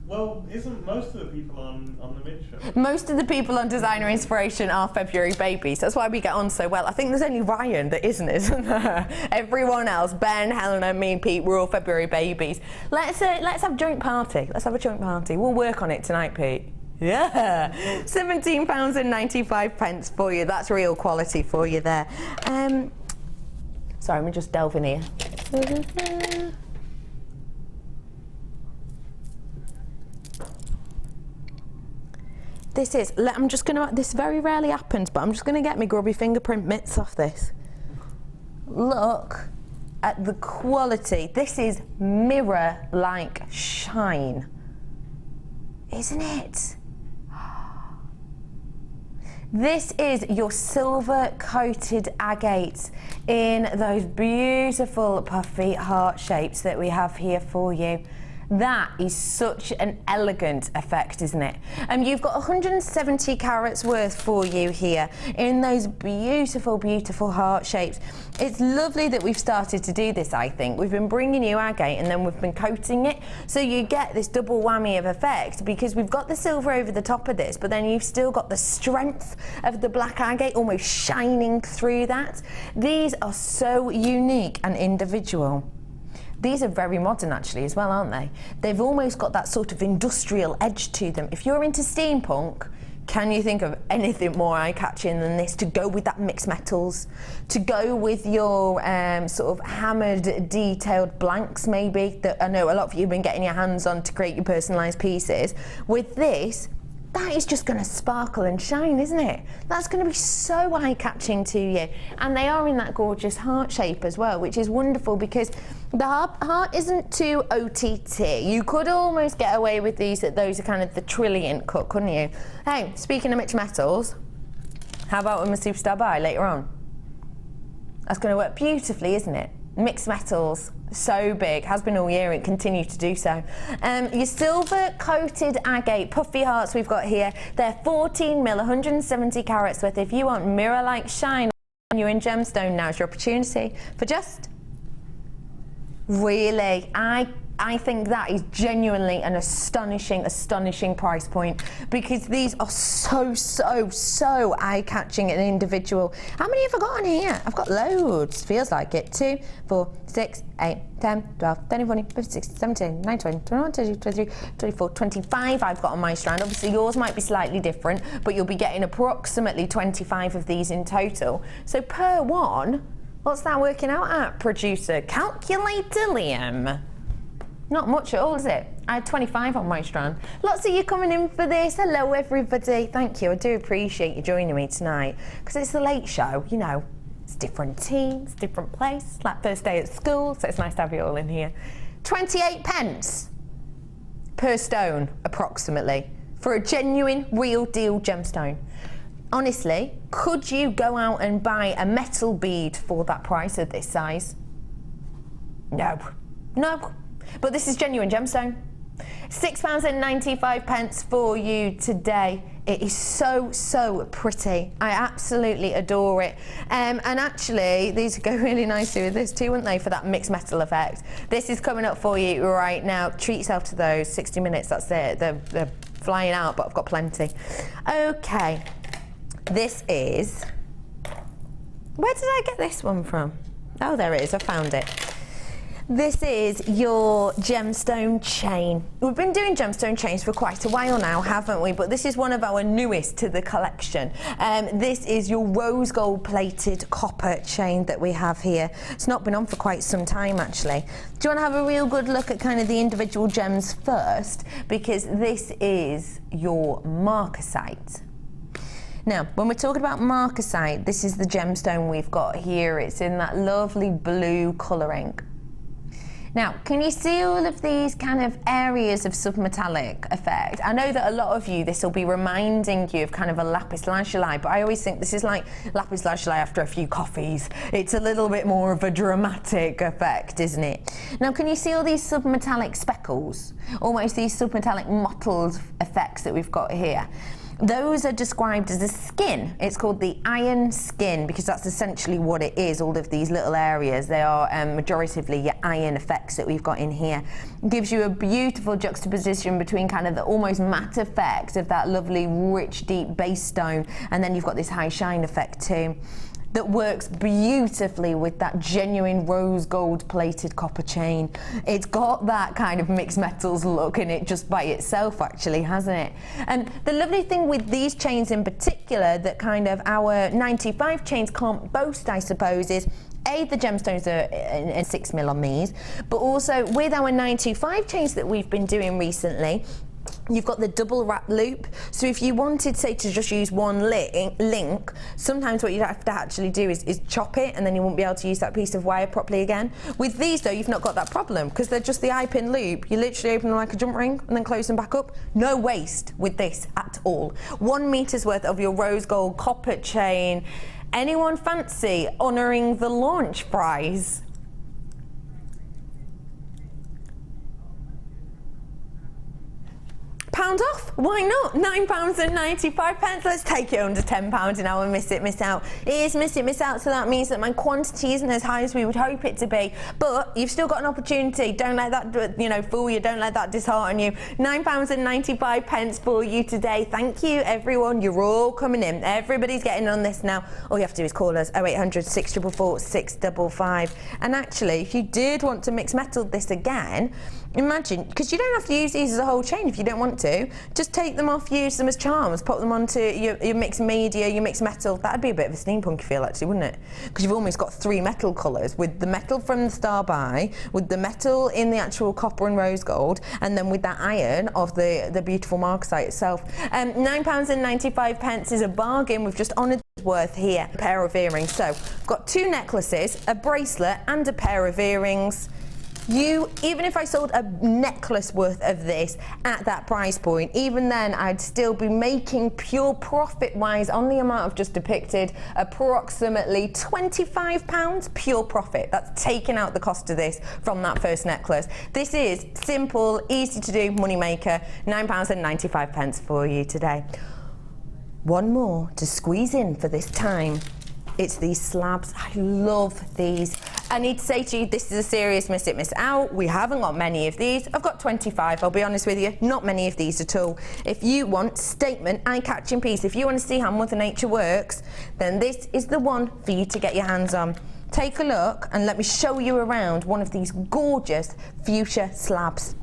Well, isn't most of the people on the mid show? Most of the people on Designer Inspiration are February babies. That's why we get on so well. I think there's only Ryan that isn't there? Everyone else, Ben, Helena, me and Pete, we're all February babies. Let's have a joint party. Let's have a joint party. We'll work on it tonight, Pete. Yeah, £17.95 for you. That's real quality for you there. Sorry, I'm just delving here. This is, I'm just gonna, this very rarely happens, but I'm just gonna get my grubby fingerprint mitts off this. Look at the quality. This is mirror-like shine, isn't it? This is your silver-coated agate in those beautiful puffy heart shapes that we have here for you. That is such an elegant effect, isn't it? You've got 170 carats worth for you here in those beautiful, beautiful heart shapes. It's lovely that we've started to do this, I think. We've been bringing you agate and then we've been coating it, so you get this double whammy of effect, because we've got the silver over the top of this, but then you've still got the strength of the black agate almost shining through that. These are so unique and individual. These are very modern actually as well, aren't they? They've almost got that sort of industrial edge to them. If you're into steampunk, can you think of anything more eye-catching than this to go with that mixed metals, to go with your sort of hammered, detailed blanks maybe, that I know a lot of you have been getting your hands on to create your personalised pieces. With this, that is just going to sparkle and shine, isn't it? That's going to be so eye-catching to you. And they are in that gorgeous heart shape as well, which is wonderful because the heart isn't too OTT. You could almost get away with these, that those are kind of the Trilliant cut, couldn't you? Hey, speaking of mixed metals, how about with my Superstar Buy later on? That's going to work beautifully, isn't it? Mixed metals, so big, has been all year, and continue to do so. Your silver coated agate puffy hearts we've got here, they're 14 mil, 170 carats worth. If you want mirror-like shine on you in gemstone, now's your opportunity for just, really, I think that is genuinely an astonishing, astonishing price point, because these are so eye-catching and individual. How many have I got on here? I've got loads. Feels like it. 2, 4, 6, 8, 10, 12, 13, 14, 15, 16, 17, 19, 20, 21, 22, 23, 24, 25 I've got on my strand. Obviously yours might be slightly different, but you'll be getting approximately 25 of these in total. So per one, what's that working out at, producer? Calculator Liam. Not much at all, is it? I had 25 on my strand. Lots of you coming in for this. Hello, everybody. Thank you. I do appreciate you joining me tonight, because it's the late show, you know. It's different teams, different place, like first day at school, so it's nice to have you all in here. 28 pence per stone, approximately, for a genuine, real deal gemstone. Honestly, could you go out and buy a metal bead for that price of this size? No. No. But this is genuine gemstone. £6.95 for you today. It is so pretty. I absolutely adore it. And actually, these go really nicely with this too, wouldn't they, for that mixed metal effect. This is coming up for you right now. Treat yourself to those. 60 minutes, that's it. They're flying out, but I've got plenty. Okay, this is... Where did I get this one from? Oh, there it is, I found it. This is your gemstone chain. We've been doing gemstone chains for quite a while now, haven't we? But this is one of our newest to the collection. This is your rose gold plated copper chain that we have here. It's not been on for quite some time, actually. Do you want to have a real good look at kind of the individual gems first? Because this is your marquisite. Now, when we're talking about marcasite, this is the gemstone we've got here. It's in that lovely blue colouring. Now, can you see all of these kind of areas of submetallic effect? I know that a lot of you, this will be reminding you of kind of a lapis lazuli, but I always think this is like lapis lazuli after a few coffees. It's a little bit more of a dramatic effect, isn't it? Now, can you see all these submetallic speckles? Almost these submetallic mottled effects that we've got here. Those are described as a skin. It's called the iron skin because that's essentially what it is, all of these little areas. They are majoritively your iron effects that we've got in here. It gives you a beautiful juxtaposition between kind of the almost matte effect of that lovely, rich, deep base stone, and then you've got this high shine effect too. That works beautifully with that genuine rose gold plated copper chain. It's got that kind of mixed metals look in it just by itself actually, hasn't it? And the lovely thing with these chains in particular that kind of our 95 chains can't boast, I suppose, is A, the gemstones are in 6mm on these, but also with our 925 chains that we've been doing recently, you've got the double wrap loop. So if you wanted, say, to just use one link, sometimes what you'd have to actually do is chop it, and then you won't be able to use that piece of wire properly again. With these though, you've not got that problem because they're just the eye-pin loop. You literally open them like a jump ring and then close them back up. No waste with this at all. 1 meter's worth of your rose gold copper chain. Anyone fancy honouring the launch prize? £1 off, why not? £9.95. Let's take it under £10 an hour. Miss it, miss out. It is miss it, miss out, so that means that my quantity isn't as high as we would hope it to be. But you've still got an opportunity. Don't let that, you know, fool you. Don't let that dishearten you. £9.95 for you today. Thank you, everyone. You're all coming in. Everybody's getting on this now. All you have to do is call us 0800 644 655. And actually, if you did want to mix metal this again, imagine, because you don't have to use these as a whole chain if you don't want to, just take them off, use them as charms, pop them onto your mixed media, your mixed metal. That'd be a bit of a steampunky feel actually, wouldn't it? Because you've almost got 3 metal colours, with the metal from the star by, with the metal in the actual copper and rose gold, and then with that iron of the beautiful marcasite itself. £9.95 is a bargain. We've just honoured worth here. A pair of earrings. So I've got 2 necklaces, a bracelet and a pair of earrings. Even if I sold a necklace worth of this at that price point, even then I'd still be making pure profit wise on the amount I've just depicted, approximately £25 pure profit. That's taking out the cost of this from that first necklace. This is simple, easy to do money maker. £9.95 for you today. One more to squeeze in for this time. It's these slabs. I love these. I need to say to you, this is a serious miss it, miss out. We haven't got many of these. I've got 25, I'll be honest with you. Not many of these at all. If you want statement, eye-catching piece, if you want to see how Mother Nature works, then this is the one for you to get your hands on. Take a look and let me show you around one of these gorgeous fuchsia slabs.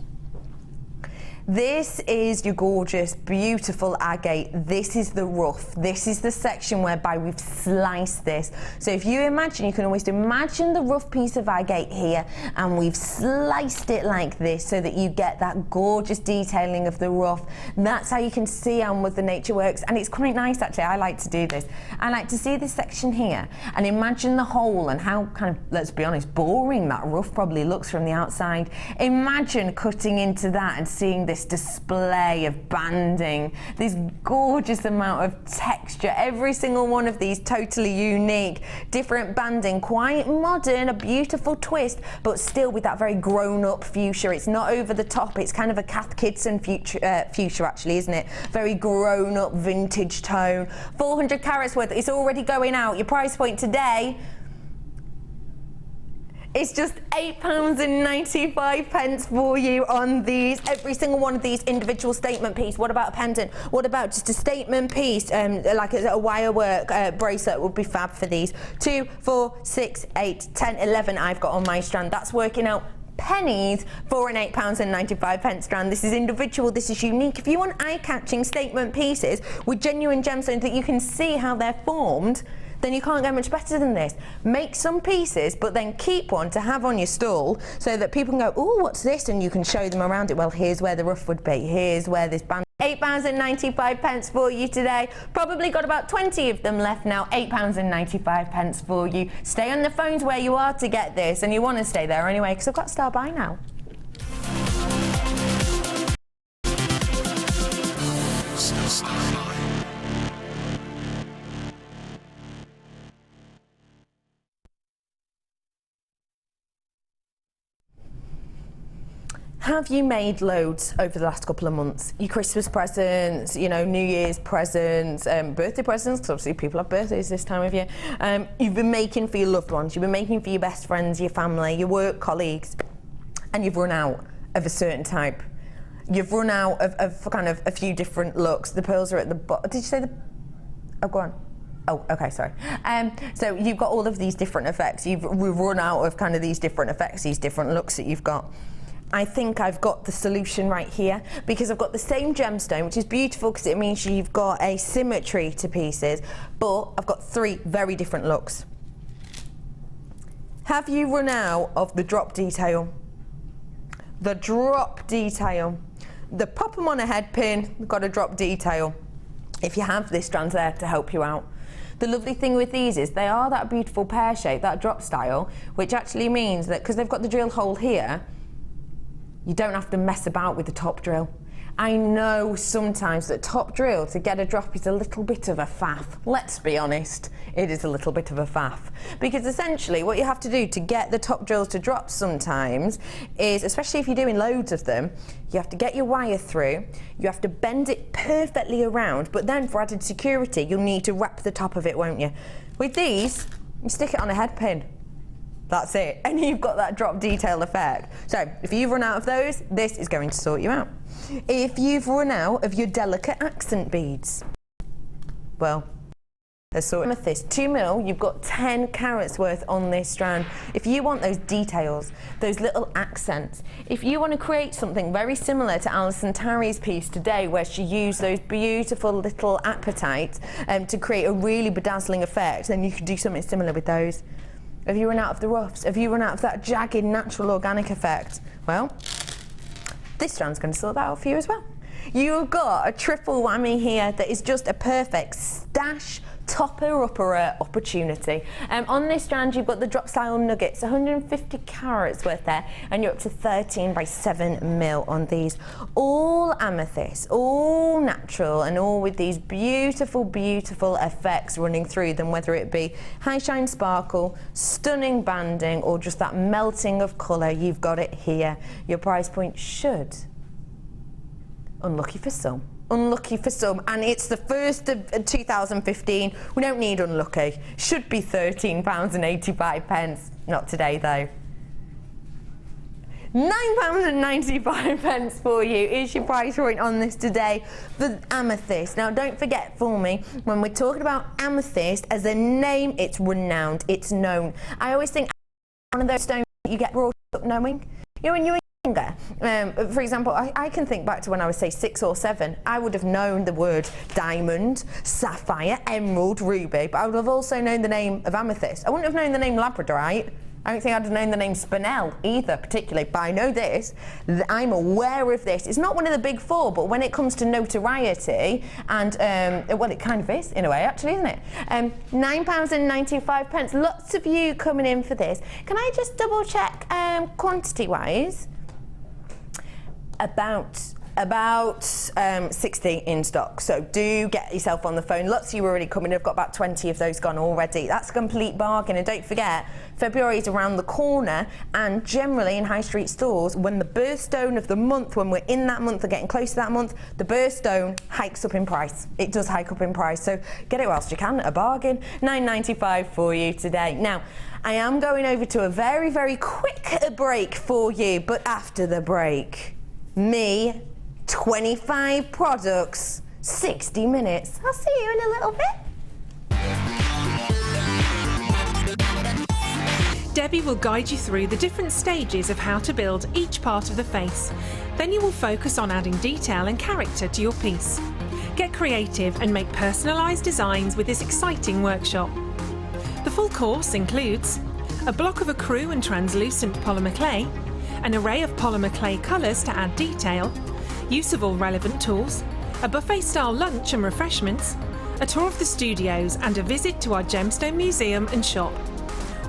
This is your gorgeous, beautiful agate. This is the rough. This is the section whereby we've sliced this. So if you imagine, you can almost imagine the rough piece of agate here, and we've sliced it like this so that you get that gorgeous detailing of the rough. That's how you can see how Mother Nature works, and it's quite nice actually. I like to do this. I like to see this section here and imagine the hole and how kind of, let's be honest, boring that rough probably looks from the outside. Imagine cutting into that and seeing this display of banding, this gorgeous amount of texture, every single one of these totally unique, different banding, quite modern, a beautiful twist, but still with that very grown-up fuchsia. It's not over the top, it's kind of a Cath Kidston fuchsia actually, isn't it? Very grown-up vintage tone. 400 carats worth, it's already going out. Your price point today, it's just £8.95 for you on these. Every single one of these individual statement piece. What about a pendant? What about just a statement piece, like a wire work bracelet would be fab for these. 2, 4, 6, 8, 10, 11 I've got on my strand. That's working out pennies for an £8.95 strand. This is individual, this is unique. If you want eye-catching statement pieces with genuine gemstones that you can see how they're formed, then you can't get much better than this. Make some pieces, but then keep one to have on your stall so that people can go, oh, what's this? And you can show them around it. Well, here's where the rough would be. Here's where this band £8.95 for you today. Probably got about 20 of them left now. £8.95 for you. Stay on the phones where you are to get this, and you want to stay there anyway because I've got Star Buy now. Have you made loads over the last couple of months? Your Christmas presents, you know, New Year's presents, birthday presents, because obviously people have birthdays this time of year. You've been making for your loved ones, you've been making for your best friends, your family, your work colleagues, and you've run out of a certain type. You've run out of kind of a few different looks. The pearls are at the bottom. Did you say the... Oh, go on. Oh, okay, sorry. So you've got all of these different effects. We've run out of kind of these different effects, these different looks that you've got. I think I've got the solution right here because I've got the same gemstone, which is beautiful because it means you've got a symmetry to pieces, but I've got 3 very different looks. Have you run out of the drop detail? The drop detail. The pop them on a head pin, got a drop detail. If you have, this strand's there to help you out. The lovely thing with these is they are that beautiful pear shape, that drop style, which actually means that because they've got the drill hole here, you don't have to mess about with the top drill. I know sometimes that top drill to get a drop is a little bit of a faff. Let's be honest, it is a little bit of a faff. Because essentially what you have to do to get the top drills to drop sometimes is, especially if you're doing loads of them, you have to get your wire through, you have to bend it perfectly around, but then for added security, you'll need to wrap the top of it, won't you? With these, you stick it on a head pin. That's it, and you've got that drop detail effect. So if you've run out of those, this is going to sort you out. If you've run out of your delicate accent beads, well, they're sort of amethyst, 2 mil, you've got 10 carats worth on this strand. If you want those details, those little accents, if you want to create something very similar to Alison Tarry's piece today, where she used those beautiful little apatites to create a really bedazzling effect, then you could do something similar with those. Have you run out of the roughs? Have you run out of that jagged, natural, organic effect? Well, this strand's going to sort that out for you as well. You've got a triple whammy here that is just a perfect stash topper-upper opportunity. On this strand, you've got the drop style nuggets, 150 carats worth there, and you're up to 13 by 7 mil on these. All amethyst, all natural, and all with these beautiful, beautiful effects running through them, whether it be high shine sparkle, stunning banding, or just that melting of colour. You've got it here. Your price point should, unlucky for some, and it's the 1st of 2015. We don't need unlucky. Should be £13.85. Not today though. £9.95 for you is your price point on this today for amethyst. Now don't forget for me, when we're talking about amethyst as a name, it's renowned, it's known. I always think one of those stones that you get brought up knowing. You know, when you were younger, for example, I can think back to when I was, say, 6 or 7. I would have known the word diamond, sapphire, emerald, ruby, but I would have also known the name of amethyst. I wouldn't have known the name labradorite. I don't think I'd have known the name spinel either, particularly, but I know this, I'm aware of this. It's not one of the big 4, but when it comes to notoriety, and, well, it kind of is, in a way, actually, isn't it? £9.95. Lots of you coming in for this. Can I just double check, quantity-wise? About 60 in stock, so do get yourself on the phone. Lots of you are already coming. I've got about 20 of those gone already. That's a complete bargain, and don't forget, February is around the corner, and generally in high street stores, when the birthstone of the month, when we're in that month or getting close to that month, the birthstone hikes up in price. It does hike up in price, so get it whilst you can at a bargain. £9.95 for you today. Now, I am going over to a very, very quick break for you, but after the break, me, 25 products, 60 minutes. I'll see you in a little bit. Debbie will guide you through the different stages of how to build each part of the face. Then you will focus on adding detail and character to your piece. Get creative and make personalised designs with this exciting workshop. The full course includes a block of ecru and translucent polymer clay, an array of polymer clay colours to add detail, use of all relevant tools, a buffet-style lunch and refreshments, a tour of the studios and a visit to our gemstone museum and shop.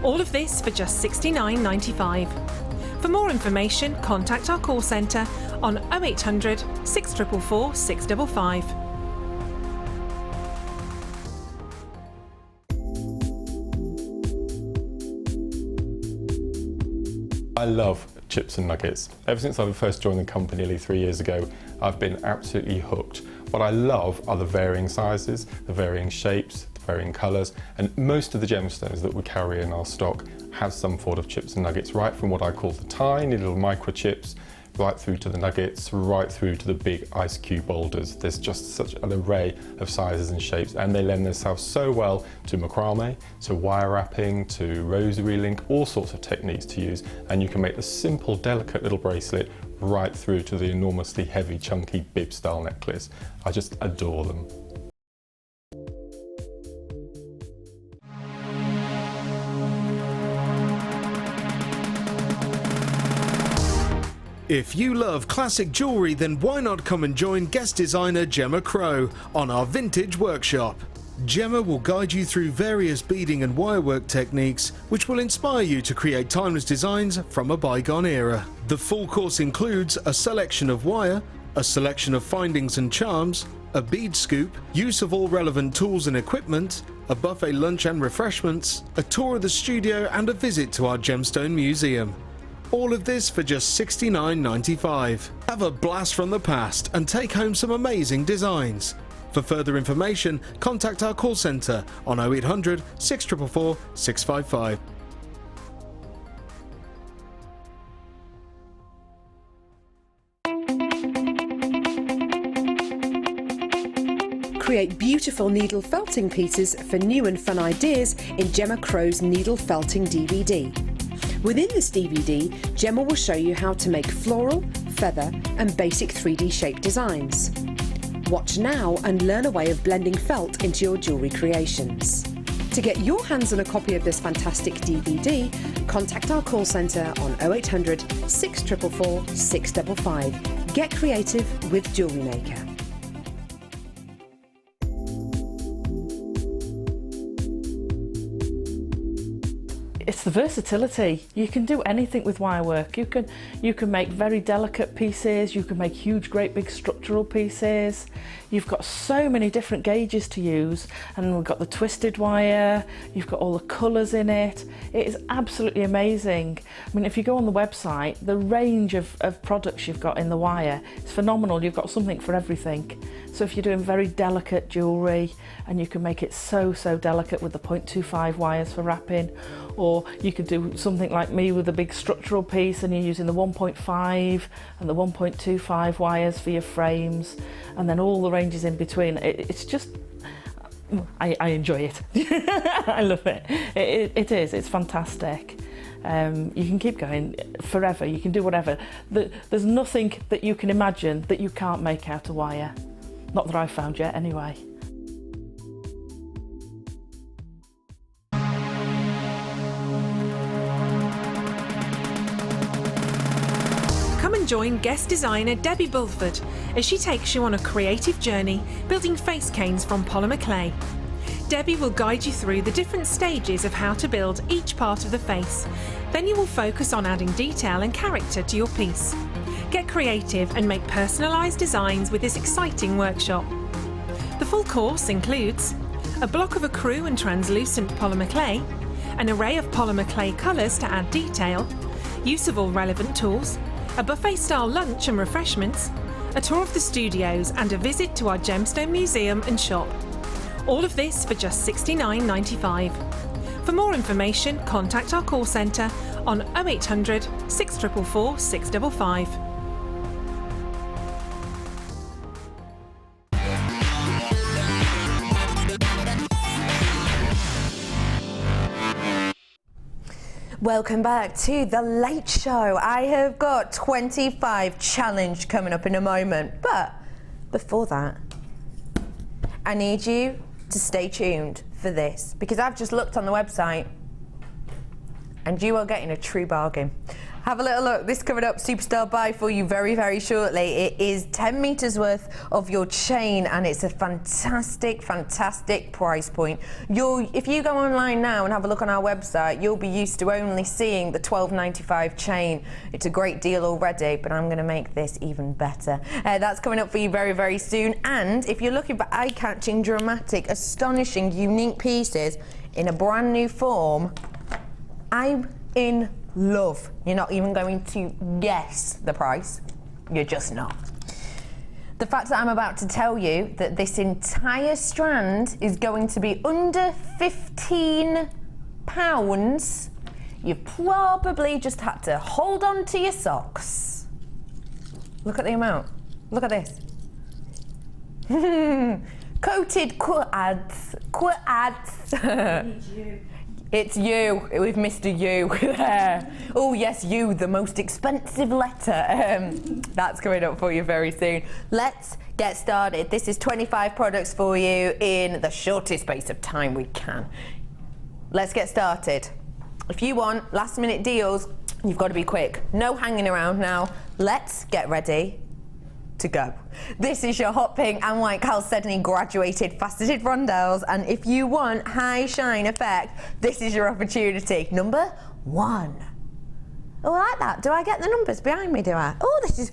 All of this for just $69.95. For more information, contact our call centre on 0800 644 655. I love chips and nuggets. Ever since I first joined the company nearly 3 years ago, I've been absolutely hooked. What I love are the varying sizes, the varying shapes, the varying colours, and most of the gemstones that we carry in our stock have some form of chips and nuggets, right from what I call the tiny little microchips, right through to the nuggets, right through to the big ice cube boulders. There's just such an array of sizes and shapes, and they lend themselves so well to macrame, to wire wrapping, to rosary link, all sorts of techniques to use, and you can make the simple, delicate little bracelet right through to the enormously heavy, chunky bib style necklace. I just adore them. If you love classic jewellery, then why not come and join guest designer Gemma Crow on our vintage workshop. Gemma will guide you through various beading and wirework techniques which will inspire you to create timeless designs from a bygone era. The full course includes a selection of wire, a selection of findings and charms, a bead scoop, use of all relevant tools and equipment, a buffet lunch and refreshments, a tour of the studio and a visit to our gemstone museum. All of this for just $69.95. Have a blast from the past and take home some amazing designs. For further information, contact our call centre on 0800 644 655. Create beautiful needle felting pieces for new and fun ideas in Gemma Crow's Needle Felting DVD. Within this DVD, Gemma will show you how to make floral, feather and basic 3D shape designs. Watch now and learn a way of blending felt into your jewellery creations. To get your hands on a copy of this fantastic DVD, contact our call centre on 0800 644 655. Get creative with JewelleryMaker. It's the versatility. You can do anything with wire work. You can make very delicate pieces, you can make huge, great big structural pieces. You've got so many different gauges to use, and we've got the twisted wire, you've got all the colours in it. It is absolutely amazing. I mean, if you go on the website, the range of products you've got in the wire is phenomenal. You've got something for everything. So if you're doing very delicate jewellery, and you can make it so delicate with the 0.25 wires for wrapping, or you could do something like me with a big structural piece and you're using the 1.5 and the 1.25 wires for your frames, and then all the ranges in between. It's just, I enjoy it. I love it. It's fantastic. You can keep going forever, you can do whatever. There's nothing that you can imagine that you can't make out of wire. Not that I've found yet, anyway. Come and join guest designer Debbie Bulford as she takes you on a creative journey building face canes from polymer clay. Debbie will guide you through the different stages of how to build each part of the face. Then you will focus on adding detail and character to your piece. Get creative and make personalised designs with this exciting workshop. The full course includes a block of ecru and translucent polymer clay, an array of polymer clay colours to add detail, use of all relevant tools, a buffet-style lunch and refreshments, a tour of the studios and a visit to our gemstone museum and shop. All of this for just $69.95. For more information, contact our call centre on 0800 644 655. Welcome back to The Late Show. I have got 25 challenge coming up in a moment, but before that, I need you to stay tuned for this, because I've just looked on the website and you are getting a true bargain. Have a little look. This coming up, superstar buy for you very, very shortly. It is 10 meters worth of your chain, and it's a fantastic, fantastic price point. If you go online now and have a look on our website, you'll be used to only seeing the $12.95 chain. It's a great deal already, but I'm going to make this even better. That's coming up for you very, very soon. And if you're looking for eye-catching, dramatic, astonishing, unique pieces in a brand new form, I'm in love. You're not even going to guess the price. You're just not. The fact that I'm about to tell you that this entire strand is going to be under £15, you've probably just had to hold on to your socks. Look at the amount. Look at this. Coated quartz. It's you, with Mr. You there. Oh yes, you, the most expensive letter. That's coming up for you very soon. Let's get started. This is 25 products for you in the shortest space of time we can. Let's get started. If you want last minute deals, you've got to be quick. No hanging around now. Let's get ready to go. This is your hot pink and white chalcedony graduated faceted rondelles, and if you want high shine effect, this is your opportunity. Number 1. Oh, I like that. Do I get the numbers behind me, do I? Oh, this is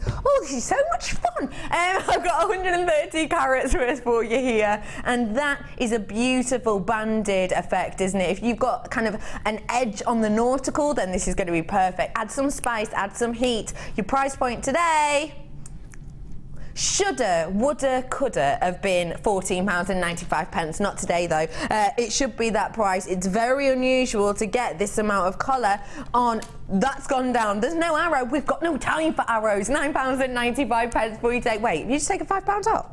so much fun. I've got 130 carats worth for you here, and that is a beautiful banded effect, isn't it? If you've got kind of an edge on the nautical, then this is going to be perfect. Add some spice, add some heat. Your price point today shoulda, woulda, coulda have been £14.95. Not today though. It should be that price. It's very unusual to get this amount of colour on. That's gone down. There's no arrow. We've got no time for arrows. £9.95 for you today. Wait, have you just taken £5 off?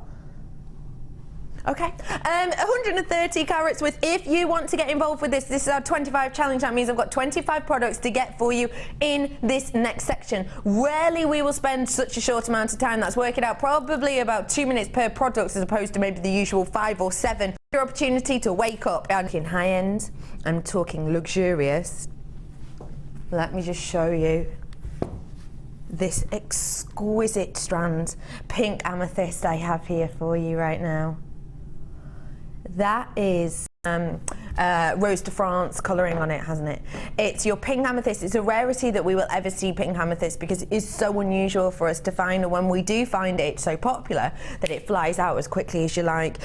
Okay, 130 carats worth. If you want to get involved with this is our 25 challenge. That means I've got 25 products to get for you in this next section. Rarely we will spend such a short amount of time. That's working out probably about 2 minutes per product as opposed to maybe the usual 5 or 7. Your opportunity to wake up. I'm talking high end, I'm talking luxurious. Let me just show you this exquisite strand. Pink amethyst I have here for you right now. That is Rose de France colouring on it, hasn't it? It's your pink amethyst. It's a rarity that we will ever see pink amethyst because it is so unusual for us to find, and when we do find it, it's so popular that it flies out as quickly as you like.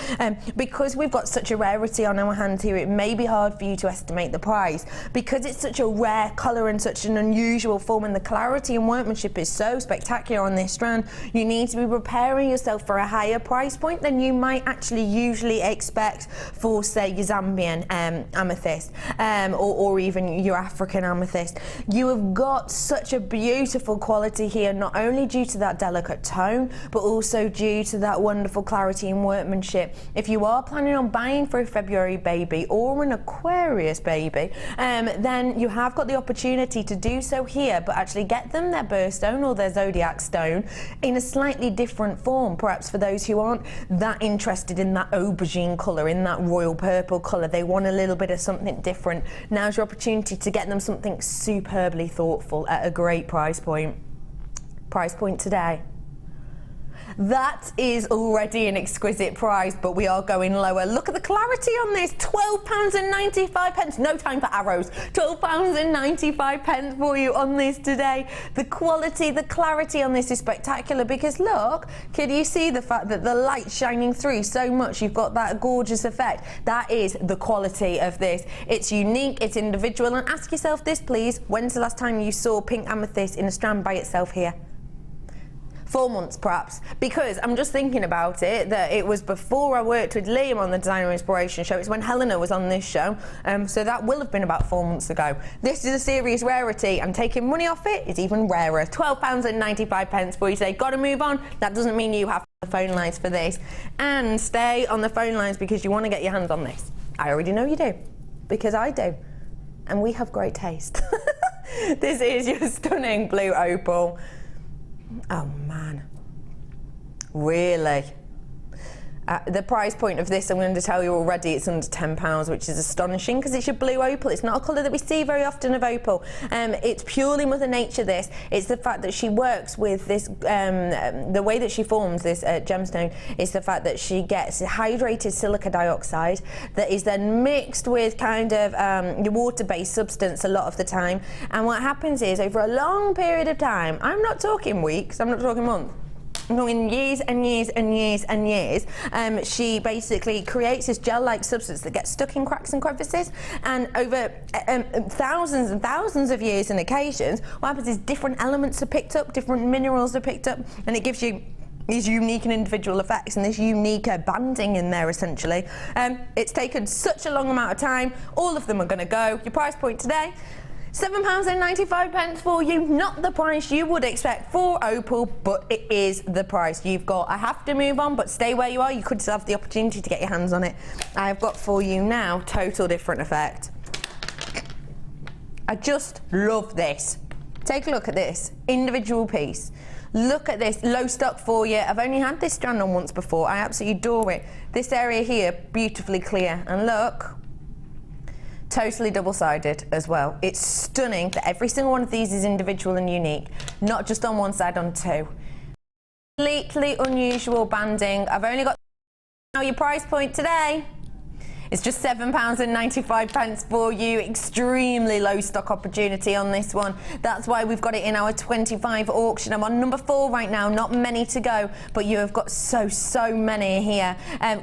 Because we've got such a rarity on our hands here, it may be hard for you to estimate the price. Because it's such a rare colour and such an unusual form, and the clarity and workmanship is so spectacular on this strand, you need to be preparing yourself for a higher price point than you might actually usually expect for, say, your Zambian amethyst, or even your African amethyst. You have got such a beautiful quality here, not only due to that delicate tone, but also due to that wonderful clarity and workmanship. If you are planning on buying for a February baby or an Aquarius baby, then you have got the opportunity to do so here, but actually get them their birthstone or their zodiac stone in a slightly different form, perhaps for those who aren't that interested in that aubergine colour, in that royal purple colour. They want a little bit of something different. Now's your opportunity to get them something superbly thoughtful at a great price point. Price point today. That is already an exquisite price, but we are going lower. Look at the clarity on this, £12.95. No time for arrows. £12.95 for you on this today. The quality, the clarity on this is spectacular because look, can you see the fact that the light's shining through so much? You've got that gorgeous effect. That is the quality of this. It's unique, it's individual, and ask yourself this please, when's the last time you saw pink amethyst in a strand by itself here? 4 months perhaps, because I'm just thinking about it, that it was before I worked with Liam on the Designer Inspiration show. It's when Helena was on this show, so that will have been about 4 months ago. This is a serious rarity, and taking money off it is even rarer. £12.95 for you today. Got to move on. That doesn't mean you have the phone lines for this, and stay on the phone lines because you want to get your hands on this. I already know you do, because I do, and we have great taste. This is your stunning blue opal. Oh man, really? The price point of this, I'm going to tell you already, it's under £10, which is astonishing because it's your blue opal. It's not a colour that we see very often of opal. It's purely Mother Nature, this. It's the fact that she works with this, the way that she forms this gemstone is the fact that she gets hydrated silica dioxide that is then mixed with kind of your water-based substance a lot of the time. And what happens is, over a long period of time, I'm not talking weeks, I'm not talking months, I'm talking years and years and years and years, she basically creates this gel-like substance that gets stuck in cracks and crevices, and over thousands and thousands of years and occasions, what happens is different elements are picked up, different minerals are picked up, and it gives you these unique and individual effects and this unique banding in there, essentially. It's taken such a long amount of time. All of them are going to go. Your price point today, £7.95 for you. Not the price you would expect for opal, but it is the price you've got. I have to move on, but stay where you are. You could still have the opportunity to get your hands on it. I've got for you now, total different effect. I just love this. Take a look at this individual piece. Look at this, low stock for you. I've only had this strand on once before. I absolutely adore it. This area here, beautifully clear. And look, totally double-sided as well. It's stunning that every single one of these is individual and unique, not just on one side, on two. Completely unusual banding. I've only got now your price point today. It's just £7.95 for you. Extremely low stock opportunity on this one. That's why we've got it in our 25 auction. I'm on number 4 right now, not many to go, but you have got so many here.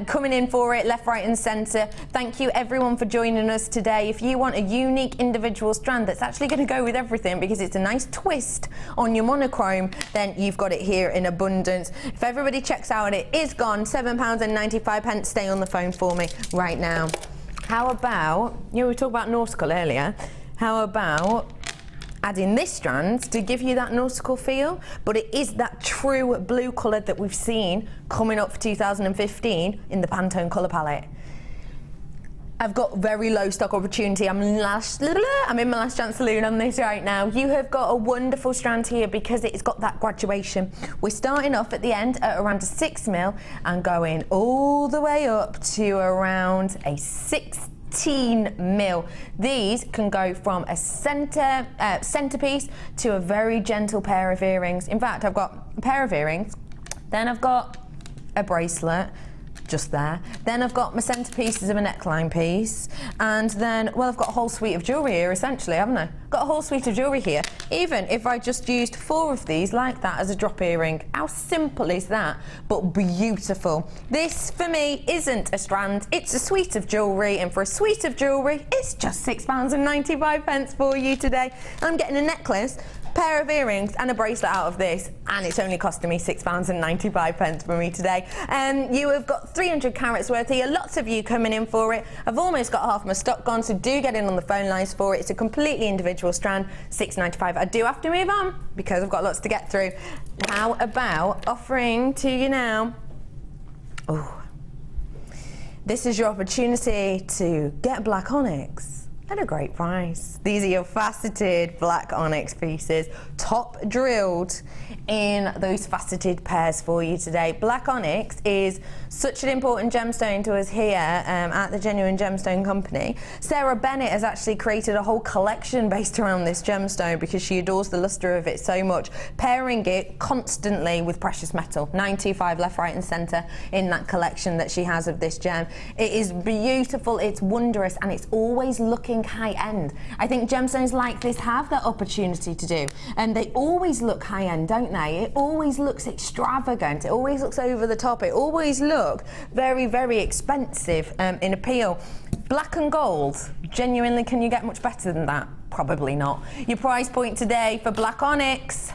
Coming in for it, left, right and centre. Thank you everyone for joining us today. If you want a unique individual strand that's actually going to go with everything because it's a nice twist on your monochrome, then you've got it here in abundance. If everybody checks out, it is gone. £7.95. Stay on the phone for me right now. How about, we were talking about nautical earlier, how about adding this strand to give you that nautical feel, but it is that true blue colour that we've seen coming up for 2015 in the Pantone colour palette. I've got very low stock opportunity. I'm in my last chance saloon on this right now. You have got a wonderful strand here because it's got that graduation. We're starting off at the end at around a 6 mil and going all the way up to around a 16 mil. These can go from a centerpiece to a very gentle pair of earrings. In fact, I've got a pair of earrings, then I've got a bracelet, just there. Then I've got my centerpieces of a neckline piece, and then, well, I've got a whole suite of jewellery here, essentially, haven't I? Got a whole suite of jewellery here. Even if I just used 4 of these like that as a drop earring, how simple is that? But beautiful. This, for me, isn't a strand, it's a suite of jewellery, and for a suite of jewellery, it's just £6.95 for you today. I'm getting a necklace, pair of earrings and a bracelet out of this, and it's only costing me £6.95 for me today. You have got 300 carats worth here, lots of you coming in for it. I've almost got half my stock gone, so do get in on the phone lines for it. It's a completely individual strand, £6.95. I do have to move on because I've got lots to get through. How about offering to you now, this is your opportunity to get black onyx at a great price. These are your faceted black onyx pieces, top drilled in those faceted pairs for you today. Black onyx is such an important gemstone to us here at the Genuine Gemstone Company. Sarah Bennett has actually created a whole collection based around this gemstone because she adores the luster of it so much, pairing it constantly with precious metal. 925 left, right and centre in that collection that she has of this gem. It is beautiful, it's wondrous, and it's always looking high end. I think gemstones like this have that opportunity to do, and they always look high end, don't they? It always looks extravagant, it always looks over the top, it always looks very, very expensive in appeal. Black and gold, genuinely, can you get much better than that? Probably not. Your price point today for black onyx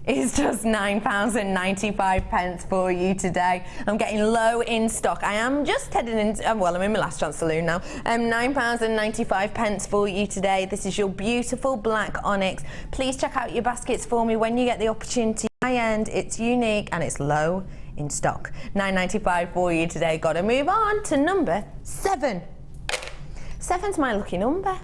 is just £9.95 for you today. I'm getting low in stock. I am just heading into, well, I'm in my last chance saloon now. £9.95 for you today. This is your beautiful black onyx. Please check out your baskets for me when you get the opportunity. High end, it's unique, and it's low in stock. £9.95 for you today. Got to move on to number 7. 7's my lucky number.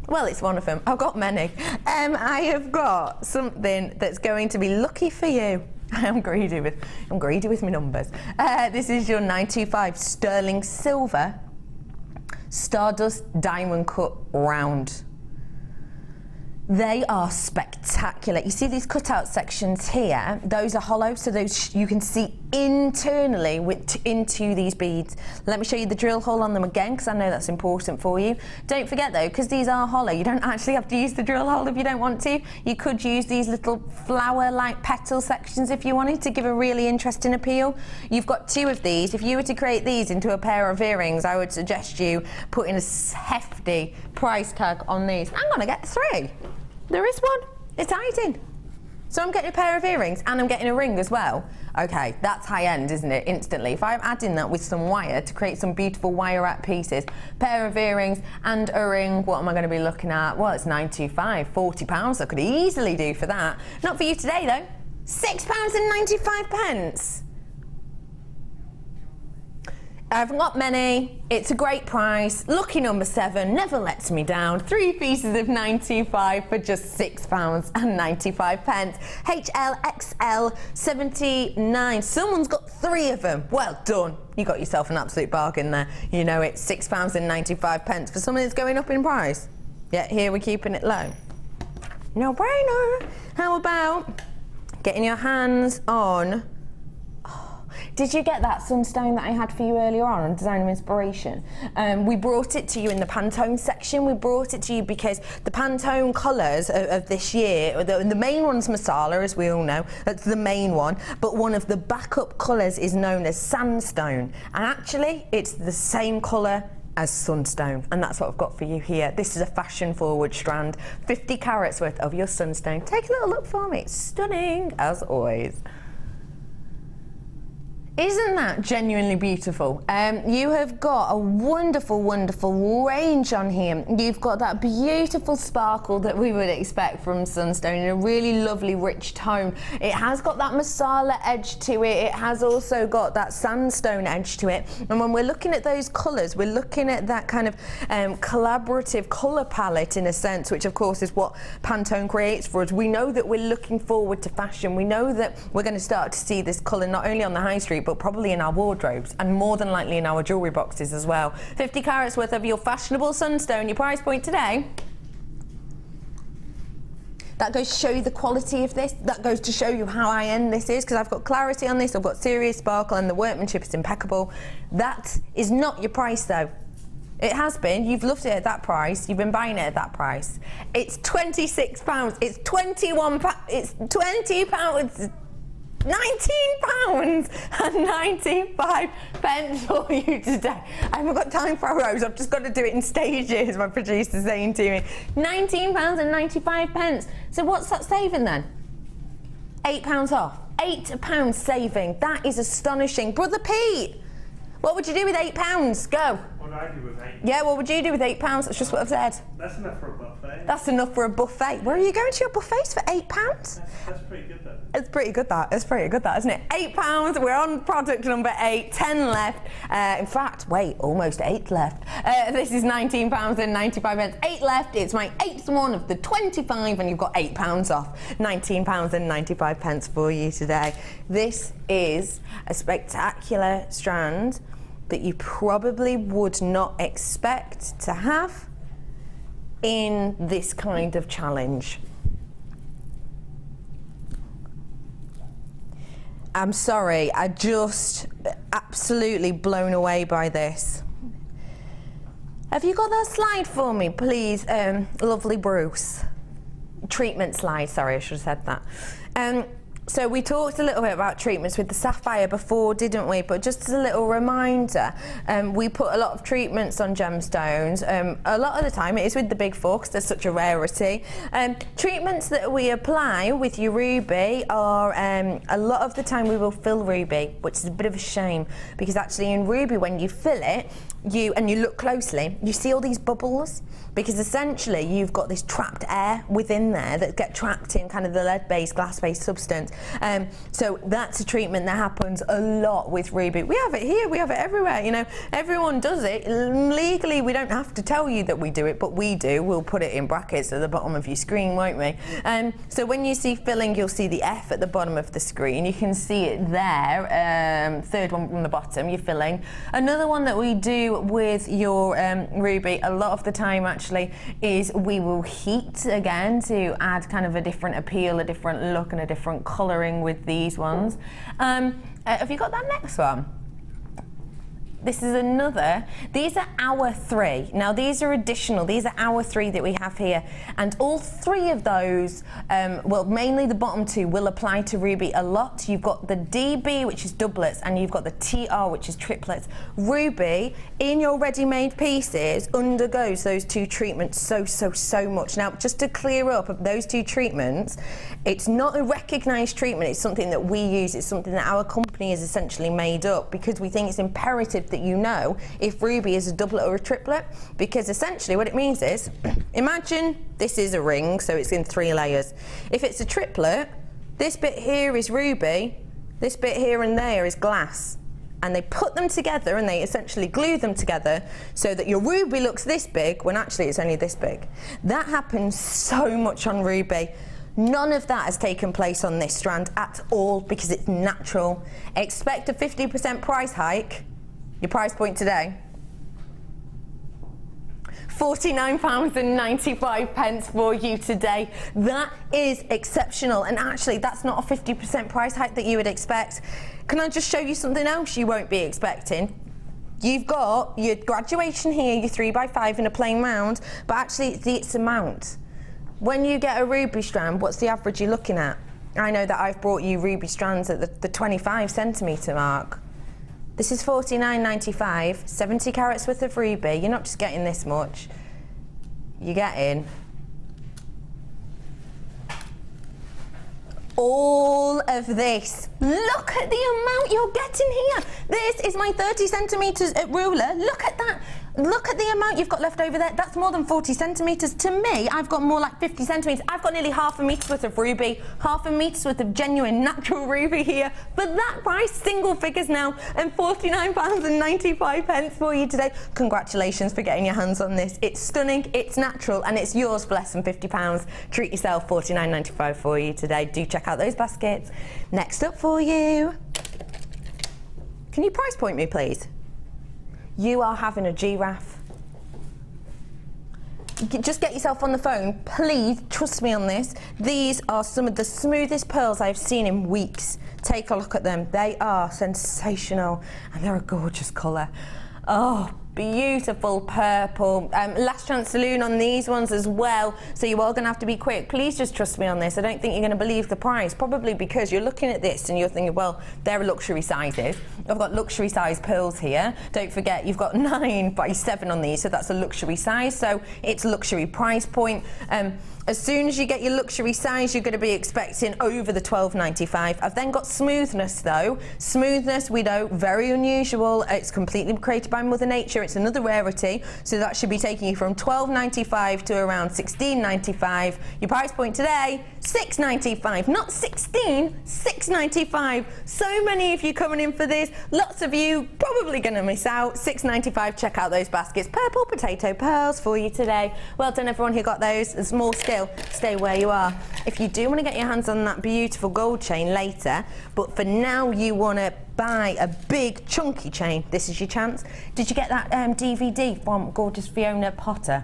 Well, it's one of them. I've got many. I have got something that's going to be lucky for you. I'm greedy with my numbers. This is your 925 sterling silver Stardust diamond cut round. They are spectacular. You see these cutout sections here? Those are hollow, so those you can see internally into these beads. Let me show you the drill hole on them again, because I know that's important for you. Don't forget though, because these are hollow, you don't actually have to use the drill hole if you don't want to. You could use these little flower-like petal sections if you wanted to give a really interesting appeal. You've got 2 of these. If you were to create these into a pair of earrings, I would suggest you putting a hefty price tag on these. I'm gonna get 3. There is one. It's hiding. So I'm getting a pair of earrings and I'm getting a ring as well. Okay, that's high end, isn't it? Instantly. If I'm adding that with some wire to create some beautiful wire wrap pieces, pair of earrings and a ring, what am I going to be looking at? Well, it's £9.25, £40 I could easily do for that. Not for you today though. £6.95. I haven't got many. It's a great price. Lucky number 7 never lets me down. 3 pieces of 925 for just £6.95. HLXL 79. Someone's got 3 of them. Well done. You got yourself an absolute bargain there. You know it's £6.95 for something that's going up in price. Yet here we're keeping it low. No brainer. How about getting your hands on? Did you get that sunstone that I had for you earlier on Design of Inspiration? We brought it to you in the Pantone section. We brought it to you because the Pantone colours of this year, the main one's Masala, as we all know. That's the main one. But one of the backup colours is known as Sandstone. And actually, it's the same colour as Sunstone. And that's what I've got for you here. This is a fashion-forward strand. 50 carats worth of your Sunstone. Take a little look for me. It's stunning, as always. Isn't that genuinely beautiful? You have got a wonderful, wonderful range on here. You've got that beautiful sparkle that we would expect from Sunstone in a really lovely, rich tone. It has got that Masala edge to it. It has also got that Sandstone edge to it. And when we're looking at those colours, we're looking at that kind of collaborative colour palette in a sense, which of course is what Pantone creates for us. We know that we're looking forward to fashion. We know that we're going to start to see this colour not only on the high street, but probably in our wardrobes and more than likely in our jewellery boxes as well. 50 carats worth of your fashionable Sunstone, your price point today. That goes to show you the quality of this. That goes to show you how high-end this is, because I've got clarity on this, I've got serious sparkle, and the workmanship is impeccable. That is not your price though. It has been. You've loved it at that price. You've been buying it at that price. It's £26. It's £21. It's £20. £19.95 for you today. I haven't got time for arrows, I've just got to do it in stages, my producer's saying to me. £19.95. So what's that saving then? £8 off. £8 saving. That is astonishing. Brother Pete, what would you do with £8? Go. What would I do with £8? Yeah, what would you do with £8? That's just what I've said. That's enough for a buffet. That's enough for a buffet. Where are you going to your buffets for £8? That's pretty good though. It's pretty good that. It's pretty good that, isn't it? £8. We're on product number 8. 10 left. In fact, wait, almost 8 left. This is £19.95. 8 left. It's my 8th one of the 25, and you've got £8 off. £19.95 for you today. This is a spectacular strand that you probably would not expect to have in this kind of challenge. I'm sorry, I just absolutely blown away by this. Have you got that slide for me, please, lovely Bruce? Treatment slide, sorry, I should have said that. So we talked a little bit about treatments with the sapphire before, didn't we? But just as a little reminder, we put a lot of treatments on gemstones. A lot of the time it is with the big 4 because they're such a rarity. Treatments that we apply with your ruby are, a lot of the time we will fill ruby, which is a bit of a shame because actually in ruby when you fill it, and you look closely, you see all these bubbles, because essentially you've got this trapped air within there that get trapped in kind of the lead-based, glass-based substance. So that's a treatment that happens a lot with ruby. We have it here, we have it everywhere, you know, everyone does it. Legally, we don't have to tell you that we do it, but we do. We'll put it in brackets at the bottom of your screen, won't we? So when you see filling, you'll see the F at the bottom of the screen. You can see it there, third one from the bottom, you're filling. Another one that we do with your ruby a lot of the time actually is we will heat again to add kind of a different appeal, a different look and a different colouring with these ones. Have you got that next one? This is another, these are hour 3. Now these are additional, these are hour 3 that we have here. And all 3 of those, well mainly the bottom 2 will apply to ruby a lot. You've got the DB, which is doublets, and you've got the TR, which is triplets. Ruby, in your ready-made pieces, undergoes those 2 treatments so much. Now just to clear up those 2 treatments, it's not a recognised treatment, it's something that we use, it's something that our company has essentially made up because we think it's imperative that you know if ruby is a doublet or a triplet, because essentially what it means is, imagine this is a ring, so it's in 3 layers. If it's a triplet, this bit here is ruby, this bit here and there is glass. And they put them together and they essentially glue them together so that your ruby looks this big when actually it's only this big. That happens so much on ruby. None of that has taken place on this strand at all because it's natural. Expect a 50% price hike. Your price point today, £49.95 for you today. That is exceptional, and actually that's not a 50% price hike that you would expect. Can I just show you something else you won't be expecting? You've got your graduation here, your 3x5 in a plain round, but actually it's a mount. When you get a ruby strand, what's the average you're looking at? I know that I've brought you ruby strands at the 25 centimetre mark. This is £49.95, 70 carats worth of ruby. You're not just getting this much. You're getting all of this. Look at the amount you're getting here. This is my 30 centimetres ruler. Look at that. Look at the amount you've got left over there. That's more than 40 centimetres. To me, I've got more like 50 centimetres. I've got nearly half a metre worth of ruby, half a metre's worth of genuine natural ruby here. For that price, single figures now, and £49.95 for you today. Congratulations for getting your hands on this. It's stunning, it's natural, and it's yours for less than £50. Treat yourself, £49.95 for you today. Do check out those baskets. Next up for you. Can you price point me, please? You are having a giraffe. Just get yourself on the phone, please, trust me on this. These are some of the smoothest pearls I've seen in weeks. Take a look at them. They are sensational and they're a gorgeous colour. Oh, beautiful purple. Last chance saloon on these ones as well, so you are going to have to be quick. Please just trust me on this. I don't think you're going to believe the price, probably because you're looking at this and you're thinking, well, they're luxury sizes. I've got luxury size pearls here. Don't forget, you've got 9x7 on these, so that's a luxury size, so it's luxury price point. As soon as you get your luxury size, you're going to be expecting over the £12.95. I've then got smoothness though. Smoothness, we know, very unusual. It's completely created by Mother Nature. It's another rarity. So that should be taking you from £12.95 to around £16.95. Your price point today, £6.95. Not 16, £6.95. So many of you coming in for this. Lots of you probably going to miss out. £6.95. Check out those baskets. Purple potato pearls for you today. Well done everyone who got those. A small scale. Stay where you are. If you do want to get your hands on that beautiful gold chain later, but for now you want to buy a big chunky chain, this is your chance. Did you get that DVD from gorgeous Fiona Potter?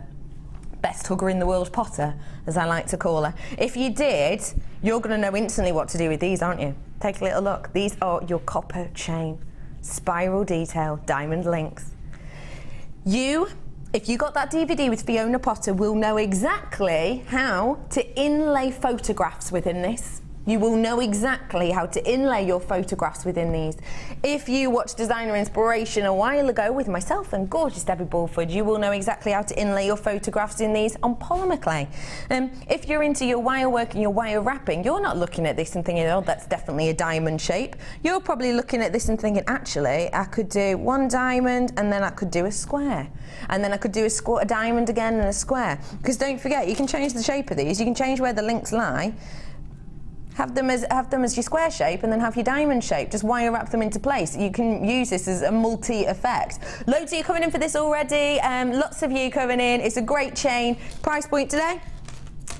Best hugger in the world Potter, as I like to call her. If you did, you're going to know instantly what to do with these, aren't you? Take a little look. These are your copper chain. Spiral detail, diamond links. If you got that DVD with Fiona Potter, will know exactly how to inlay photographs within this. You will know exactly how to inlay your photographs within these. If you watched Designer Inspiration a while ago with myself and gorgeous Debbie Bulford, you will know exactly how to inlay your photographs in these on polymer clay. If you're into your wire work and your wire wrapping, you're not looking at this and thinking, oh, that's definitely a diamond shape. You're probably looking at this and thinking, actually, I could do one diamond and then I could do a square. And then I could do a diamond again and a square. Because don't forget, you can change the shape of these, you can change where the links lie. Have them as your square shape and then have your diamond shape. Just wire wrap them into place. You can use this as a multi-effect. Loads of you coming in for this already. Lots of you coming in. It's a great chain. Price point today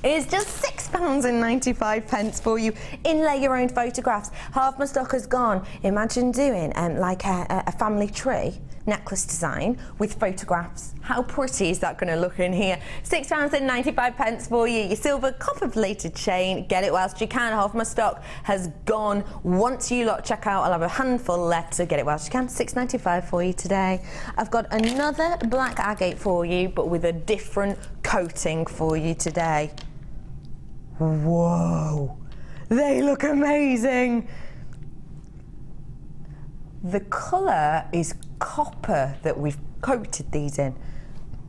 is just £6.95 for you. Inlay your own photographs. Half my stock has gone. Imagine doing like a family tree necklace design with photographs. How pretty is that going to look in here? £6.95 for you. Your silver copper plated chain. Get it whilst you can. Half my stock has gone. Once you lot check out, I'll have a handful left, so get it whilst you can. £6.95 for you today. I've got another black agate for you, but with a different coating for you today. Whoa, they look amazing. The colour is copper that we've coated these in.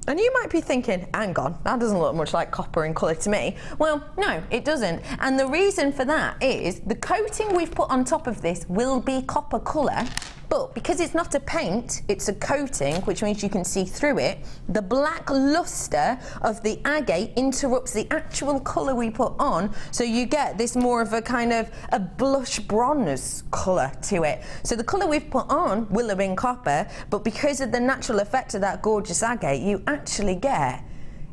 And you might be thinking, hang on, that doesn't look much like copper in colour to me. Well, no, it doesn't. And the reason for that is the coating we've put on top of this will be copper colour, but because it's not a paint, it's a coating, which means you can see through it, the black lustre of the agate interrupts the actual colour we put on, so you get this more of a kind of a blush bronze colour to it. So the colour we've put on will have been copper, but because of the natural effect of that gorgeous agate, you actually get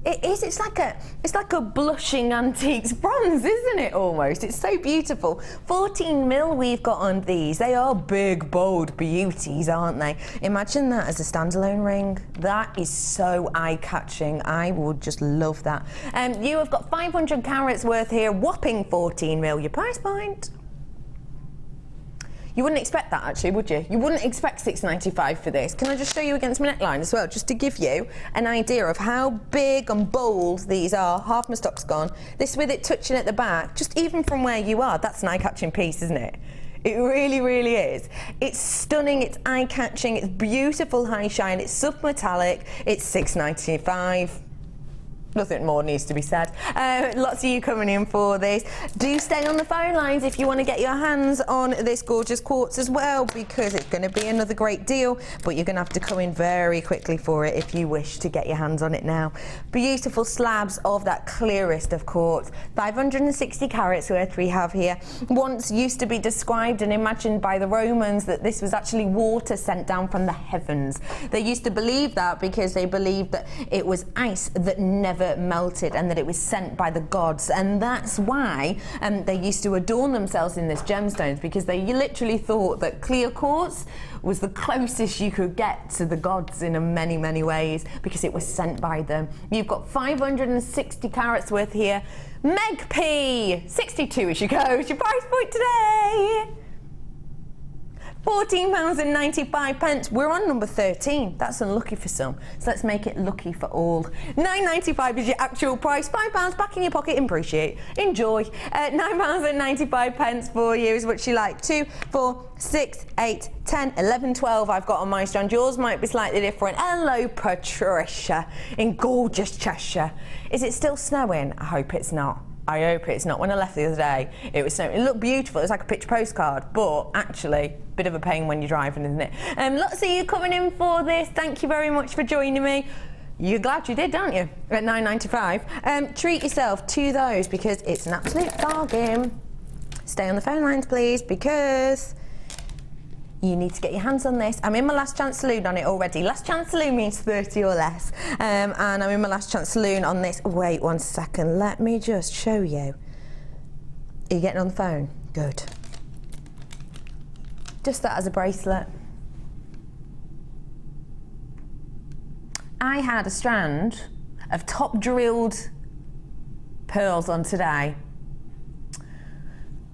it's like a blushing antiques bronze, isn't it, almost? It's so beautiful. 14mm we've got on these. They are big, bold beauties, aren't they? Imagine that as a standalone ring. That is so eye-catching. I would just love that. You have got 500 carats worth here, whopping 14mm. Your price point? You wouldn't expect that, actually, would you? You wouldn't expect £6.95 for this. Can I just show you against my neckline as well, just to give you an idea of how big and bold these are. Half my stock's gone. This with it touching at the back, just even from where you are, that's an eye-catching piece, isn't it? It really, really is. It's stunning, it's eye-catching, it's beautiful high shine, it's submetallic, it's £6.95. Nothing more needs to be said. Lots of you coming in for this. Do stay on the phone lines if you want to get your hands on this gorgeous quartz as well, because it's going to be another great deal, but you're going to have to come in very quickly for it if you wish to get your hands on it now. Beautiful slabs of that clearest of quartz. 560 carats worth we have here. Once used to be described and imagined by the Romans that this was actually water sent down from the heavens. They used to believe that because they believed that it was ice that never melted and that it was sent by the gods, and that's why they used to adorn themselves in this gemstones, because they literally thought that clear quartz was the closest you could get to the gods in many, many ways, because it was sent by them. You've got 560 carats worth here. Meg P, 62 as you go. It's your price point today. £14.95. We're on number 13. That's unlucky for some, so let's make it lucky for all. £9.95 is your actual price. £5 back in your pocket. Appreciate. Enjoy. £9.95 for you is what you like. 2, 4, 6, 8, 10, 11, 12 I've got on my strand. Yours might be slightly different. Hello, Patricia in gorgeous Cheshire. Is it still snowing? I hope it's not. I hope it's not. When I left the other day, it was snowing. It looked beautiful. It was like a picture postcard, but actually, bit of a pain when you're driving, isn't it? Lots of you coming in for this. Thank you very much for joining me. You're glad you did, aren't you? At £9.95. Treat yourself to those because it's an absolute bargain. Stay on the phone lines, please, because you need to get your hands on this. I'm in my last chance saloon on it already. Last chance saloon means 30 or less. And I'm in my last chance saloon on this. Wait 1 second. Let me just show you. Are you getting on the phone? Good. Just that as a bracelet. I had a strand of top drilled pearls on today.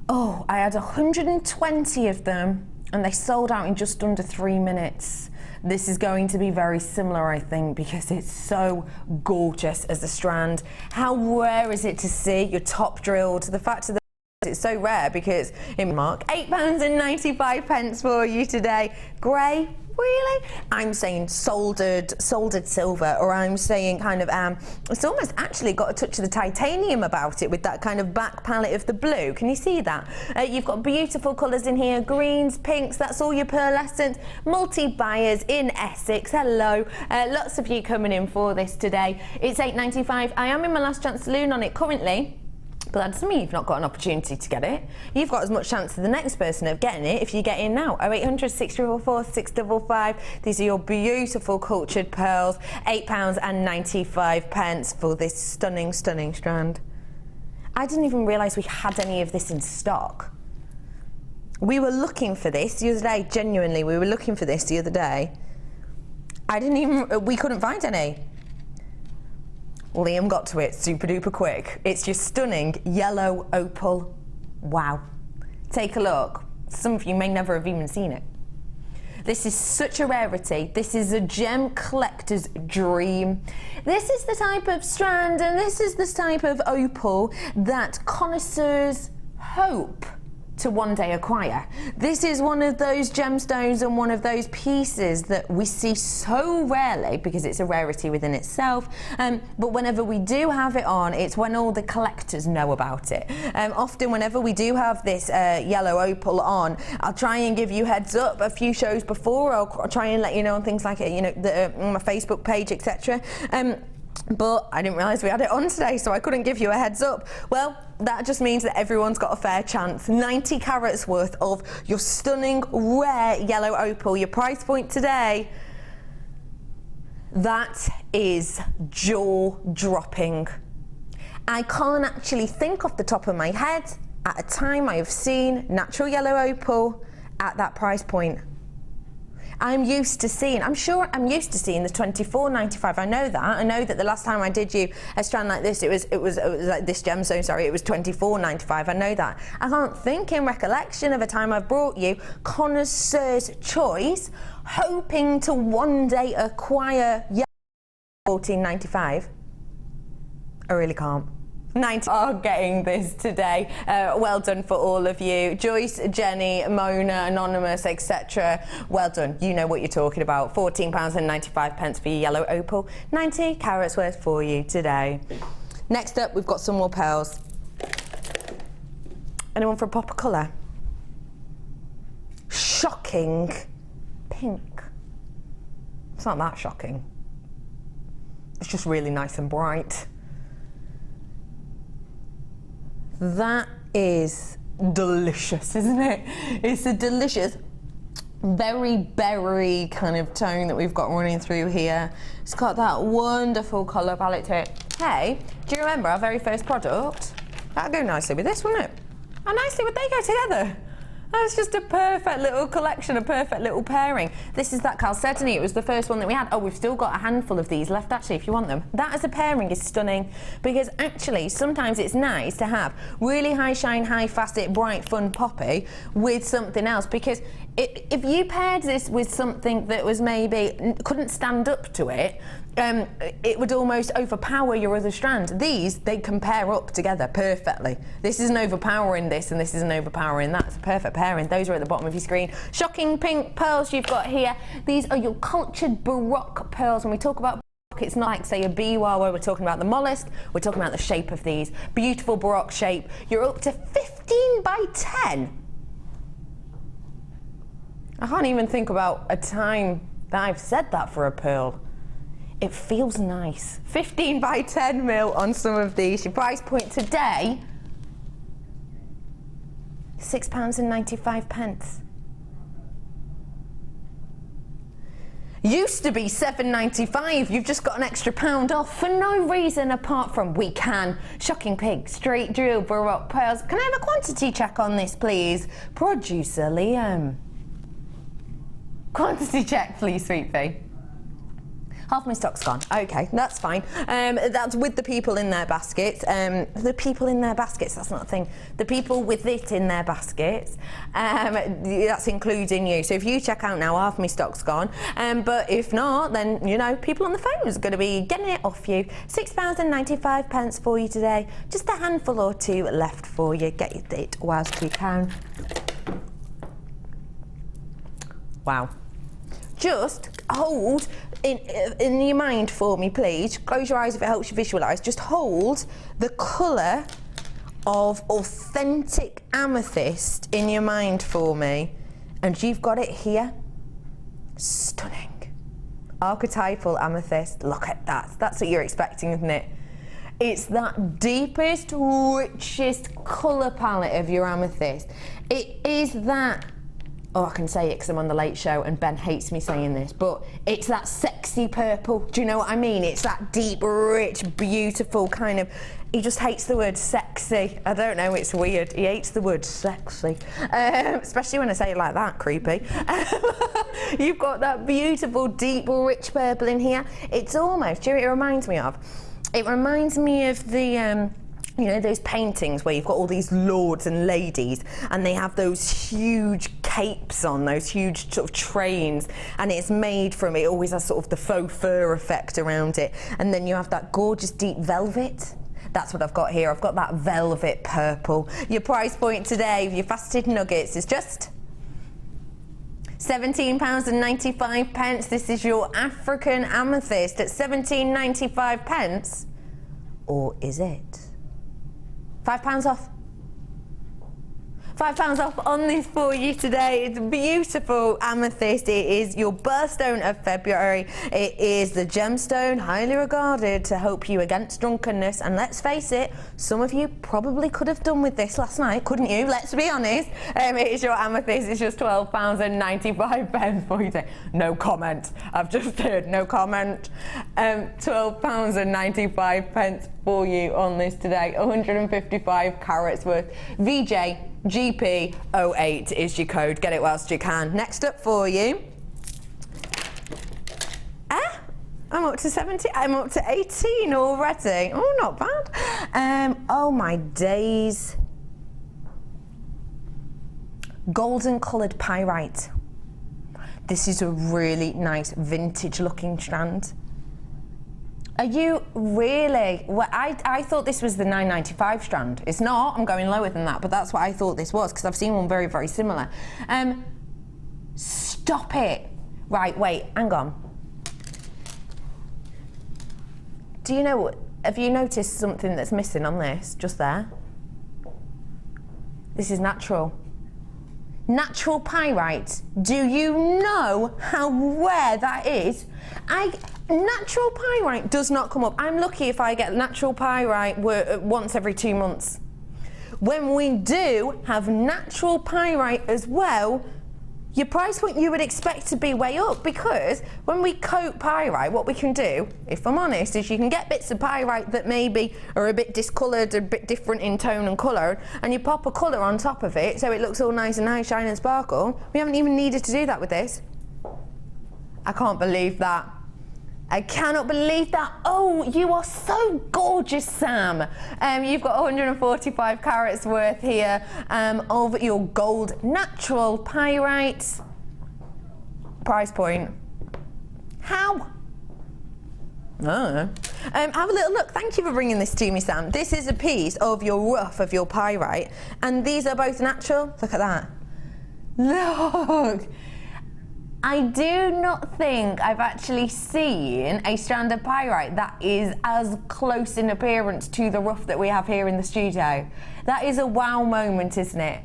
Oh, I had 120 of them, and they sold out in just under 3 minutes. This is going to be very similar, I think, because it's so gorgeous as a strand. How rare is it to see your top drilled? The fact of the It's so rare because in Mark, £8.95 for you today. Grey, really? I'm saying soldered silver, or I'm saying kind of it's almost actually got a touch of the titanium about it with that kind of back palette of the blue. Can you see that? You've got beautiful colours in here, greens, pinks, that's all your pearlescent. Multi-buyers in Essex, hello. Lots of you coming in for this today. It's £8.95. I am in my last chance saloon on it currently. But that doesn't mean you've not got an opportunity to get it. You've got as much chance as the next person of getting it if you get in now. 0800 644 655. These are your beautiful cultured pearls. £8.95 for this stunning, stunning strand. I didn't even realise we had any of this in stock. We were looking for this the other day, genuinely, we were looking for this the other day. We couldn't find any. Liam got to it super duper quick. It's your stunning yellow opal. Wow. Take a look. Some of you may never have even seen it. This is such a rarity. This is a gem collector's dream. This is the type of strand and this is the type of opal that connoisseurs hope to one day acquire. This is one of those gemstones and one of those pieces that we see so rarely because it's a rarity within itself, but whenever we do have it on, it's when all the collectors know about it. Often whenever we do have this yellow opal on, I'll try and give you heads up a few shows before. I'll try and let you know on things like on my Facebook page, etc. But I didn't realise we had it on today, so I couldn't give you a heads up. Well, that just means that everyone's got a fair chance. 90 carats worth of your stunning rare yellow opal. Your price point today, that is jaw-dropping. I can't actually think off the top of my head at a time I have seen natural yellow opal at that price point. I'm used to seeing the £24.95. I know that. I know that the last time I did you a strand like this, it was like this gemstone, sorry, it was £24.95. I know that. I can't think in recollection of a time I've brought you connoisseur's choice, hoping to one day acquire £14.95. I really can't. 90 are getting this today. Well done for all of you. Joyce, Jenny, Mona, Anonymous, etc. Well done. You know what you're talking about. £14.95 for your yellow opal. 90 carats worth for you today. Next up, we've got some more pearls. Anyone for a pop of colour? Shocking pink. It's not that shocking. It's just really nice and bright. That is delicious, isn't it? It's a delicious, very berry kind of tone that we've got running through here. It's got that wonderful colour palette to it. Hey, do you remember our very first product? That'd go nicely with this, wouldn't it? How nicely would they go together? That's just a perfect little collection, a perfect little pairing. This is that chalcedony. It was the first one that we had. Oh, we've still got a handful of these left, actually, if you want them. That as a pairing is stunning because actually sometimes it's nice to have really high shine, high facet, bright, fun poppy with something else, because if you paired this with something that was maybe couldn't stand up to it, it would almost overpower your other strand. These, they can pair up together perfectly. This isn't overpowering this and this isn't overpowering that. It's a perfect pairing. Those are at the bottom of your screen. Shocking pink pearls you've got here. These are your cultured Baroque pearls. When we talk about Baroque, it's not like, say, a biwa where we're talking about the mollusk. We're talking about the shape of these. Beautiful Baroque shape. You're up to 15 by 10. I can't even think about a time that I've said that for a pearl. It feels nice. 15 by 10 mil on some of these. Your price point today, £6.95. Used to be £7.95. You've just got an extra £1 off for no reason apart from we can. Shocking pink, straight drill, Baroque pearls. Can I have a quantity check on this, please? Producer Liam. Quantity check, please, sweet pea. Half my stock's gone. Okay, that's fine. That's with the people in their baskets. The people in their baskets, that's not a thing. The people with it in their baskets, that's including you. So if you check out now, half my stock's gone. But if not, then, you know, people on the phone is going to be getting it off you. £6.95 for you today. Just a handful or two left for you. Get it whilst you can. Wow. Just hold in your mind for me, please. Close your eyes if it helps you visualise. Just hold the colour of authentic amethyst in your mind for me. And you've got it here. Stunning. Archetypal amethyst. Look at that. That's what you're expecting, isn't it? It's that deepest, richest colour palette of your amethyst. It is that, oh, I can say it because I'm on the Late Show and Ben hates me saying this, but it's that sexy purple. Do you know what I mean? It's that deep, rich, beautiful kind of, he just hates the word sexy. I don't know, it's weird. He hates the word sexy. Especially when I say it like that, creepy. You've got that beautiful, deep, rich purple in here. It's almost, do you know what it reminds me of? It reminds me of the, you know, those paintings where you've got all these lords and ladies and they have those huge capes on, those huge sort of trains, and it's made from, it always has sort of the faux fur effect around it, and then you have that gorgeous deep velvet. That's what I've got here. I've got that velvet purple. Your price point today for your faceted nuggets is just £17.95. This is your African amethyst at £17.95, or is it? £5 off. £5 off on this for you today. It's a beautiful amethyst. It is your birthstone of February. It is the gemstone highly regarded to help you against drunkenness. And let's face it, some of you probably could have done with this last night, couldn't you? Let's be honest. It is your amethyst. It's just £12.95 for you today. No comment. I've just heard no comment. £12.95 for you on this today. 155 carats worth. VJ GP08 is your code. Get it whilst you can. Next up for you. I'm up to 70. I'm up to 18 already. Oh, not bad. Oh my days. Golden coloured pyrite. This is a really nice vintage looking strand. Are you really? Well, I thought this was the 995 strand. It's not, I'm going lower than that, but that's what I thought this was because I've seen one very, very similar. Stop it. Right, wait, hang on. Do you know what? Have you noticed something that's missing on this, just there? This is natural. Natural pyrite. Do you know how rare that is? Natural pyrite does not come up. I'm lucky if I get natural pyrite once every 2 months. When we do have natural pyrite as well, your price point you would expect to be way up, because when we coat pyrite, what we can do, if I'm honest, is you can get bits of pyrite that maybe are a bit discoloured, a bit different in tone and colour, and you pop a colour on top of it so it looks all nice and high shine and sparkle. We haven't even needed to do that with this. I can't believe that. I cannot believe that. Oh, you are so gorgeous, Sam. You've got 145 carats worth here of your gold natural pyrite. Price point. How? Oh. Have a little look. Thank you for bringing this to me, Sam. This is a piece of your rough of your pyrite, and these are both natural. Look at that. Look. I do not think I've actually seen a strand of pyrite that is as close in appearance to the rough that we have here in the studio. That is a wow moment, isn't it?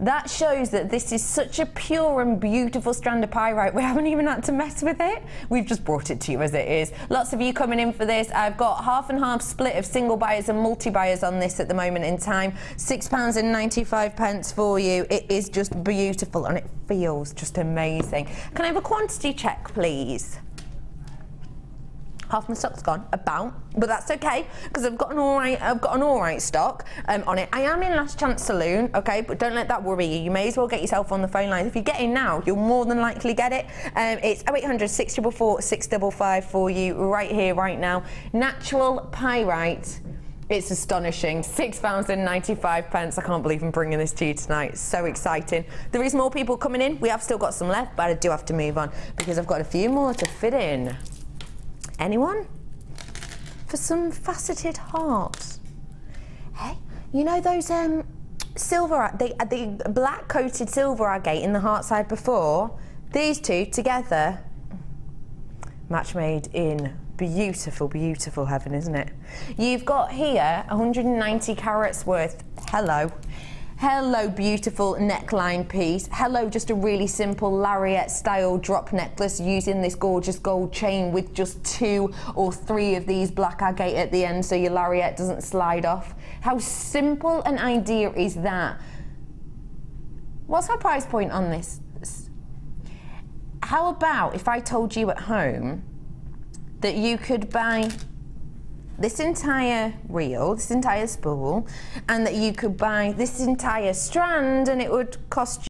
That shows that this is such a pure and beautiful strand of pyrite. We haven't even had to mess with it. We've just brought it to you as it is. Lots of you coming in for this. I've got half and half split of single buyers and multi-buyers on this at the moment in time. £6.95 for you. It is just beautiful and it feels just amazing. Can I have a quantity check, please? Half my stock's gone, about, but that's okay because I've got an all right stock on it. I am in Last Chance Saloon, okay, but don't let that worry you. You may as well get yourself on the phone lines. If you get in now, you'll more than likely get it. It's 0800 644 655 for you right here, right now. Natural Pyrite. It's astonishing. £6.95. I can't believe I'm bringing this to you tonight. So exciting. There is more people coming in. We have still got some left, but I do have to move on because I've got a few more to fit in. Anyone? For some faceted hearts. Hey, you know those silver, the black coated silver agate in the heart side before? These two together, match made in beautiful, beautiful heaven, isn't it? You've got here 190 carats worth. Hello, beautiful neckline piece. Hello, just a really simple lariat style drop necklace using this gorgeous gold chain with just 2 or 3 of these black agate at the end so your lariat doesn't slide off. How simple an idea is that? What's our price point on this? How about if I told you at home that you could buy this entire reel, this entire spool, and that you could buy this entire strand and it would cost you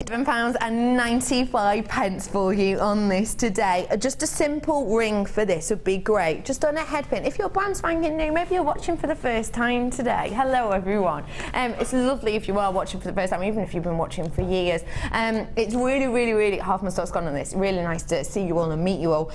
£7.95 for you on this today. Just a simple ring for this would be great. Just on a head pin. If you're brand spanking new, maybe you're watching for the first time today. Hello everyone. It's lovely if you are watching for the first time, even if you've been watching for years. It's really, half my stock's gone on this. Really nice to see you all and meet you all.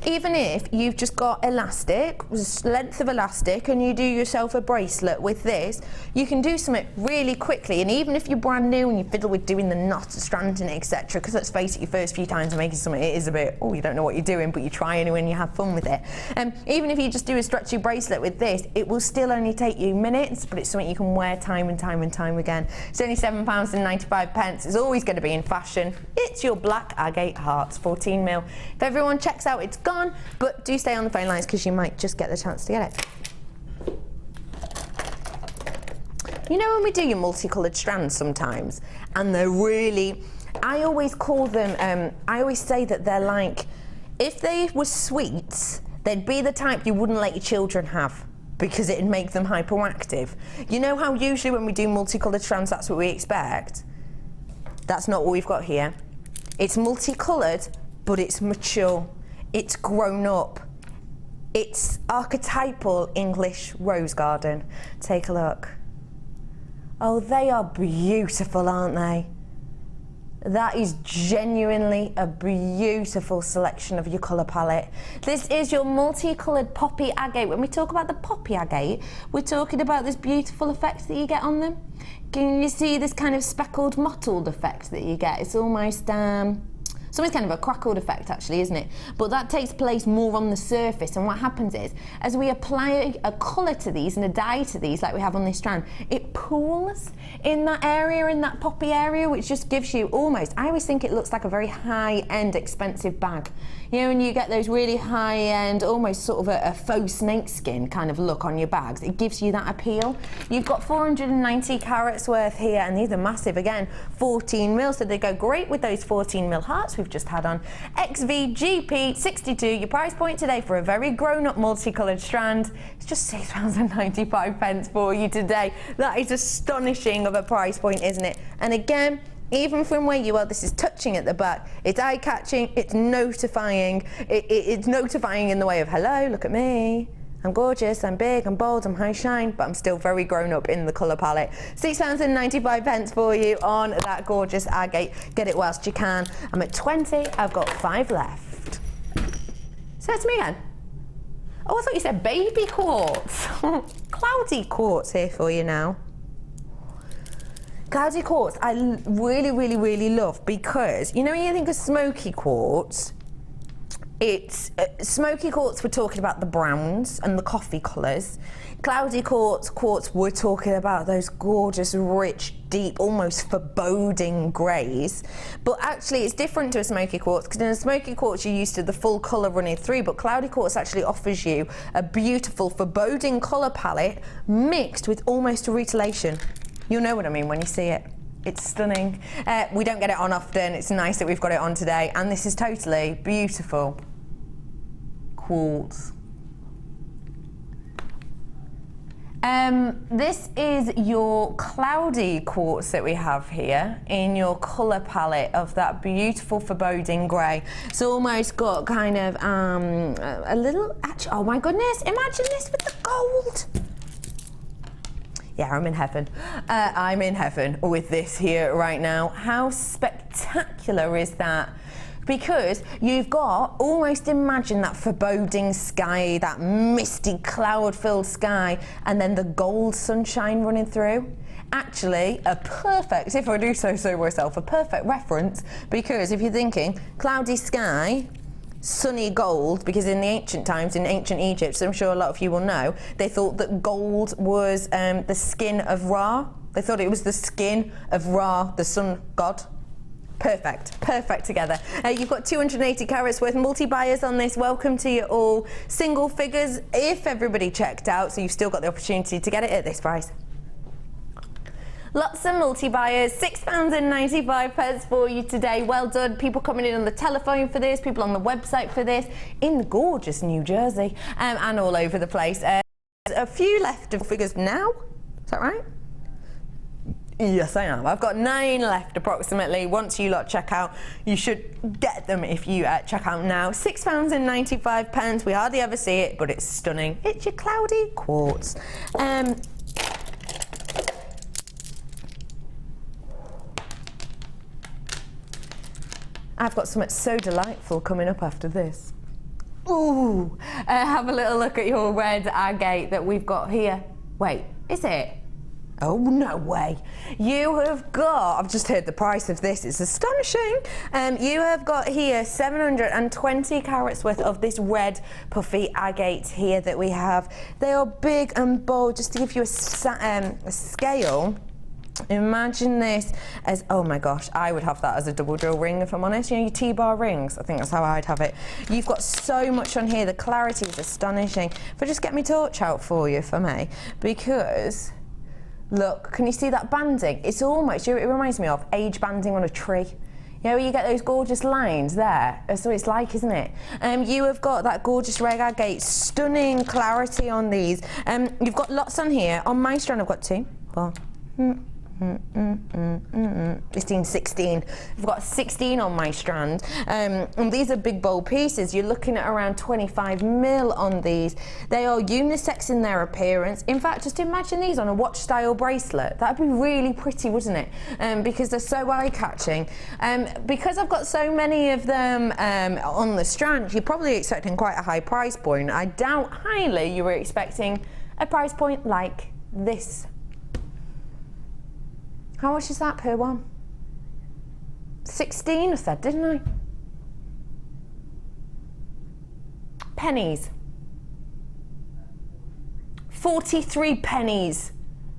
Even if you've just got elastic, length of elastic, and you do yourself a bracelet with this, you can do something really quickly. And even if you're brand new and you fiddle with doing the knot, stranding it, etc., because let's face it, your first few times of making something, it is a bit, oh, you don't know what you're doing, but you try anyway and you have fun with it. Even if you just do a stretchy bracelet with this, it will still only take you minutes, but it's something you can wear time and time and time again. It's only £7.95. It's always going to be in fashion. It's your black agate hearts, 14 mil. If everyone checks out, it's gone, but do stay on the phone lines because you might just get the chance to get it. You know when we do your multicoloured strands sometimes, and they're really, I always call them, I always say that they're like, if they were sweets, they'd be the type you wouldn't let your children have because it'd make them hyperactive. You know how usually when we do multicoloured strands, that's what we expect? That's not what we've got here. It's multicoloured, but it's mature. It's grown up. It's archetypal English rose garden. Take a look. Oh, they are beautiful, aren't they? That is genuinely a beautiful selection of your colour palette. This is your multicoloured poppy agate. When we talk about the poppy agate, we're talking about this beautiful effect that you get on them. Can you see this kind of speckled, mottled effect that you get? It's almost it's almost kind of a crackled effect actually, isn't it? But that takes place more on the surface, and what happens is, as we apply a colour to these and a dye to these like we have on this strand, it pools in that area, in that poppy area, which just gives you almost, I always think it looks like a very high-end expensive bag. You know, when you get those really high-end, almost sort of a faux snakeskin kind of look on your bags, it gives you that appeal. You've got 490 carats worth here, and these are massive again, 14 mil, so they go great with those 14 mil hearts we've just had on. XVGP62, your price point today for a very grown-up multicoloured strand, it's just £6.95 for you today. That is astonishing of a price point, isn't it? And again, even from where you are, this is touching at the back. It's eye-catching, it's notifying. It's notifying in the way of, hello, look at me. I'm gorgeous, I'm big, I'm bold, I'm high shine, but I'm still very grown up in the colour palette. £6.95 for you on that gorgeous agate. Get it whilst you can. I'm at 20, I've got 5 left. Say it to me again. Oh, I thought you said baby quartz. Cloudy quartz here for you now. Cloudy quartz, I really love, because, you know, when you think of smoky quartz, it's smoky quartz, we're talking about the browns and the coffee colours. Cloudy quartz, we're talking about those gorgeous, rich, deep, almost foreboding greys. But actually it's different to a smoky quartz, because in a smoky quartz you're used to the full colour running through, but cloudy quartz actually offers you a beautiful, foreboding colour palette mixed with almost a rutilation. You'll know what I mean when you see it. It's stunning. We don't get it on often. It's nice that we've got it on today, and this is totally beautiful. quartz. This is your cloudy quartz that we have here in your colour palette of that beautiful foreboding grey. It's almost got kind of a little, actually, oh my goodness, imagine this with the gold. Yeah, I'm in heaven. I'm in heaven with this here right now. How spectacular is that? Because you've got, almost imagine that foreboding sky, that misty cloud-filled sky, and then the gold sunshine running through. Actually, a perfect, if I do so myself, a perfect reference, because if you're thinking cloudy sky, sunny gold, because in the ancient times, in ancient Egypt, so I'm sure a lot of you will know, they thought that gold was the skin of Ra. They thought it was the skin of Ra, the sun god. Perfect, perfect together. You've got 280 carats worth multi-buyers on this. Welcome to you all. Single figures, if everybody checked out, so you've still got the opportunity to get it at this price. Lots of multi-buyers, £6.95 for you today. Well done. People coming in on the telephone for this, people on the website for this, in gorgeous New Jersey, and all over the place. A few left of figures now, is that right? Yes, I am. I've got 9 left approximately. Once you lot check out, you should get them if you check out now. £6.95. We hardly ever see it, but it's stunning. It's your cloudy quartz. I've got something so delightful coming up after this. Ooh, have a little look at your red agate that we've got here. Wait, is it? Oh, no way. You have got, I've just heard the price of this, it's astonishing. You have got here 720 carats worth of this red puffy agate here that we have. They are big and bold. Just to give you a scale, imagine this as, oh my gosh, I would have that as a double drill ring if I'm honest. You know, your T-bar rings, I think that's how I'd have it. You've got so much on here, the clarity is astonishing. If I just get my torch out for you, if I may, because look, can you see that banding? It's almost, it reminds me of age banding on a tree. You know, you get those gorgeous lines there. That's what it's like, isn't it? You have got that gorgeous red agate, stunning clarity on these. You've got lots on here. On my strand, I've got 2, 4, 15, 16. I've got 16 on my strand. And these are big, bold pieces. You're looking at around 25 mil on these. They are unisex in their appearance. In fact, just imagine these on a watch style bracelet. That'd be really pretty, wouldn't it? Because they're so eye-catching. Because I've got so many of them on the strand, you're probably expecting quite a high price point. I doubt highly you were expecting a price point like this. How much is that per one? 16 I said, didn't I? Pennies. 43 pennies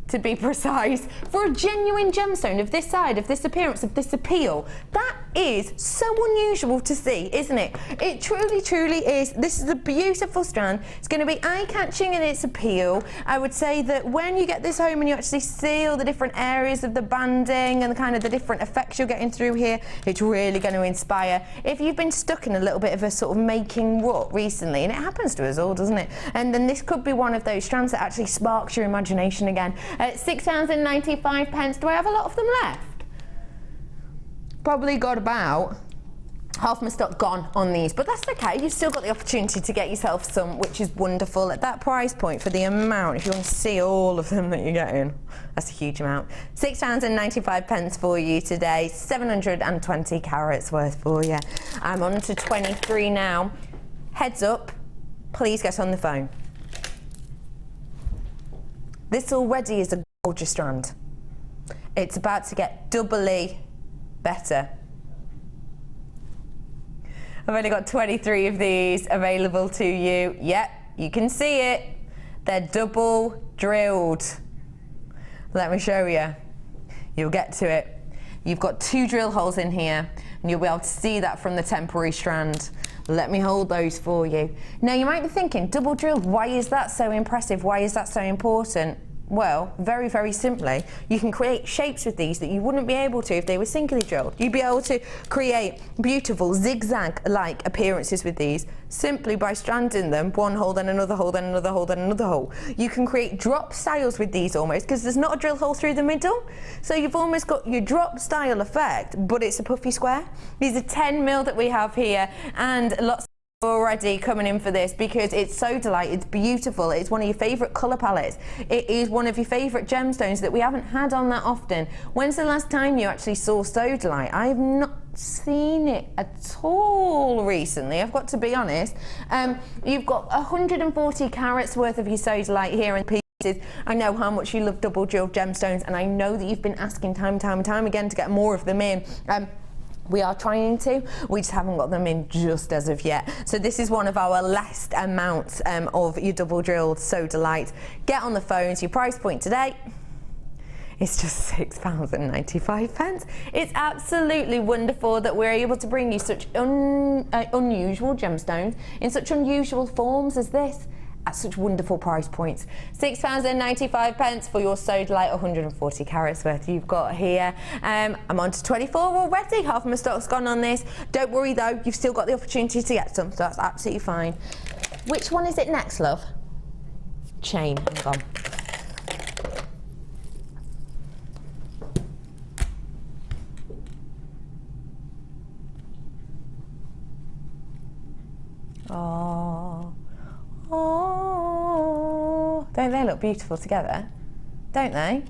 to be precise, for a genuine gemstone of this side, of this appearance, of this appeal. That is so unusual to see, isn't it? It truly, truly is. This is a beautiful strand. It's going to be eye-catching in its appeal. I would say that when you get this home and you actually see all the different areas of the banding and the kind of the different effects you're getting through here, it's really going to inspire. If you've been stuck in a little bit of a sort of making rut recently, and it happens to us all, doesn't it? And then this could be one of those strands that actually sparks your imagination again. £6.95. Do I have a lot of them left? Probably got about half my stock gone on these, but that's okay. You've still got the opportunity to get yourself some, which is wonderful at that price point for the amount. If you want to see all of them that you're getting, that's a huge amount. £6.95 for you today. 720 carats worth for you. I'm on to 23 now. Heads up, please get on the phone. This already is a gorgeous strand. It's about to get doubly better. I've only got 23 of these available to you. Yep, you can see it. They're double drilled. Let me show you. You'll get to it. You've got 2 drill holes in here, and you'll be able to see that from the temporary strand. Let me hold those for you. Now you might be thinking, double drilled, why is that so impressive? Why is that so important? Well, very, very simply, you can create shapes with these that you wouldn't be able to if they were singly drilled. You'd be able to create beautiful zigzag-like appearances with these simply by stranding them, one hole, then another hole, then another hole, then another hole. You can create drop styles with these almost, because there's not a drill hole through the middle. So you've almost got your drop style effect, but it's a puffy square. These are 10 mil that we have here, and lots already coming in for this because it's Sodalite, it's beautiful, it's one of your favourite colour palettes, it is one of your favourite gemstones that we haven't had on that often. When's the last time you actually saw Sodalite? I have not seen it at all recently, I've got to be honest. You've got 140 carats worth of your Sodalite here in pieces. I know how much you love double jeweled gemstones, and I know that you've been asking time and time again to get more of them in. We are trying to, we just haven't got them in just as of yet. So this is one of our last amounts of your double drilled Sodalite. Get on the phones, your price point today, it's just £6.95. It's absolutely wonderful that we're able to bring you such unusual gemstones in such unusual forms as this, at such wonderful price points. £6.95 for your Sodalite, 140 carats worth you've got here. I'm on to 24 already, half my stock's gone on this. Don't worry though, you've still got the opportunity to get some, so that's absolutely fine. Which one is it next, love? Chain, hang on. Oh. Oh, don't they look beautiful together? Don't they?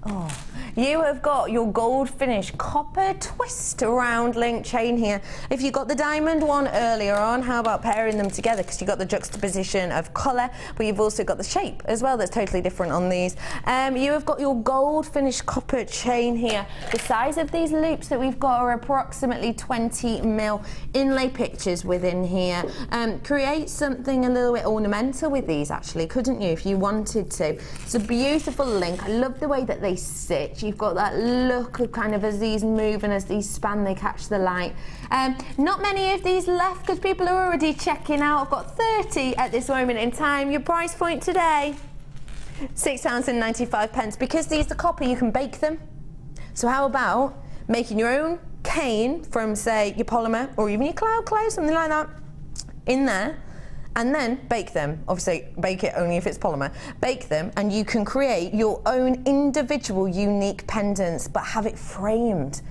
Oh, you have got your gold finish copper twist round link chain here. If you got the diamond one earlier on, how about pairing them together? Because you've got the juxtaposition of colour, but you've also got the shape as well that's totally different on these. You have got your gold finish copper chain here. The size of these loops that we've got are approximately 20 mil. Inlay pictures within here. Create something a little bit ornamental with these actually, couldn't you, if you wanted to? It's a beautiful link. I love the way that they sit. You've got that look of kind of as these move and as these span, they catch the light. Not many of these left because people are already checking out. I've got 30 at this moment in time. Your price point today, £6.95. Because these are copper, you can bake them. So how about making your own cane from, say, your polymer or even your cloud clay, something like that, in there, and then bake them. Obviously, bake it only if it's polymer. Bake them, and you can create your own individual unique pendants, but have it framed.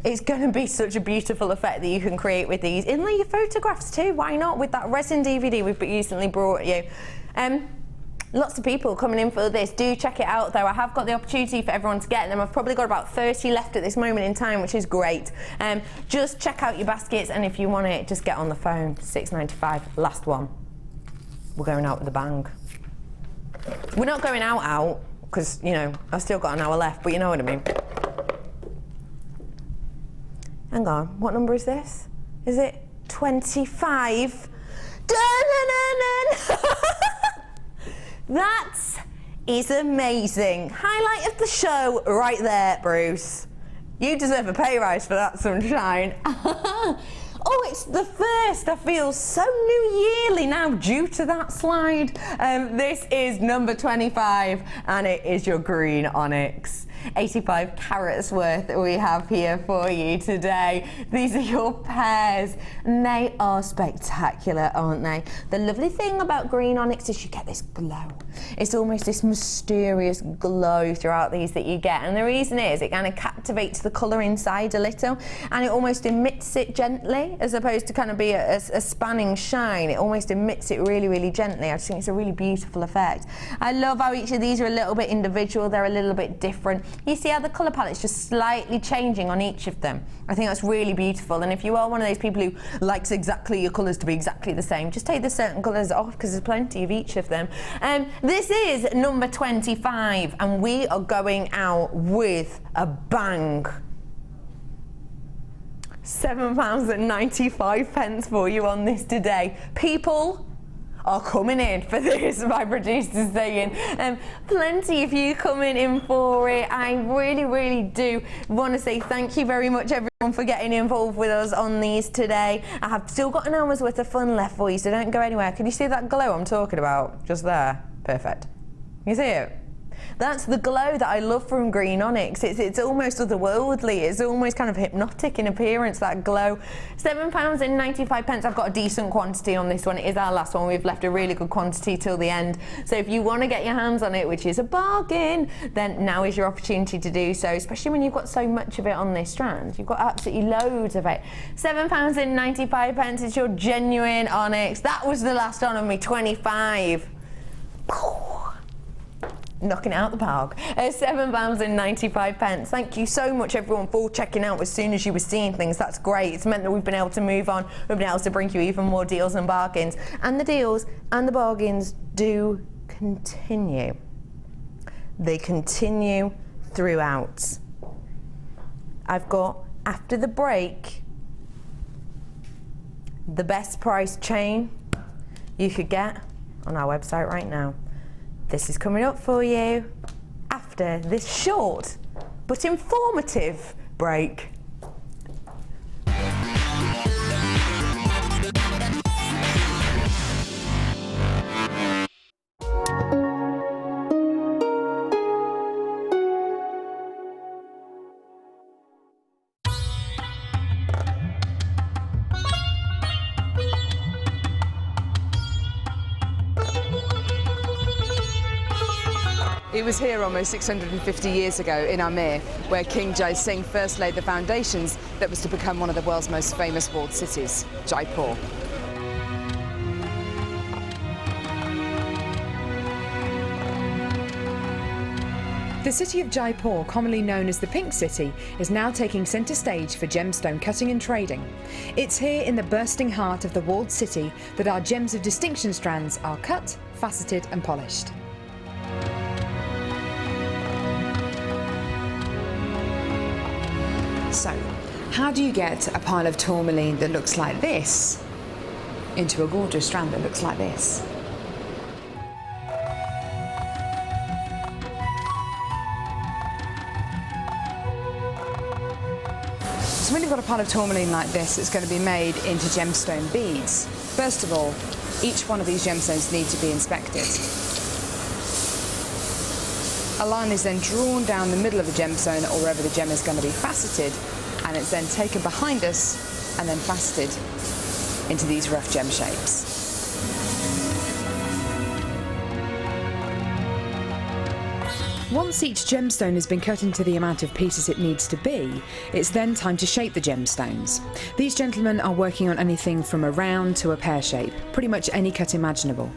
It's going to be such a beautiful effect that you can create with these. Inlay your photographs too, why not? With that resin DVD we've recently brought you. Lots of people coming in for this. Do check it out though. I have got the opportunity for everyone to get them. I've probably got about 30 left at this moment in time, which is great. Just check out your baskets, and if you want it, just get on the phone. £6.95, last one. We're going out with a bang. We're not going out, because, you know, I've still got an hour left, but you know what I mean. Hang on, what number is this? Is it 25? That is amazing. Highlight of the show right there, Bruce. You deserve a pay rise for that, sunshine. Oh, it's the first. I feel so New Yearly now due to that slide. This is number 25, and it is your green onyx. 85 carats worth we have here for you today. These are your pairs, and they are spectacular, aren't they? The lovely thing about green onyx is you get this glow. It's almost this mysterious glow throughout these that you get, and the reason is it kind of captivates the colour inside a little, and it almost emits it gently, as opposed to kind of be a spanning shine. It almost emits it really, really gently. I just think it's a really beautiful effect. I love how each of these are a little bit individual. They're a little bit different. You see how the colour palette's just slightly changing on each of them. I think that's really beautiful, and if you are one of those people who likes exactly your colours to be exactly the same, just take the certain colours off, because there's plenty of each of them. This is number 25, and we are going out with a bang. £7.95 for you on this today. People are coming in for this, my producer's saying. Plenty of you coming in for it. I really, really do want to say thank you very much, everyone, for getting involved with us on these today. I have still got an hour's worth of fun left for you, so don't go anywhere. Can you see that glow I'm talking about? Just there. Perfect. You see it? That's the glow that I love from green onyx. It's almost otherworldly. It's almost kind of hypnotic in appearance, that glow. £7.95. I've got a decent quantity on this one. It is our last one. We've left a really good quantity till the end. So if you want to get your hands on it, which is a bargain, then now is your opportunity to do so, especially when you've got so much of it on this strand. You've got absolutely loads of it. £7.95. It's your genuine onyx. That was the last one on me, 25. Knocking it out the park. £7.95. Thank you so much everyone for checking out as soon as you were seeing things. That's great. It's meant that we've been able to move on. We've been able to bring you even more deals and bargains. And the deals and the bargains do continue. They continue throughout. I've got, after the break, the best price chain you could get on our website right now. This is coming up for you after this short but informative break. It was here almost 650 years ago in Amir, where King Jai Singh first laid the foundations that was to become one of the world's most famous walled cities, Jaipur. The city of Jaipur, commonly known as the Pink City, is now taking centre stage for gemstone cutting and trading. It's here in the bursting heart of the walled city that our gems of distinction strands are cut, faceted and polished. So, how do you get a pile of tourmaline that looks like this into a gorgeous strand that looks like this? So when you've got a pile of tourmaline like this, it's going to be made into gemstone beads. First of all, each one of these gemstones need to be inspected. A line is then drawn down the middle of the gemstone or wherever the gem is going to be faceted, and it's then taken behind us and then faceted into these rough gem shapes. Once each gemstone has been cut into the amount of pieces it needs to be, it's then time to shape the gemstones. These gentlemen are working on anything from a round to a pear shape, pretty much any cut imaginable.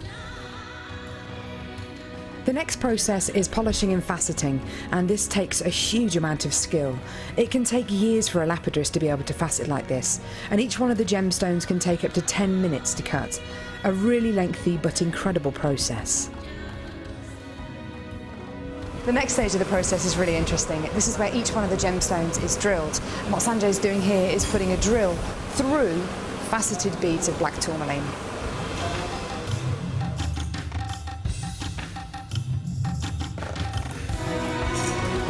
The next process is polishing and faceting, and this takes a huge amount of skill. It can take years for a lapidrist to be able to facet like this, and each one of the gemstones can take up to 10 minutes to cut. A really lengthy but incredible process. The next stage of the process is really interesting. This is where each one of the gemstones is drilled. And what Sanjay's doing here is putting a drill through faceted beads of black tourmaline.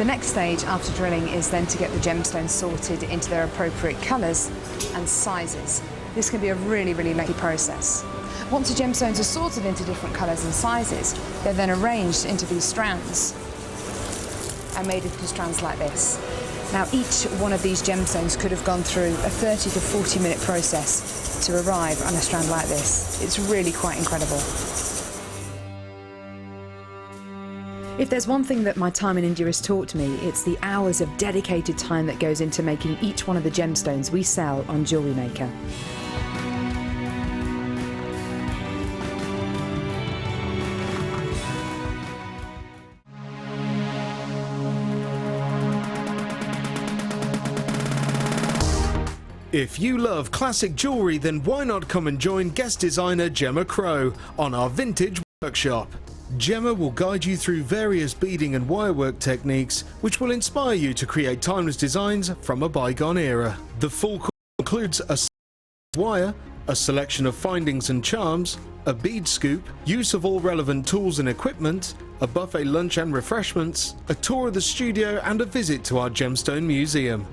The next stage after drilling is then to get the gemstones sorted into their appropriate colours and sizes. This can be a really, really lengthy process. Once the gemstones are sorted into different colours and sizes, they're then arranged into these strands and made into strands like this. Now each one of these gemstones could have gone through a 30 to 40 minute process to arrive on a strand like this. It's really quite incredible. If there's one thing that my time in India has taught me, it's the hours of dedicated time that goes into making each one of the gemstones we sell on JewelleryMaker. If you love classic jewellery, then why not come and join guest designer Gemma Crow on our vintage workshop. Gemma will guide you through various beading and wirework techniques which will inspire you to create timeless designs from a bygone era. The full course includes a wire, a selection of findings and charms, a bead scoop, use of all relevant tools and equipment, a buffet lunch and refreshments, a tour of the studio and a visit to our gemstone museum.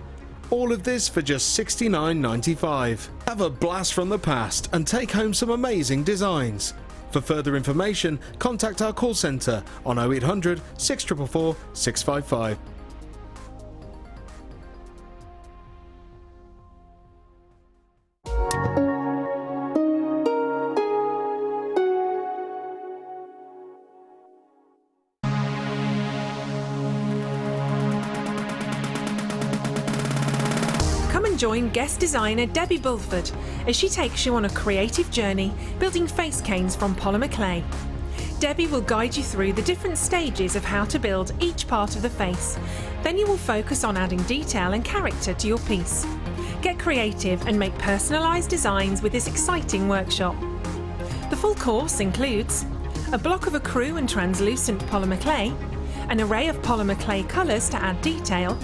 All of this for just $69.95. Have a blast from the past and take home some amazing designs. For further information, contact our call centre on 0800 644 655. Join guest designer Debbie Bulford as she takes you on a creative journey building face canes from polymer clay. Debbie will guide you through the different stages of how to build each part of the face. Then you will focus on adding detail and character to your piece. Get creative and make personalised designs with this exciting workshop. The full course includes a block of acrylic and translucent polymer clay, an array of polymer clay colours to add detail,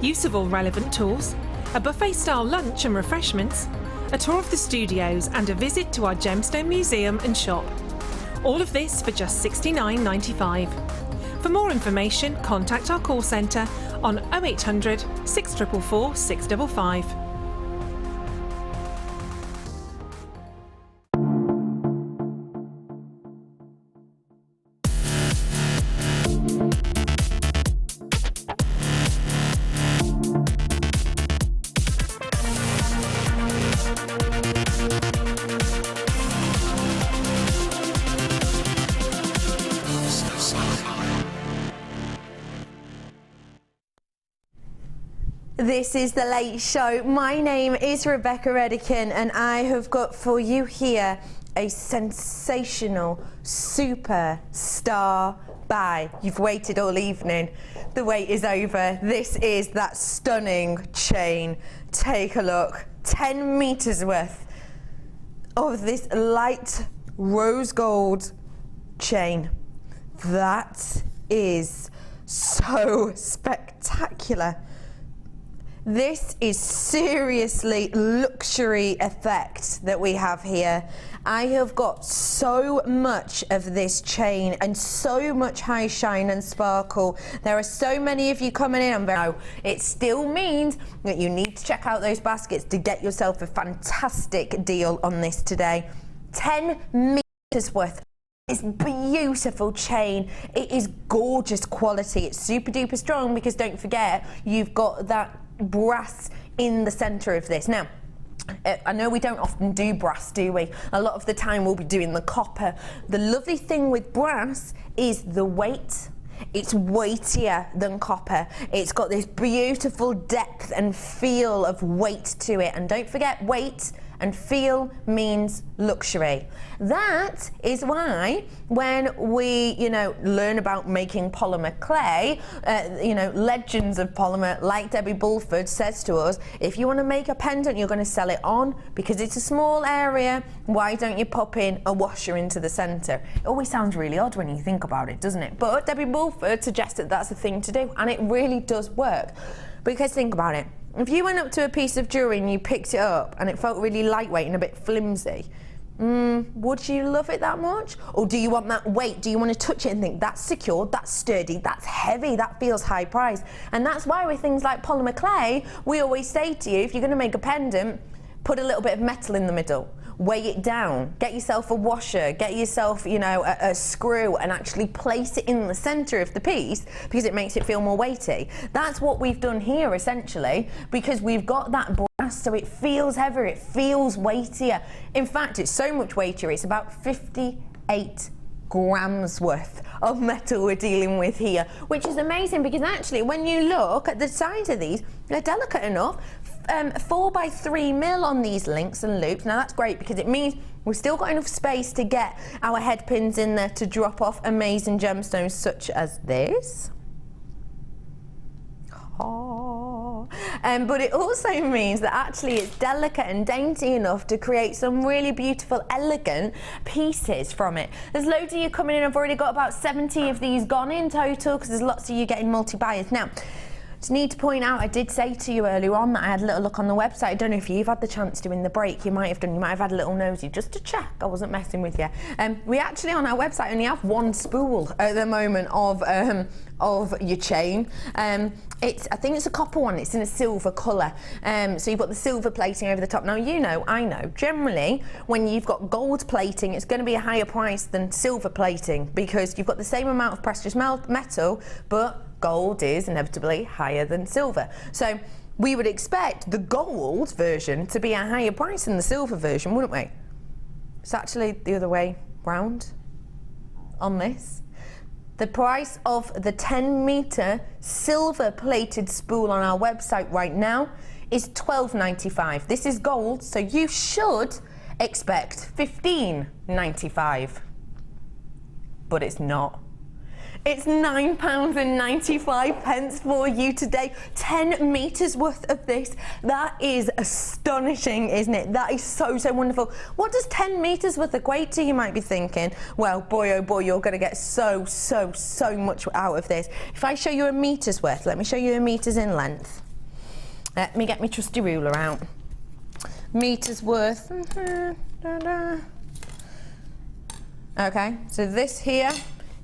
use of all relevant tools, a buffet-style lunch and refreshments, a tour of the studios and a visit to our Gemstone Museum and shop. All of this for just $69.95. For more information, contact our call centre on 0800 644 655. This is The Late Show. My name is Rebecca Redican and I have got for you here a sensational superstar buy. You've waited all evening. The wait is over. This is that stunning chain. Take a look. 10 meters worth of this light rose gold chain. That is so spectacular. This is seriously luxury effect that we have here. I have got so much of this chain and so much high shine and sparkle. There are so many of you coming in. It still means that you need to check out those baskets to get yourself a fantastic deal on this today. 10 meters worth. This beautiful chain. It is gorgeous quality. It's super duper strong because don't forget you've got that brass in the center of this. Now, I know we don't often do brass, do we? A lot of the time we'll be doing the copper. The lovely thing with brass is the weight. It's weightier than copper. It's got this beautiful depth and feel of weight to it. And don't forget, weight and feel means luxury. That is why when we, learn about making polymer clay, legends of polymer like Debbie Bulford says to us, if you want to make a pendant, you're going to sell it on because it's a small area. Why don't you pop in a washer into the center? It always sounds really odd when you think about it, doesn't it? But Debbie Bulford suggested that's a thing to do, and it really does work. Because think about it. If you went up to a piece of jewellery and you picked it up and it felt really lightweight and a bit flimsy, would you love it that much? Or do you want that weight? Do you want to touch it and think, that's secure, that's sturdy, that's heavy, that feels high priced? And that's why with things like polymer clay, we always say to you, if you're going to make a pendant, put a little bit of metal in the middle. Weigh it down, get yourself a washer, get yourself, a screw and actually place it in the center of the piece because it makes it feel more weighty. That's what we've done here essentially, because we've got that brass so it feels heavier, it feels weightier. In fact, it's so much weightier, it's about 58 grams worth of metal we're dealing with here, which is amazing because actually when you look at the size of these, they're delicate enough. 4 by 3 mil on these links and loops. Now that's great because it means we've still got enough space to get our head pins in there to drop off amazing gemstones such as this. But it also means that actually it's delicate and dainty enough to create some really beautiful, elegant pieces from it. There's loads of you coming in. I've already got about 70 of these gone in total because there's lots of you getting multi-buyers. Now, Just need to point out, I did say to you earlier on that I had a little look on the website. I don't know if you've had the chance to in the break. You might have done. You might have had a little nosy just to check. I wasn't messing with you. We actually on our website only have one spool at the moment of your chain. I think it's a copper one. It's in a silver colour. So you've got the silver plating over the top. Now I know. Generally, when you've got gold plating, it's going to be a higher price than silver plating because you've got the same amount of precious metal, but gold is inevitably higher than silver. So we would expect the gold version to be a higher price than the silver version, wouldn't we? It's actually the other way round on this. The price of the 10-metre silver plated spool on our website right now is $12.95. This is gold, so you should expect $15.95. But it's not. It's £9.95 for you today. 10 metres worth of this. That is astonishing, isn't it? That is so, so wonderful. What does 10 metres worth equate to, you might be thinking? Well, boy, oh boy, you're going to get so, so, so much out of this. If I show you a metre's worth, let me show you a metre's in length. Let me get my trusty ruler out. Metre's worth. Okay, so this here,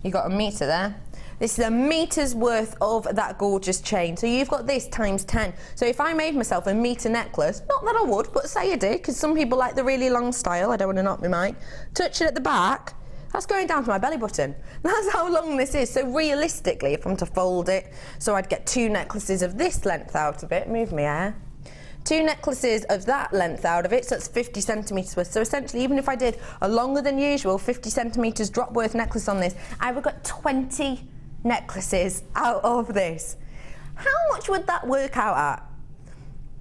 you got a metre there. This is a metre's worth of that gorgeous chain. So you've got this times 10. So if I made myself a metre necklace, not that I would, but say I did, because some people like the really long style, I don't want to knock my mic, touch it at the back, that's going down to my belly button. That's how long this is. So realistically, if I'm to fold it, so I'd get 2 necklaces of this length out of it, move my hair, 2 necklaces of that length out of it, so that's 50 centimetres worth. So essentially, even if I did a longer than usual 50 centimetres drop worth necklace on this, I would got 20 necklaces out of this. How much would that work out at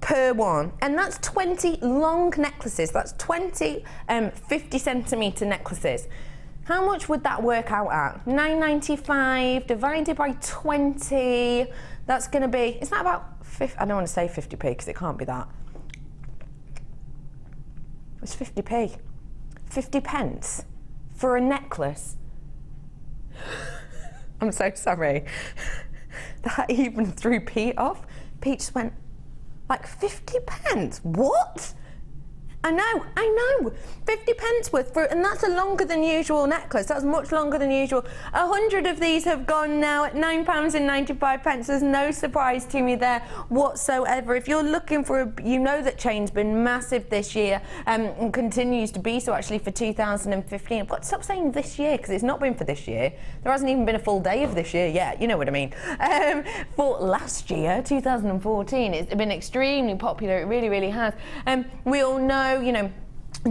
per one? And that's 20 long necklaces. That's 20 50 centimetre necklaces. How much would that work out at? $9.95 divided by 20. That's going to be, is that about, I don't want to say 50p because it can't be that. It's 50p. 50 pence for a necklace. I'm so sorry. That even threw Pete off. Pete just went, like 50 pence? What? I know, 50 pence worth for, and that's a longer than usual necklace. That's much longer than usual. 100 of these have gone now at £9.95. There's no surprise to me there whatsoever. If you're looking for you know that chain's been massive this year and continues to be so actually for 2015. I've got to stop saying this year because it's not been for this year. There hasn't even been a full day of this year yet. You know what I mean. For last year, 2014, it's been extremely popular. It really, really has. We all know, you know,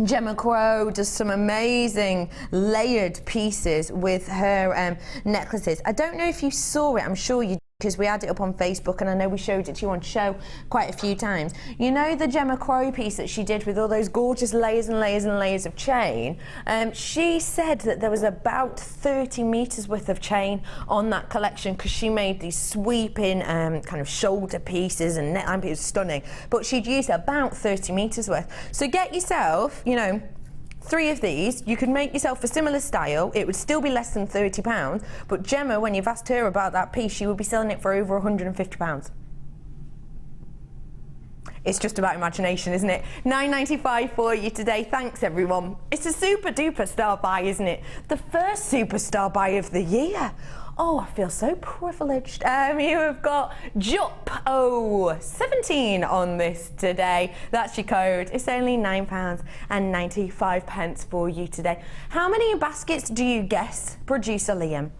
Gemma Crow does some amazing layered pieces with her necklaces. I don't know if you saw it, I'm sure you did, because we had it up on Facebook and I know we showed it to you on show quite a few times. You know the Gemma Crow piece that she did with all those gorgeous layers and layers and layers of chain? She said that there was about 30 metres worth of chain on that collection because she made these sweeping kind of shoulder pieces and neckline pieces, stunning. But she'd used about 30 metres worth. So get yourself, you know, 3 of these, you could make yourself a similar style. It would still be less than £30, but Gemma, when you've asked her about that piece, she would be selling it for over £150. It's just about imagination, isn't it? $9.95 for you today. Thanks, everyone. It's a super duper star buy, isn't it? The first superstar buy of the year. Oh, I feel so privileged. You have got JUP17 on this today. That's your code. It's only £9.95 for you today. How many baskets do you guess, producer Liam?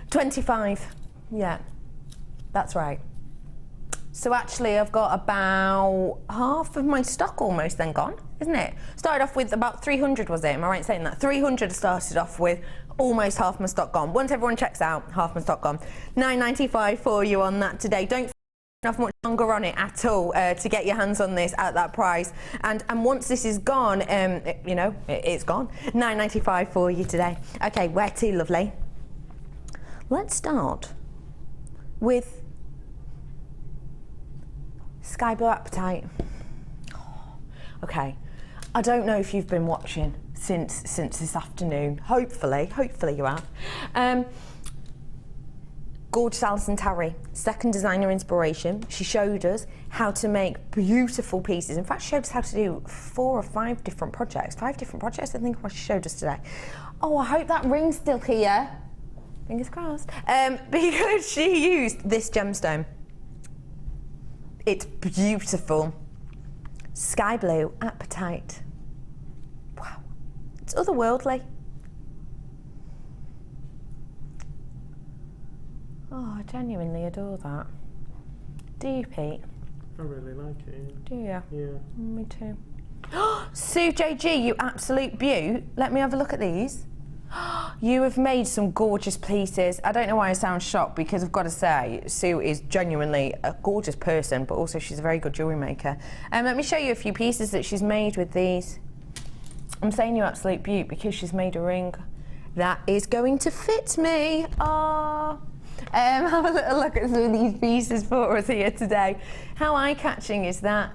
25. Yeah, that's right. So actually I've got about half of my stock almost then gone, isn't it? Started off with about 300, was it? Am I right in saying that? 300 started off with, almost half my stock gone. Once everyone checks out, half my stock gone. $9.95 for you on that today. Don't have much longer on it at all to get your hands on this at that price. And once this is gone, you know, it's gone. $9.95 for you today. Okay, where to, lovely? Let's start with Sky Blue Apatite. Okay, I don't know if you've been watching since this afternoon. Hopefully you have. Gorgeous Alison Tarry, second designer inspiration. She showed us how to make beautiful pieces. In fact, she showed us how to do 4 or 5 different projects. 5 different projects, I think, what she showed us today. Oh, I hope that ring's still here. Fingers crossed. Because she used this gemstone. It's beautiful. Sky blue apatite. Wow, it's otherworldly. Oh, I genuinely adore that. Do you, Pete? I really like it. Do you? Yeah. Me too. Sue JG, you absolute beaut. Let me have a look at these. You have made some gorgeous pieces. I don't know why I sound shocked, because I've got to say, Sue is genuinely a gorgeous person, but also she's a very good jewellery maker. Let me show you a few pieces that she's made with these. I'm saying you absolute beaut because she's made a ring that is going to fit me. Oh. Have a little look at some of these pieces for us here today. How eye-catching is that?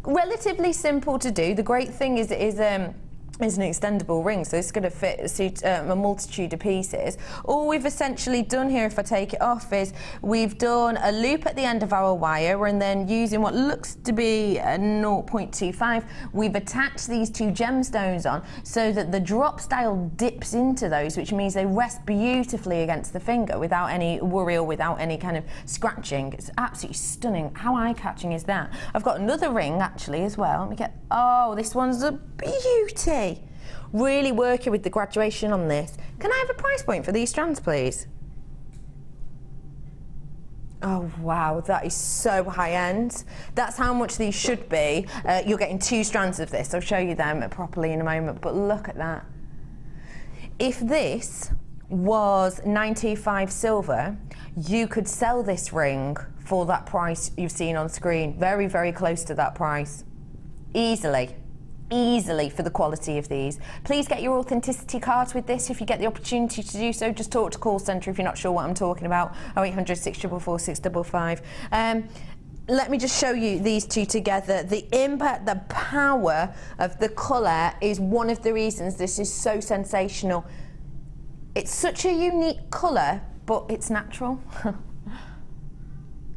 Relatively simple to do. The great thing is it is an extendable ring, so it's going to fit a multitude of pieces. All we've essentially done here, if I take it off, is we've done a loop at the end of our wire, and then using what looks to be a 0.25, we've attached these 2 gemstones on so that the drop style dips into those, which means they rest beautifully against the finger without any worry or without any kind of scratching. It's absolutely stunning. How eye-catching is that? I've got another ring actually as well. Let me get, oh, this one's a beauty. Really working with the graduation on this. Can I have a price point for these strands, please? Oh wow, that is so high end. That's how much these should be. You're getting 2 strands of this. I'll show you them properly in a moment, but look at that. If this was 95 silver, you could sell this ring for that price you've seen on screen. Very, very close to that price. Easily. Easily for the quality of these. Please get your authenticity cards with this if you get the opportunity to do so. Just talk to call centre if you're not sure what I'm talking about. 0800 644 655. Let me just show you these 2 together. The impact, the power of the colour is one of the reasons this is so sensational. It's such a unique colour, but it's natural.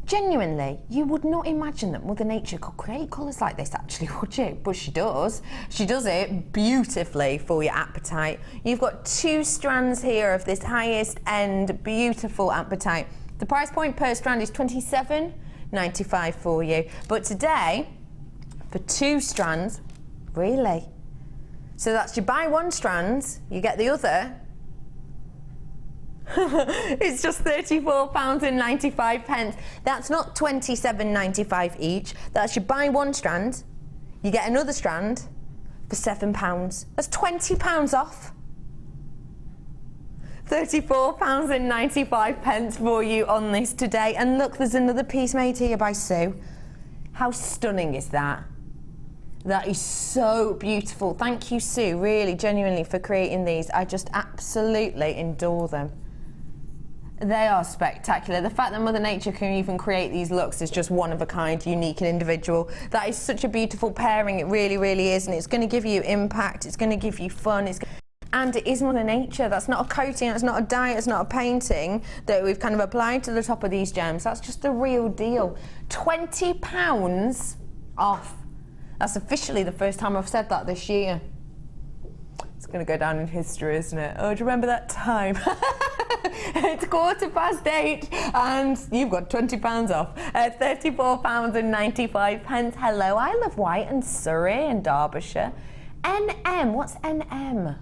Genuinely, you would not imagine that Mother Nature could create colours like this, actually, would you? But she does. She does it beautifully for your apatite. You've got 2 strands here of this highest end, beautiful apatite. The price point per strand is $27.95 for you. But today, for 2 strands, really? So that's, you buy 1 strand, you get the other. It's just £34.95. That's not £27.95 each. That's you buy 1 strand, you get another strand for £7. That's £20 off. £34.95 for you on this today. And look, there's another piece made here by Sue. How stunning is that? That is so beautiful. Thank you, Sue, really, genuinely, for creating these. I just absolutely adore them. They are spectacular. The fact that Mother Nature can even create these looks is just one of a kind, unique and individual. That is such a beautiful pairing, it really, really is, and it's going to give you impact, it's going to give you fun, and it is Mother Nature. That's not a coating, that's not a dye, it's not a painting that we've kind of applied to the top of these gems. That's just the real deal. £20 off. That's officially the first time I've said that this year. It's going to go down in history, isn't it? Oh, do you remember that time? It's 8:15 and you've got £20 off. £34.95. Hello, I love White and Surrey and Derbyshire. NM, what's NM?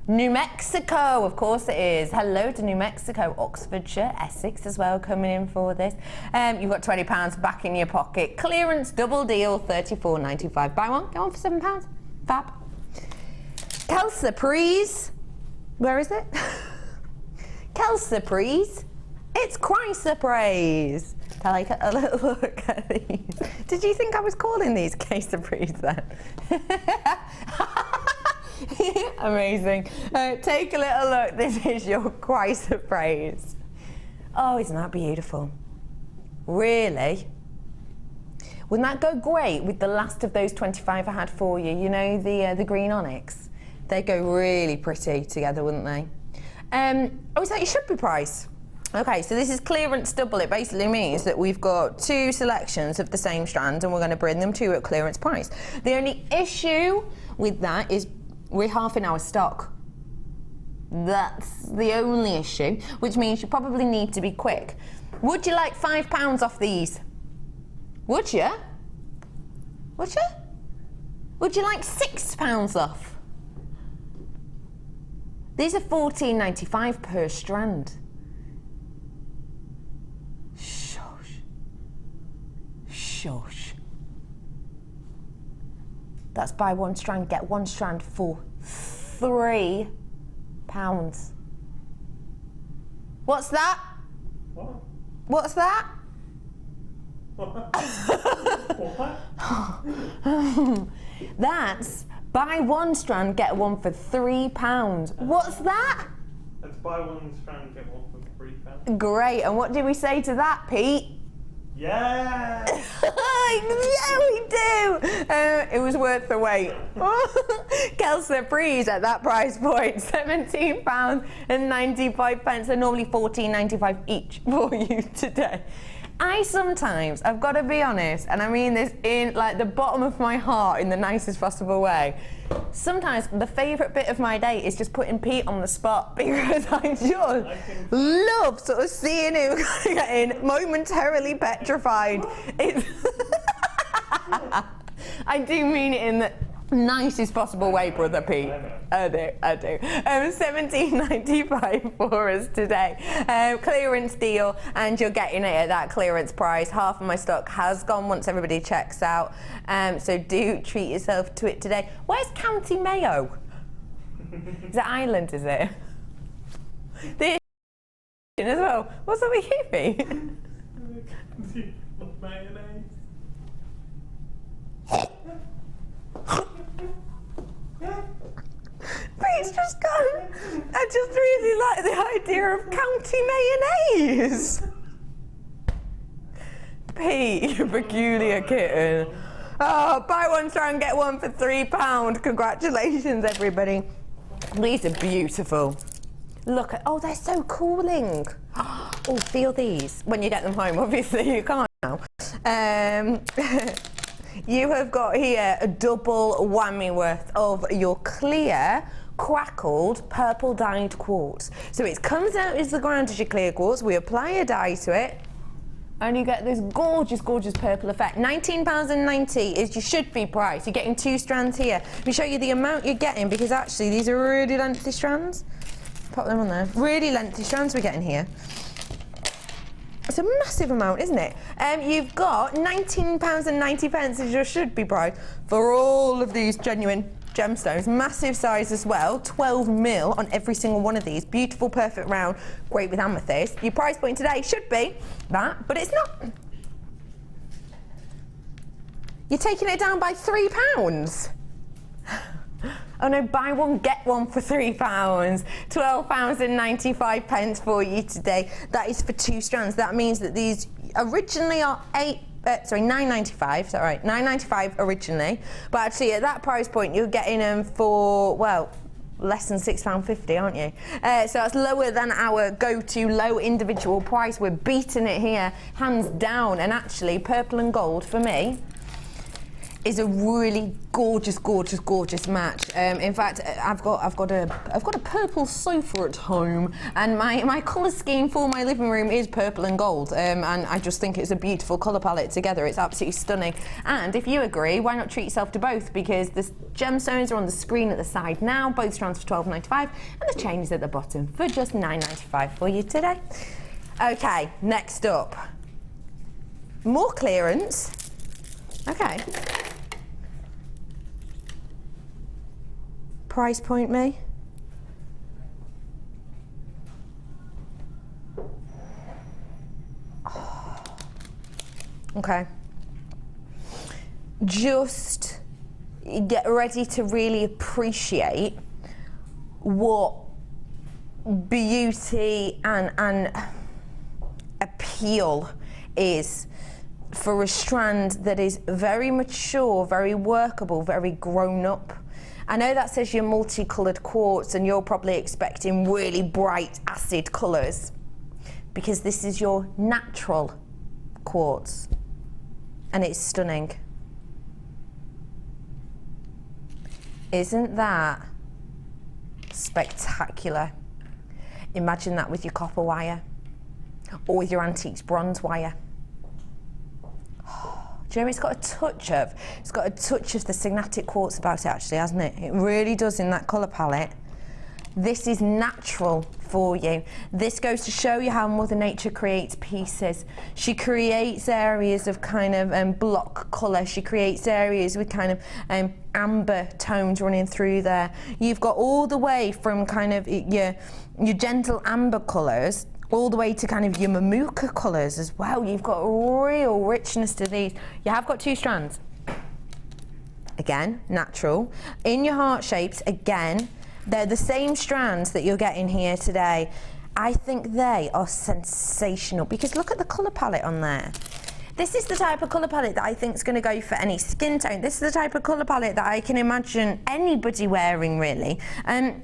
New Mexico, of course it is. Hello to New Mexico, Oxfordshire, Essex as well coming in for this. You've got £20 back in your pocket. Clearance double deal, £34.95. Buy one, get one for £7. Fab. Kelsa Prees. Where is it? Kelsa Prees. It's Chrysler Praise. Take a little look at these. Did you think I was calling these Kelsa Prees then? Amazing. Take a little look. This is your Chrysler Praise. Oh, isn't that beautiful? Really? Wouldn't that go great with the last of those 25 I had for you? You know, the green onyx? They go really pretty together, wouldn't they? Oh, is that your should be price? Okay, so this is clearance double. It basically means that we've got 2 selections of the same strand and we're going to bring them to you at clearance price. The only issue with that is we're halving our stock. That's the only issue, which means you probably need to be quick. Would you like £5 off these? Would you? Would you? Would you like £6 off? These are $14.95 per strand. Shush. Shush. That's buy 1 strand, get 1 strand for £3. What's that? What? What's that? What? That's buy 1 strand, get 1 for £3. What's that? Let's buy 1 strand, get 1 for £3. Great, and what did we say to that, Pete? Yeah! Yeah, we do! It was worth the wait. Kelsa Breeze at that price point, £17.95. They're normally £14.95 each for you today. I've got to be honest, and I mean this in like the bottom of my heart in the nicest possible way. Sometimes the favourite bit of my day is just putting Pete on the spot because I just love sort of seeing him getting momentarily petrified. I do mean it in the nicest possible way, brother Pete. I do. $17.95 for us today. Clearance deal, and you're getting it at that clearance price. Half of my stock has gone once everybody checks out. So do treat yourself to it today. Where's County Mayo? Is it Ireland, is it? This as well. What's up with you, Pete? Mayonnaise. Pete's just gone. I just really like the idea of county mayonnaise. Pete, you peculiar kitten. Oh, buy 1 strand, get 1 for £3. Congratulations, everybody. These are beautiful. Look at, oh, they're so cooling. Oh, feel these when you get them home. Obviously, you can't now. You have got here a double whammy worth of your clear, crackled, purple dyed quartz. So it comes out as the ground as your clear quartz. We apply a dye to it, and you get this gorgeous, gorgeous purple effect. £19.90 is your should-be price. You're getting 2 strands here. Let me show you the amount you're getting, because actually these are really lengthy strands. Pop them on there. Really lengthy strands we're getting here. It's a massive amount, isn't it? You've got £19.90 as your should-be price for all of these genuine gemstones. Massive size as well, 12mm on every single one of these. Beautiful, perfect round, great with amethyst. Your price point today should be that, but it's not. You're taking it down by £3. Oh no, buy 1, get 1 for £3. £12.95 for you today. That is for 2 strands. That means that these originally are £9.95, is that right? £9.95 originally, but actually at that price point you're getting them for, well, less than £6.50, aren't you? So that's lower than our go-to low individual price. We're beating it here, hands down, and actually purple and gold for me is a really gorgeous, gorgeous, gorgeous match. In fact, I've got a purple sofa at home, and my colour scheme for my living room is purple and gold, and I just think it's a beautiful colour palette together. It's absolutely stunning. And if you agree, why not treat yourself to both? Because the gemstones are on the screen at the side now, both strands for £12.95, and the chain is at the bottom for just £9.95 for you today. Okay, next up, more clearance. Okay. Price point me. Oh. Okay. Just get ready to really appreciate what beauty and appeal is for a strand that is very mature, very workable, very grown up. I know that says you're multicoloured quartz and you're probably expecting really bright acid colours. because this is your natural quartz and it's stunning. Isn't that spectacular? Imagine that with your copper wire or with your antiques bronze wire. Do you know, it's got a touch of the Signatic quartz about it actually, hasn't it? It really does in that colour palette. This is natural for you. This goes to show you how Mother Nature creates pieces. She creates areas of kind of block colour. She creates areas with kind of amber tones running through there. You've got all the way from kind of your gentle amber colours all the way to kind of your mamuka colours as well. You've got real richness to these. You have got 2 strands. Again, natural. In your heart shapes, again, they're the same strands that you're getting here today. I think they are sensational because look at the colour palette on there. This is the type of colour palette that I think is going to go for any skin tone. This is the type of colour palette that I can imagine anybody wearing, really.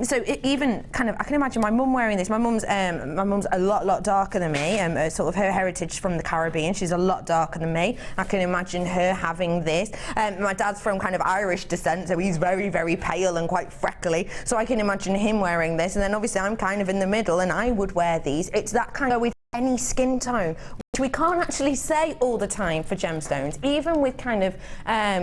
So even kind of, I can imagine my mum wearing this. My mum's a lot darker than me. Sort of her heritage from the Caribbean. She's a lot darker than me. I can imagine her having this. My dad's from kind of Irish descent, so he's very, very pale and quite freckly. So I can imagine him wearing this. And then obviously I'm kind of in the middle, and I would wear these. It's that kind of with any skin tone, which we can't actually say all the time for gemstones. Even with kind of,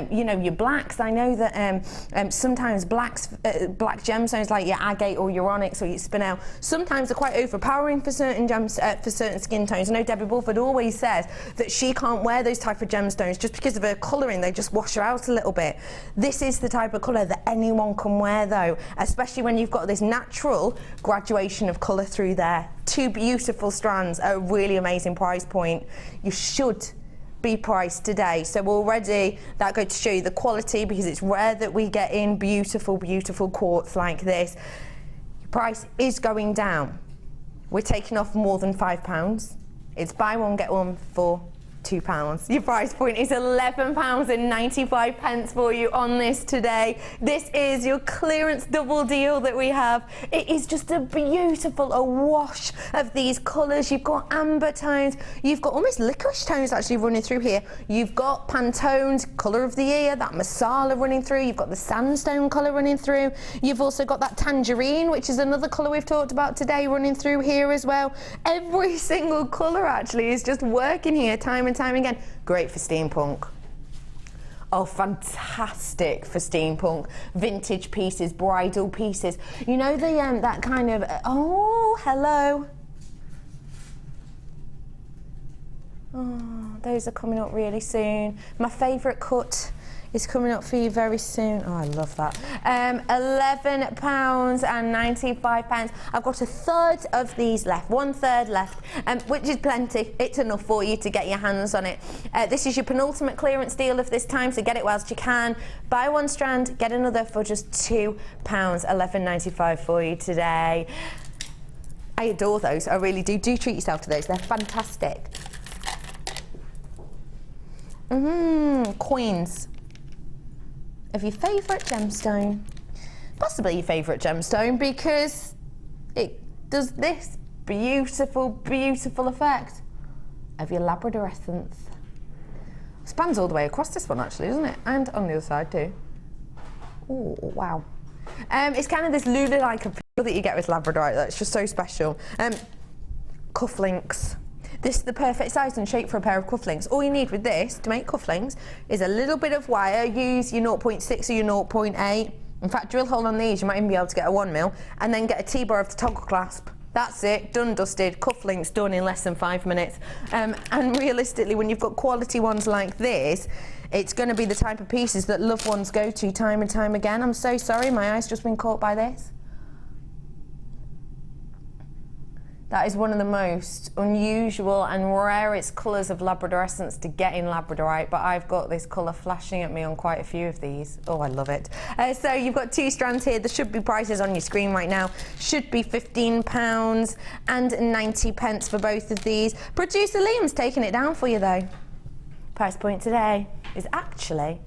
you know, your blacks. I know that sometimes black gemstones like your agate or your onyx or your spinel, sometimes are quite overpowering for certain gems, for certain skin tones. I know Debbie Bulford always says that she can't wear those type of gemstones just because of her colouring. They just wash her out a little bit. This is the type of colour that anyone can wear though, especially when you've got this natural graduation of colour through there. 2 beautiful strands at a really amazing price point. You should be priced today. So already that goes to show you the quality, because it's rare that we get in beautiful, beautiful quartz like this. Your price is going down. We're taking off more than £5. It's buy one, get one for £2. Your price point is £11.95 for you on this today. This is your clearance double deal that we have. It is just a beautiful wash of these colours. You've got amber tones, you've got almost licorice tones actually running through here. You've got Pantone's colour of the year, that Masala running through. You've got the sandstone colour running through. You've also got that tangerine, which is another colour we've talked about today, running through here as well. Every single colour actually is just working here time and time again. Great for steampunk. Oh, fantastic for steampunk. Vintage pieces, bridal pieces. You know the that kind of oh, hello. Oh, those are coming up really soon. My favourite cut is coming up for you very soon. Oh, I love that. £11.95. I've got 1/3 of these left, 1/3 left, which is plenty. It's enough for you to get your hands on it. This is your penultimate clearance deal of this time, so get it whilst you can. Buy 1 strand, get another for just £2, £11.95 for you today. I adore those, I really do. Do treat yourself to those, they're fantastic. Coins of your favourite gemstone, possibly your favourite gemstone, because it does this beautiful, beautiful effect of your labradorescence. Spans all the way across this one actually, doesn't it? And on the other side too. Oh, wow. It's kind of this lula-like appeal that you get with labradorite that's just so special. Cufflinks. This is the perfect size and shape for a pair of cufflinks. All you need with this to make cufflinks is a little bit of wire. Use your 0.6 or your 0.8. In fact, drill hole on these, you might even be able to get a 1mm, and then get a T-bar of the toggle clasp. That's it, done, dusted, cufflinks done in less than 5 minutes. And realistically, when you've got quality ones like this, it's going to be the type of pieces that loved ones go to time and time again. I'm so sorry, my eye's just been caught by this. That is one of the most unusual and rarest colours of labradorescence to get in labradorite, but I've got this colour flashing at me on quite a few of these. Oh, I love it. So you've got 2 strands here. There should be prices on your screen right now. Should be £15.90 for both of these. Producer Liam's taking it down for you though. Price point today is actually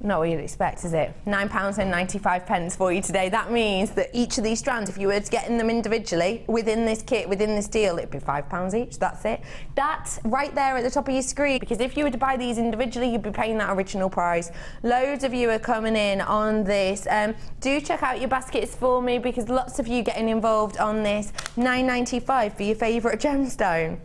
not what you'd expect, is it? £9.95 for you today. That means that each of these strands, if you were to get them individually within this kit, within this deal, it'd be £5 each. That's it. That's right there at the top of your screen, because if you were to buy these individually, you'd be paying that original price. Loads of you are coming in on this. Do check out your baskets for me, because lots of you getting involved on this. £9.95 for your favourite gemstone.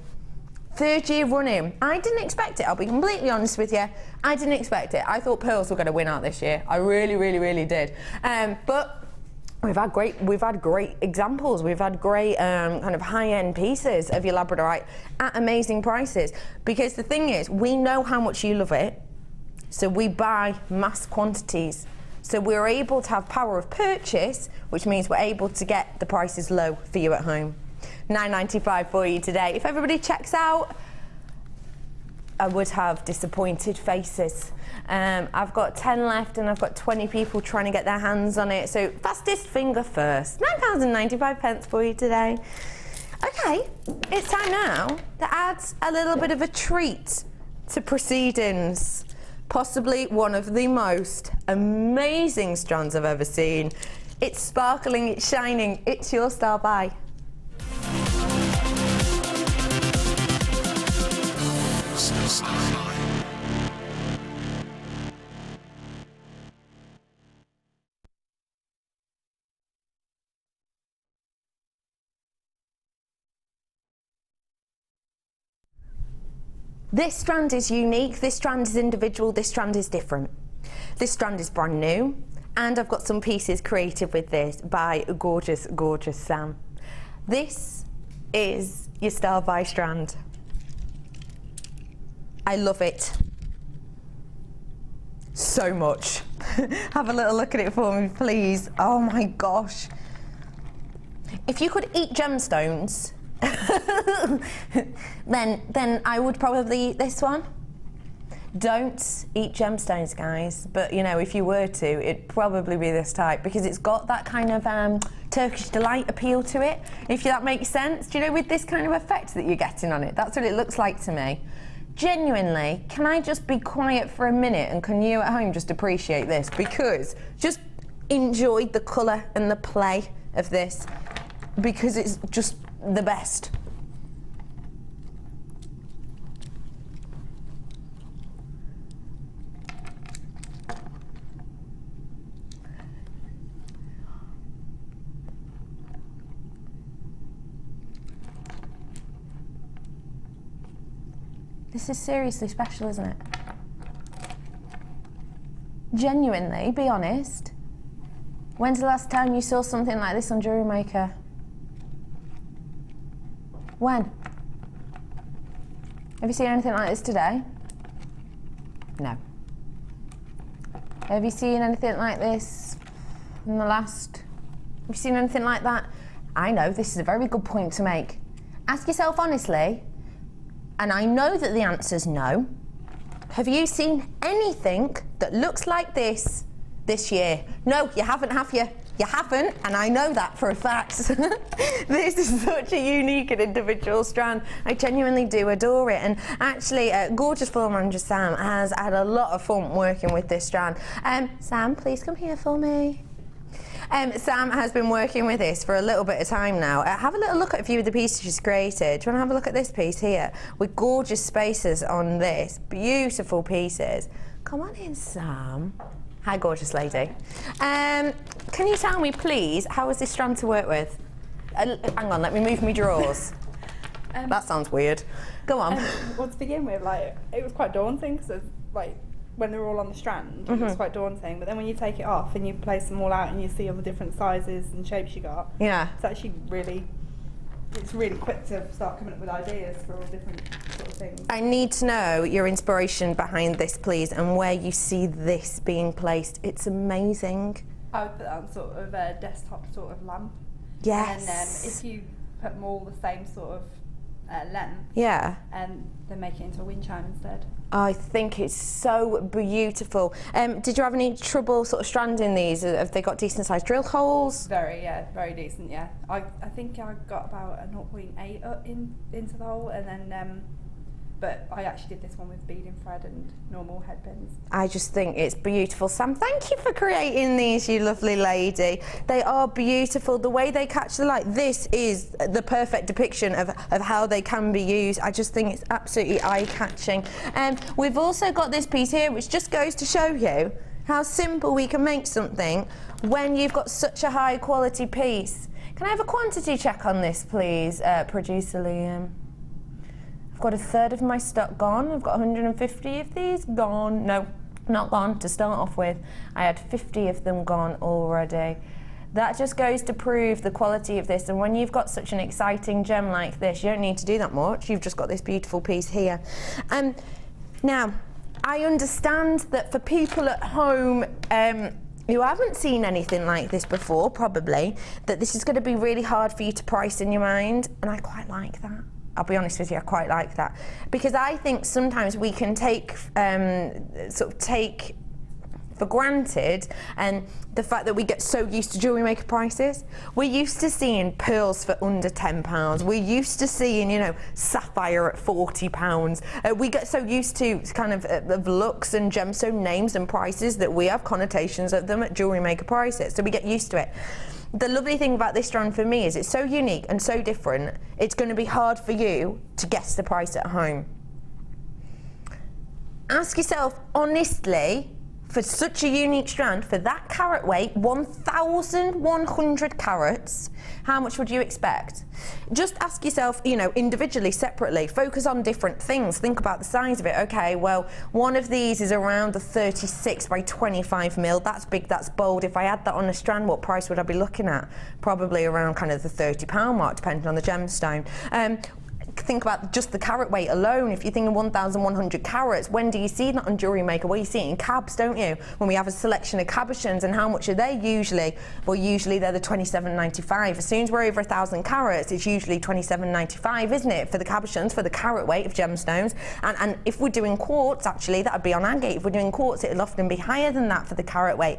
3rd year running. I didn't expect it, I'll be completely honest with you. I didn't expect it. I thought Pearls were going to win out this year. I really, really, really did. But we've had great examples. We've had great kind of high-end pieces of your labradorite at amazing prices. Because the thing is, we know how much you love it, so we buy mass quantities. So we're able to have power of purchase, which means we're able to get the prices low for you at home. £9.95 for you today. If everybody checks out, I would have disappointed faces. I've got 10 left and I've got 20 people trying to get their hands on it. So fastest finger first. £9.95 for you today. Okay, it's time now to add a little bit of a treat to proceedings. Possibly one of the most amazing strands I've ever seen. It's sparkling, it's shining, it's your star buy. This strand is unique, this strand is individual, this strand is different. This strand is brand new, and I've got some pieces created with this by gorgeous, gorgeous Sam. This is your star buy strand. I love it so much. Have a little look at it for me, please. Oh my gosh. If you could eat gemstones, then I would probably eat this one. Don't eat gemstones, guys, but you know, if you were to, it'd probably be this type, because it's got that kind of Turkish delight appeal to it, if that makes sense. Do you know, with this kind of effect that you're getting on it, that's what it looks like to me. Genuinely, can I just be quiet for a minute, and can you at home just appreciate this? Because just enjoy the colour and the play of this, because it's just the best. This is seriously special, isn't it? Genuinely, be honest. When's the last time you saw something like this on JewelleryMaker? When? Have you seen anything like this today? No. Have you seen anything like this in the last... Have you seen anything like that? I know, this is a very good point to make. Ask yourself honestly, and I know that the answer's no. Have you seen anything that looks like this year? No, you haven't, have you? You haven't, and I know that for a fact. This is such a unique and individual strand. I genuinely do adore it. And actually, gorgeous floor manager Sam has had a lot of fun working with this strand. Sam, please come here for me. Sam has been working with this for a little bit of time now. Have a little look at a few of the pieces she's created. Do you want to have a look at this piece here? With gorgeous spaces on this. Beautiful pieces. Come on in, Sam. Hi, gorgeous lady. Can you tell me, please, how is this strand to work with? Hang on, let me move my drawers. That sounds weird. Go on. Well, to begin with, like, it was quite daunting, because like, when they were all on the strand, it was quite daunting. But then when you take it off and you place them all out and you see all the different sizes and shapes you got, yeah, it's actually really, it's really quick to start coming up with ideas for all different sort of things. I need to know your inspiration behind this, please, and where you see this being placed. It's amazing. I would put that on sort of a desktop sort of lamp. Yes. And if you put them all the same sort of length, yeah, and then make it into a wind chime instead. I think it's so beautiful. Did you have any trouble sort of stranding these? Have they got decent sized drill holes? Very decent, yeah. I think I got about a 0.8 into the hole, and then but I actually did this one with beading thread and normal head pins. I just think it's beautiful. Sam, thank you for creating these, you lovely lady. They are beautiful. The way they catch the light, this is the perfect depiction of how they can be used. I just think it's absolutely eye-catching. And we've also got this piece here, which just goes to show you how simple we can make something when you've got such a high quality piece. Can I have a quantity check on this, please, producer Liam? I've got a third of my stock gone. I've got 150 of these gone. No, not gone to start off with. I had 50 of them gone already. That just goes to prove the quality of this. And when you've got such an exciting gem like this, you don't need to do that much. You've just got this beautiful piece here. Now, I understand that for people at home who haven't seen anything like this before, probably, that this is going to be really hard for you to price in your mind. And I quite like that. I'll be honest with you, I quite like that. Because I think sometimes we can take, take for granted the fact that we get so used to jewellery maker prices. We're used to seeing pearls for under £10. We're used to seeing, you know, sapphire at £40. We get so used to kind of looks and gemstone names and prices that we have connotations of them at jewellery maker prices. So we get used to it. The lovely thing about this strand for me is it's so unique and so different, it's going to be hard for you to guess the price at home. Ask yourself honestly, for such a unique strand, for that carat weight, 1,100 carats, how much would you expect? Just ask yourself, you know, individually, separately, focus on different things. Think about the size of it. Okay, well, one of these is around the 36 by 25 mil. That's big, that's bold. If I add that on a strand, what price would I be looking at? Probably around kind of the £30 mark, depending on the gemstone. Think about just the carat weight alone. If you're thinking 1,100 carats, when do you see that on Jewellery Maker? Well, you see it in cabs, don't you? When we have a selection of cabochons, and how much are they usually? Well, usually they're the £27.95. As soon as we're over 1,000 carats, it's usually £27.95, isn't it? For the cabochons, for the carat weight of gemstones. And if we're doing quartz, actually, that would be on Agate. If we're doing quartz, it'll often be higher than that for the carat weight.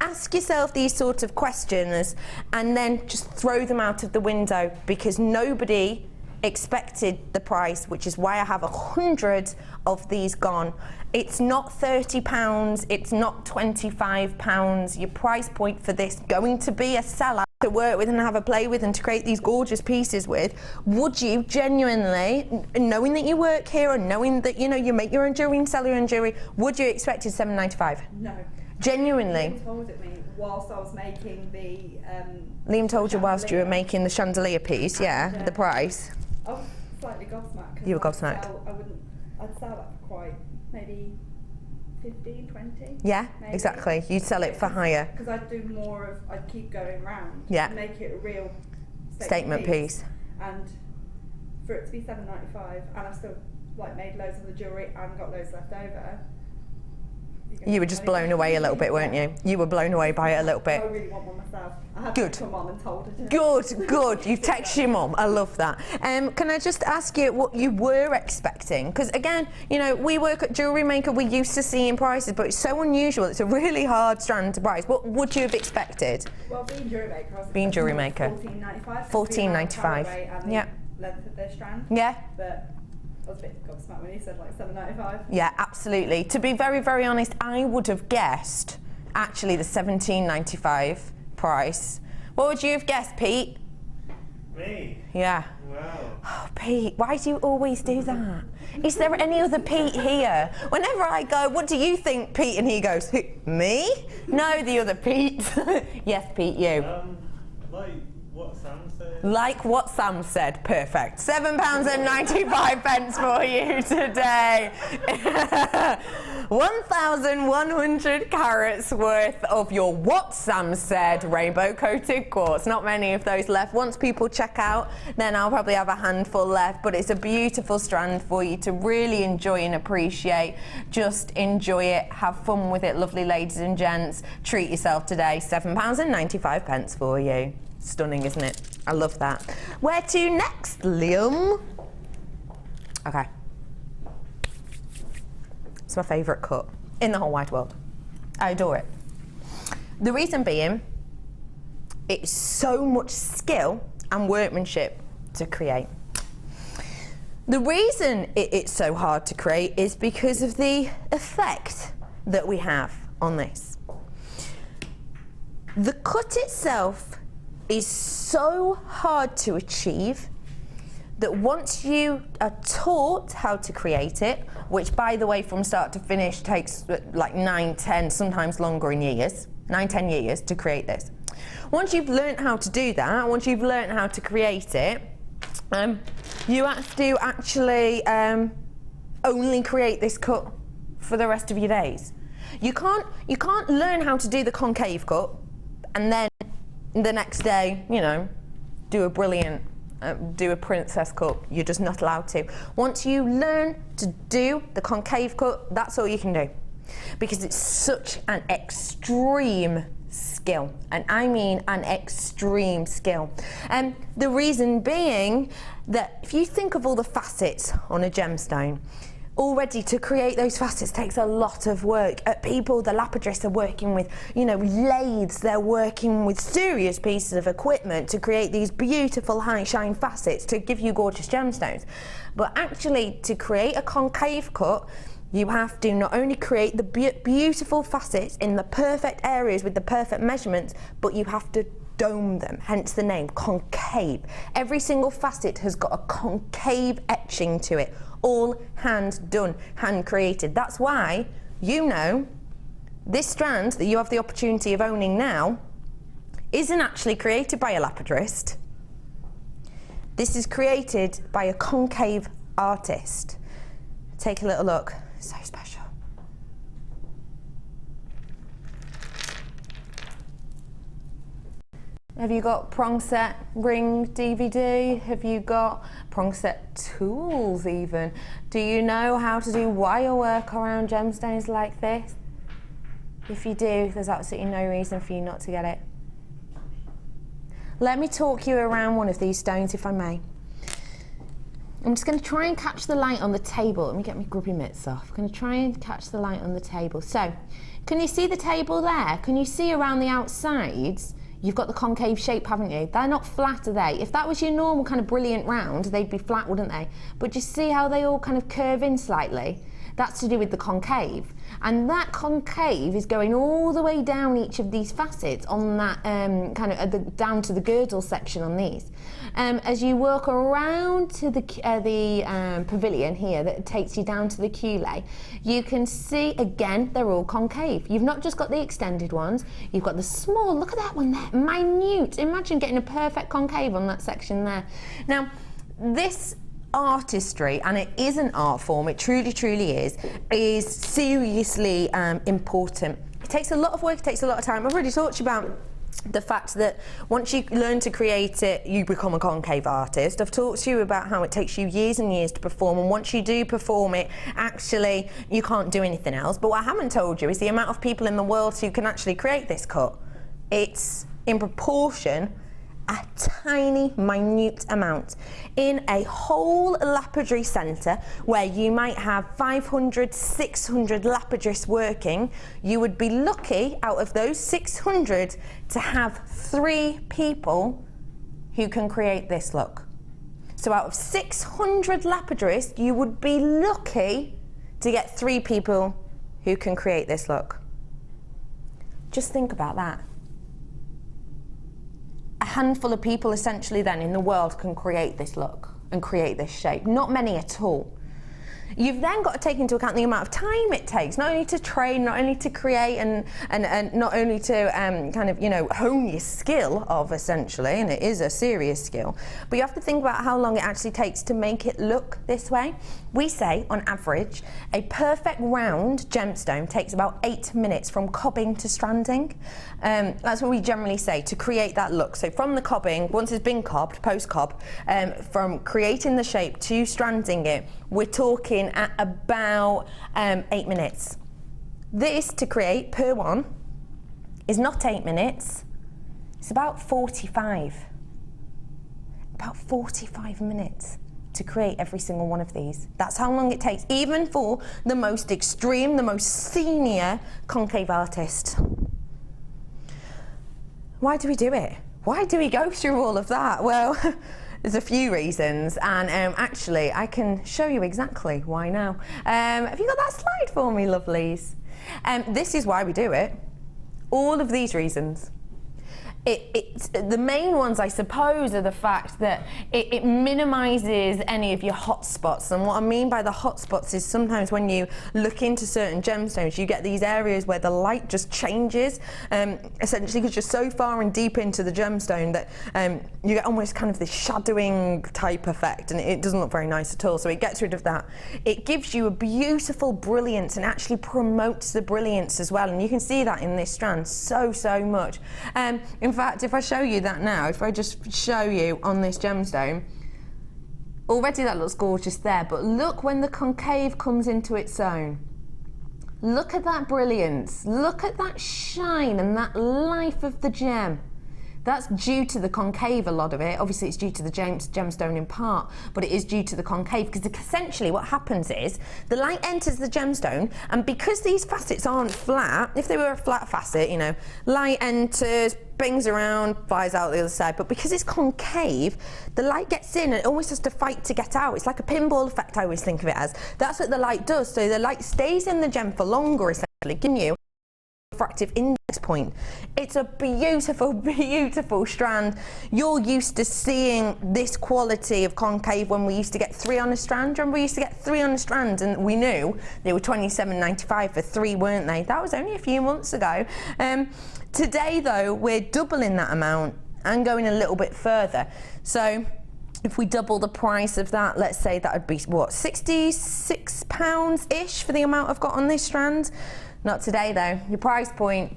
Ask yourself these sorts of questions and then just throw them out of the window, because nobody expected the price, which is why I have 100 of these gone. It's not £30, it's not £25. Your price point for this going to be a seller to work with and have a play with and to create these gorgeous pieces with. Would you genuinely, knowing that you work here and knowing that, you know, you make your own jewellery and sell your own jewellery, would you expect it £7.95? No. Genuinely? Liam told it me whilst I was making the Liam told you whilst you were making the chandelier piece, yeah, the price. I was slightly gobsmacked. You were gobsmacked. I'd sell that for quite, maybe 15, 20. Yeah, maybe. exactly. You'd sell it for higher. Because I'd do more of, I'd keep going round. Yeah. And make it a real statement piece. And for it to be $7.95, and I still like made loads of the jewellery and got loads left over. You were just blown away a little bit, weren't you? You were blown away by it a little bit. I really want one myself. I had Good. to my mum and told her to. Good. You've texted your mum. I love that. Can I just ask you what you were expecting? Because again, you know, we work at Jewellery Maker. We're used to seeing prices, but it's so unusual. It's a really hard strand to price. What would you have expected? Well, being Jewellery Maker, I was being Jewellery Maker. $14.95. $14.95. Yeah. Length of their strand. Yeah. But I was a bit gobsmacked when he said like $7.95. Yeah, absolutely. To be very, very honest, I would have guessed actually the $17.95 price. What would you have guessed, Pete? Me? Yeah. Wow. Oh, Pete, why do you always do that? Is there any other Pete here? Whenever I go, what do you think, Pete? And he goes, who, me? No, the other Pete. Yes, Pete, you. Like what Sam said. Like what Sam said, perfect. £7.95 for you today. 1,100 carats worth of your what Sam said rainbow coated quartz. Not many of those left. Once people check out, then I'll probably have a handful left, but it's a beautiful strand for you to really enjoy and appreciate. Just enjoy it, have fun with it, lovely ladies and gents. Treat yourself today. £7.95 for you. Stunning, isn't it? I love that. Where to next, Liam? Okay. It's my favourite cut in the whole wide world. I adore it. The reason being, it's so much skill and workmanship to create. The reason it's so hard to create is because of the effect that we have on this. The cut itself is so hard to achieve that once you are taught how to create it, which by the way from start to finish takes like 9, 10, sometimes longer in years, 9, 10 years to create this. Once you've learned how to do that, once you've learned how to create it, you have to actually only create this cut for the rest of your days. You can't learn how to do the concave cut and then the next day, you know, do a brilliant do a princess cut. You're just not allowed to. Once you learn to do the concave cut, that's all you can do, because it's such an extreme skill, and I mean an extreme skill. And the reason being that if you think of all the facets on a gemstone, already to create those facets takes a lot of work. People, the lapidarists are working with, you know, lathes, they're working with serious pieces of equipment to create these beautiful high shine facets to give you gorgeous gemstones. But actually, to create a concave cut, you have to not only create the beautiful facets in the perfect areas with the perfect measurements, but you have to dome them, hence the name, concave. Every single facet has got a concave etching to it, all hand done, hand created. That's why, you know, this strand that you have the opportunity of owning now isn't actually created by a lapidarist. This is created by a concave artist. Take a little look, so special. Have you got prong set ring DVD? Have you got prong set tools even? Do you know how to do wire work around gemstones like this? If you do, there's absolutely no reason for you not to get it. Let me talk you around one of these stones, if I may. I'm just going to try and catch the light on the table. Let me get my grubby mitts off. I'm going to try and catch the light on the table. So, can you see the table there? Can you see around the outsides? You've got the concave shape, haven't you? They're not flat, are they? If that was your normal kind of brilliant round, they'd be flat, wouldn't they? But just see how they all kind of curve in slightly? That's to do with the concave. And that concave is going all the way down each of these facets on that kind of down to the girdle section on these. As you work around to the pavilion here that takes you down to the culée, you can see again they're all concave. You've not just got the extended ones, you've got the small, look at that one there, minute. Imagine getting a perfect concave on that section there. Now, this artistry, and it is an art form, it truly is seriously important. It takes a lot of work, it takes a lot of time. I've already talked to you about the fact that once you learn to create it, you become a concave artist. I've talked to you about how it takes you years and years to perform, and once you do perform it, actually you can't do anything else. But what I haven't told you is the amount of people in the world who can actually create this cut. It's in proportion a tiny, minute amount. In a whole lapidary centre where you might have 500, 600 lapidarists working, you would be lucky out of those 600 to have 3 people who can create this look. So out of 600 lapidarists, you would be lucky to get 3 people who can create this look. Just think about that. A handful of people essentially then in the world can create this look and create this shape. Not many at all. You've then got to take into account the amount of time it takes, not only to train, not only to create and not only to kind of, you know, hone your skill of essentially, and it is a serious skill, but you have to think about how long it actually takes to make it look this way. We say, on average, a perfect round gemstone takes about 8 minutes from cobbing to stranding. That's what we generally say, to create that look. So from the cobbing, once it's been cobbed, post-cobb, from creating the shape to stranding it, we're talking at about 8 minutes. This, to create per one, is not 8 minutes, it's about 45. About 45 minutes to create every single one of these. That's how long it takes, even for the most extreme, the most senior concave artist. Why do we do it? Why do we go through all of that? Well, There's a few reasons, and actually I can show you exactly why now. Have you got that slide for me, lovelies? This is why we do it. All of these reasons. The main ones, I suppose, are the fact that it minimises any of your hot spots. And what I mean by the hot spots is sometimes when you look into certain gemstones, you get these areas where the light just changes, essentially because you're so far and deep into the gemstone that you get almost kind of this shadowing type effect, and it doesn't look very nice at all. So it gets rid of that. It gives you a beautiful brilliance and actually promotes the brilliance as well. And you can see that in this strand so much. In fact, if I show you that now, if I just show you on this gemstone, already that looks gorgeous there, but look when the concave comes into its own. Look at that brilliance, look at that shine and that life of the gem. That's due to the concave, a lot of it. Obviously, it's due to the gemstone in part, but it is due to the concave, because essentially what happens is the light enters the gemstone, and because these facets aren't flat, if they were a flat facet, you know, light enters, bangs around, flies out the other side, but because it's concave, the light gets in and it almost has to fight to get out. It's like a pinball effect, I always think of it as. That's what the light does. So the light stays in the gem for longer, essentially, giving you refractive index point. It's a beautiful strand. You're used to seeing this quality of concave when we used to get 3 on a strand. Remember, we used to get 3 on a strand, and we knew they were $27.95 for 3, weren't they? That was only a few months ago. Today though, we're doubling that amount and going a little bit further. So if we double the price of that, let's say that would be what, £66-ish for the amount I've got on this strand. Not today though. Your price point,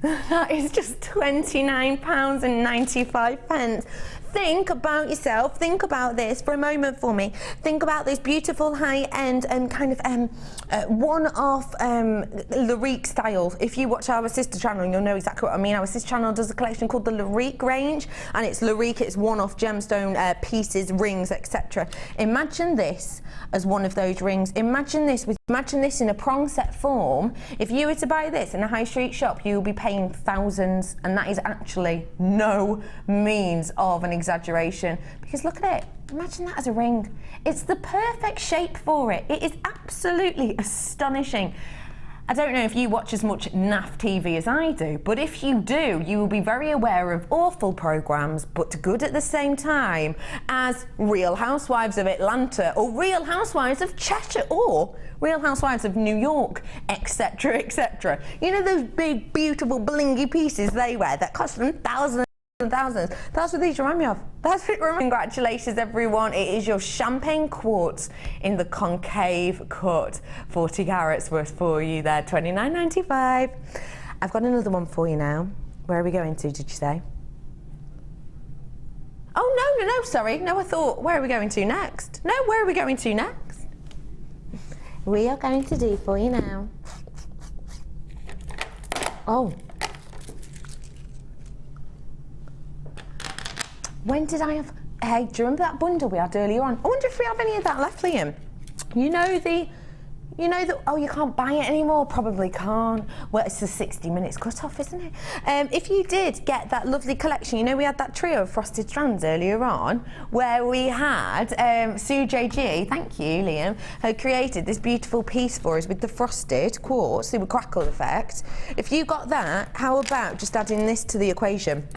that is just £29.95. Think about yourself. Think about this for a moment for me. Think about this beautiful high-end and kind of one-off Larique style. If you watch our sister channel, you'll know exactly what I mean. Our sister channel does a collection called the Larique range, and it's Larique, it's one-off gemstone pieces, rings, etc. Imagine this as one of those rings. Imagine this in a prong set form. If you were to buy this in a high street shop, you will be paying thousands, and that is actually no means of an exaggeration, because look at it. Imagine that as a ring. It's the perfect shape for it. It is absolutely astonishing. I don't know if you watch as much NAF TV as I do, but if you do, you will be very aware of awful programmes, but good at the same time, as Real Housewives of Atlanta, or Real Housewives of Cheshire, or Real Housewives of New York, etc, etc. You know those big, beautiful, blingy pieces they wear that cost them thousands and thousands? That's what these remind me of. That's what it reminds me. Congratulations everyone, it is your champagne quartz in the concave cut. 40 carats worth for you there, $29.95. I've got another one for you now. Where are we going to, did you say? Oh no, sorry. No, I thought, where are we going to next? No, where are we going to next? We are going to do for you now. Oh. When did I have, hey, do you remember that bundle we had earlier on? I wonder if we have any of that left, Liam. You know the, oh, you can't buy it anymore, probably can't. Well, it's the 60 minutes cut off, isn't it? If you did get that lovely collection, you know we had that trio of frosted strands earlier on, where we had Sue JG, thank you Liam, had created this beautiful piece for us with the frosted quartz, the Crackled effect. If you got that, how about just adding this to the equation?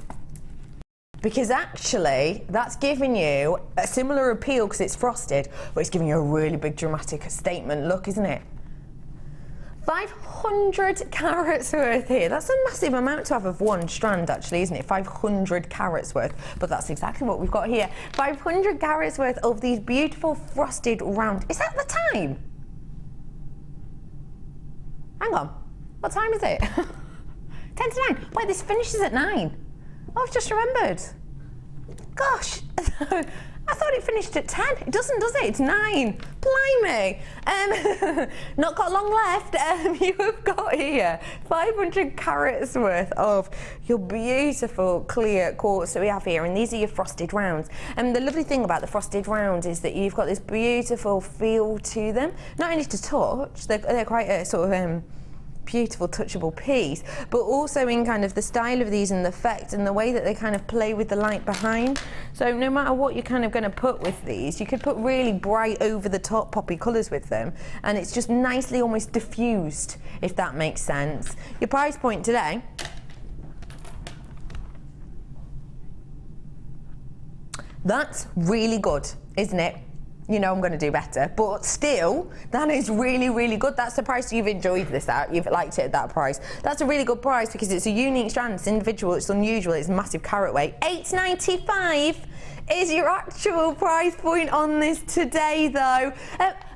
Because actually, that's giving you a similar appeal because it's frosted, but it's giving you a really big dramatic statement look, isn't it? 500 carats worth here. That's a massive amount to have of one strand, actually, isn't it? 500 carats worth, but that's exactly what we've got here. 500 carats worth of these beautiful frosted round. Is that the time? Hang on, what time is it? 10 to 9. Wait, this finishes at 9. Oh, I've just remembered. Gosh, I thought it finished at 10. It doesn't, does it? It's 9. Blimey. Not got long left. You have got here 500 carats worth of your beautiful clear quartz that we have here, and these are your frosted rounds. And the lovely thing about the frosted rounds is that you've got this beautiful feel to them. Not only to touch, they're quite a sort of beautiful touchable piece, but also in kind of the style of these and the effect and the way that they kind of play with the light behind. So no matter what you're kind of going to put with these, you could put really bright over the top poppy colours with them, and it's just nicely almost diffused, if that makes sense. Your price point today, that's really good, isn't it? You know I'm going to do better, but still, that is really, really good. That's the price you've enjoyed this at. You've liked it at that price. That's a really good price because it's a unique strand, it's individual, it's unusual, it's a massive carat weight. $8.95 is your actual price point on this today, though.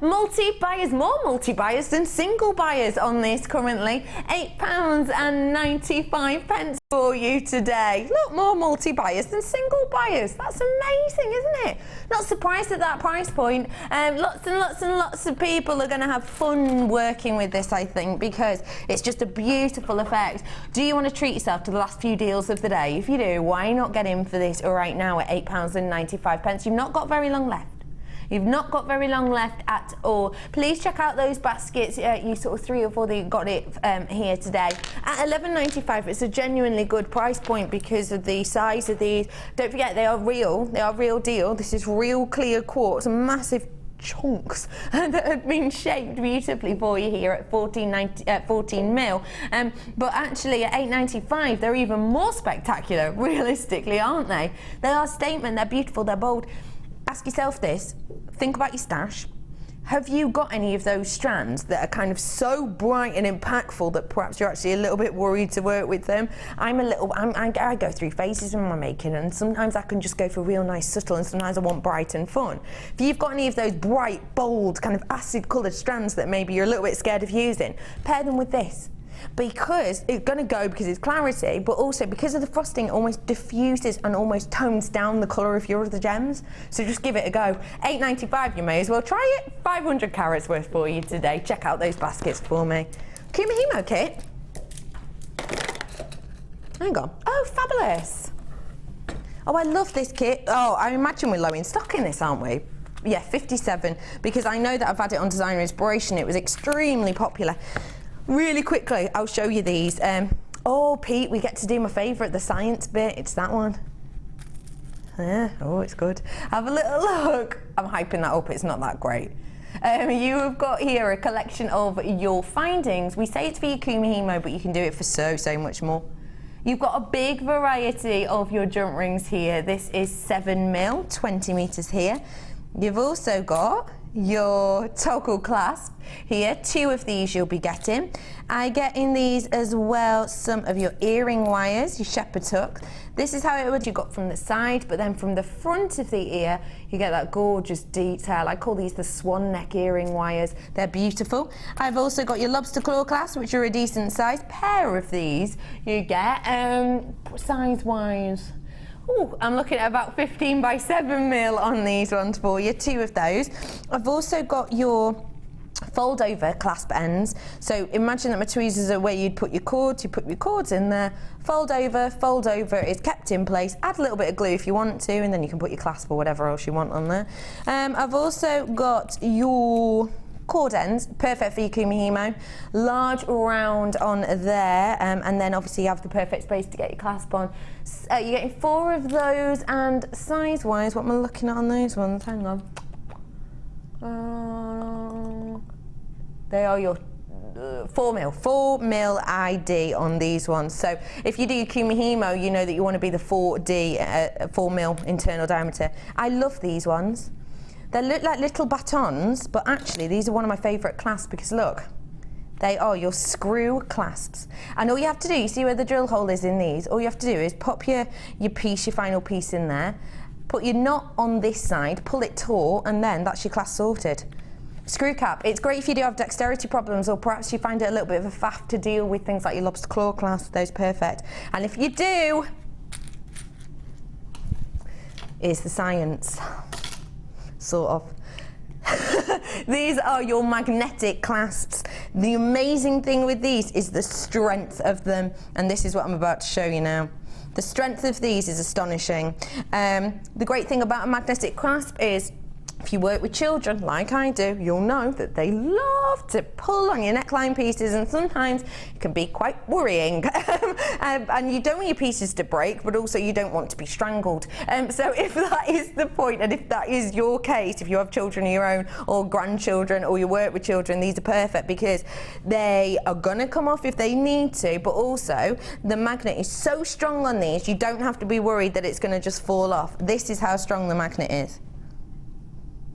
Multi-buyers, more multi-buyers than single buyers on this currently. £8.95 for you today. Look, more multi-buyers than single buyers. That's amazing, isn't it? Not surprised at that price point. Lots and lots and lots of people are going to have fun working with this, I think, because it's just a beautiful effect. Do you want to treat yourself to the last few deals of the day? If you do, why not get in for this right now at £8.95? You've not got very long left. You've not got very long left at all. Please check out those baskets. You sort of 3 or 4 that you got it here today. At $11.95, it's a genuinely good price point because of the size of these. Don't forget, they are real. They are real deal. This is real clear quartz, massive chunks that have been shaped beautifully for you here at 14 mil. But actually at $8.95, they're even more spectacular, realistically, aren't they? They are a statement. They're beautiful. They're bold. Ask yourself this, think about your stash. Have you got any of those strands that are kind of so bright and impactful that perhaps you're actually a little bit worried to work with them? I go through phases in my making, and sometimes I can just go for real nice subtle, and sometimes I want bright and fun. If you've got any of those bright, bold, kind of acid coloured strands that maybe you're a little bit scared of using, pair them with this. Because it's going to go because it's clarity, but also because of the frosting, it almost diffuses and almost tones down the colour of your other gems. So just give it a go. $8.95, you may as well try it. 500 carats worth for you today. Check out those baskets for me. Kumihimo kit. Hang on. Oh, fabulous. Oh, I love this kit. Oh, I imagine we're low in stock in this, aren't we? Yeah, 57, because I know that I've had it on Designer Inspiration. It was extremely popular. Really quickly, I'll show you these. Oh, Pete, we get to do my favourite, the science bit. It's that one. Yeah, oh, it's good. Have a little look. I'm hyping that up, it's not that great. You have got here a collection of your findings. We say it's for your Kumihimo, but you can do it for so much more. You've got a big variety of your jump rings here. This is 7 mil, 20 metres here. You've also got your toggle clasp here. 2 of these you'll be getting. I get in these as well some of your earring wires, your shepherd's hook. This is how it would you got from the side, but then from the front of the ear you get that gorgeous detail. I call these the swan neck earring wires. They're beautiful. I've also got your lobster claw clasp, which are a decent size. Pair of these you get size wise. Ooh, I'm looking at about 15 by 7 mil on these ones for you, 2 of those. I've also got your fold over clasp ends. So imagine that my tweezers are where you'd put your cords, you put your cords in there, fold over, it's kept in place, add a little bit of glue if you want to, and then you can put your clasp or whatever else you want on there. I've also got your cord ends, perfect for your Kumihimo, large round on there, and then obviously you have the perfect space to get your clasp on. You're getting 4 of those, and size wise, what am I looking at on those ones? Hang on. They are your 4 mil ID on these ones. So if you do your Kumihimo, you know that you want to be the 4D, 4 mil internal diameter. I love these ones. They look like little batons, but actually these are one of my favourite clasps because look, they are your screw clasps. And all you have to do, you see where the drill hole is in these, all you have to do is pop your piece, your final piece in there, put your knot on this side, pull it taut, and then that's your clasp sorted. Screw cap, it's great if you do have dexterity problems or perhaps you find it a little bit of a faff to deal with things like your lobster claw clasp, those perfect. And if you do, is the science. Sort of. These are your magnetic clasps. The amazing thing with these is the strength of them, and this is what I'm about to show you now. The strength of these is astonishing. The great thing about a magnetic clasp is If you work with children, like I do, you'll know that they love to pull on your neckline pieces, and sometimes it can be quite worrying. And you don't want your pieces to break, but also you don't want to be strangled. So if that is the point, and if that is your case, if you have children of your own or grandchildren, or you work with children, these are perfect because they are gonna come off if they need to, but also the magnet is so strong on these, you don't have to be worried that it's gonna just fall off. This is how strong the magnet is.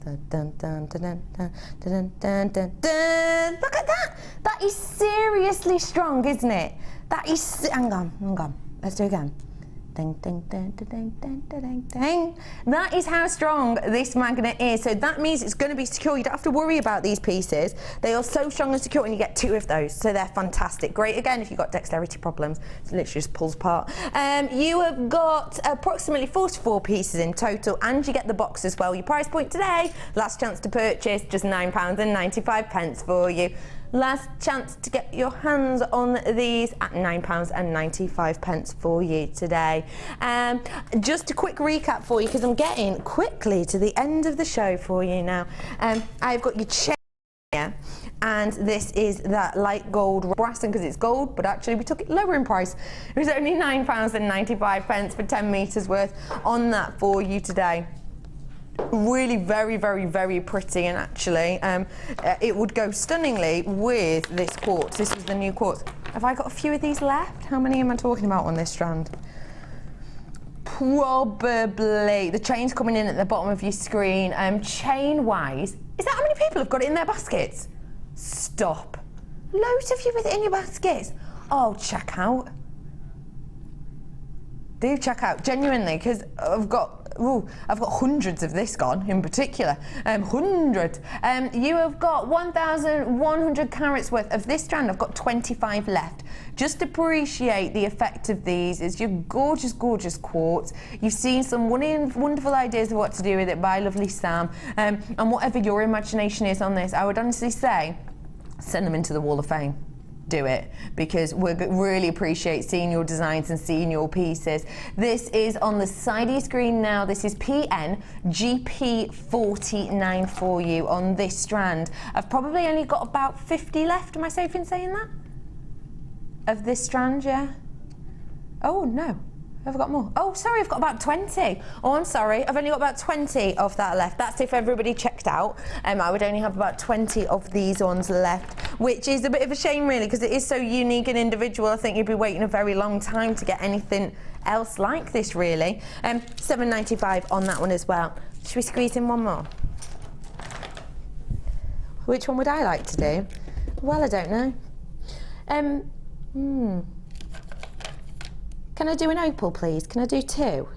Dun, dun, dun, dun, dun, dun, dun, dun, dun. Look at that! That is seriously strong, isn't it? That is. Hang on. Let's do it again. Ding, ding, ding, ding, ding, ding, ding. That is how strong this magnet is. So that means it's going to be secure. You don't have to worry about these pieces. They are so strong and secure, and you get 2 of those. So they're fantastic. Great again if you've got dexterity problems. It literally just pulls apart. You have got approximately 44 pieces in total, and you get the box as well. Your price point today, last chance to purchase, just £9.95 for you. Last chance to get your hands on these at £9.95 for you today. Just a quick recap for you, because I'm getting quickly to the end of the show for you now. I've got your chain here, and this is that light gold brass, because it's gold, but actually we took it lower in price. It was only £9.95 for 10 metres worth on that for you today. Really very, very, very pretty, and actually it would go stunningly with this quartz. This is the new quartz. Have I got a few of these left? How many am I talking about on this strand? Probably. The chain's coming in at the bottom of your screen. Chain wise, is that how many people have got it in their baskets? Stop. Loads of you with it in your baskets. Oh, check out. Do check out, genuinely, because I've got hundreds of this gone in particular. Hundreds. You have got 1,100 carats worth of this strand. I've got 25 left. Just appreciate the effect of these. It's your gorgeous, gorgeous quartz. You've seen some wonderful ideas of what to do with it by lovely Sam. And whatever your imagination is on this, I would honestly say, send them into the Wall of Fame. Do it, because we really appreciate seeing your designs and seeing your pieces. This is on the side of your screen now. This is PN GP49 for you on this strand. I've probably only got about 50 left. Am I safe in saying that? Of this strand, yeah? Oh, no. Have I got more? Oh, sorry, I've got about 20. Oh, I'm sorry, I've only got about 20 of that left. That's if everybody checked out. I would only have about 20 of these ones left, which is a bit of a shame, really, because it is so unique and individual. I think you'd be waiting a very long time to get anything else like this, really. £7.95 on that one as well. Should we squeeze in one more? Which one would I like to do? Well, I don't know. Can I do an opal, please? Can I do 2?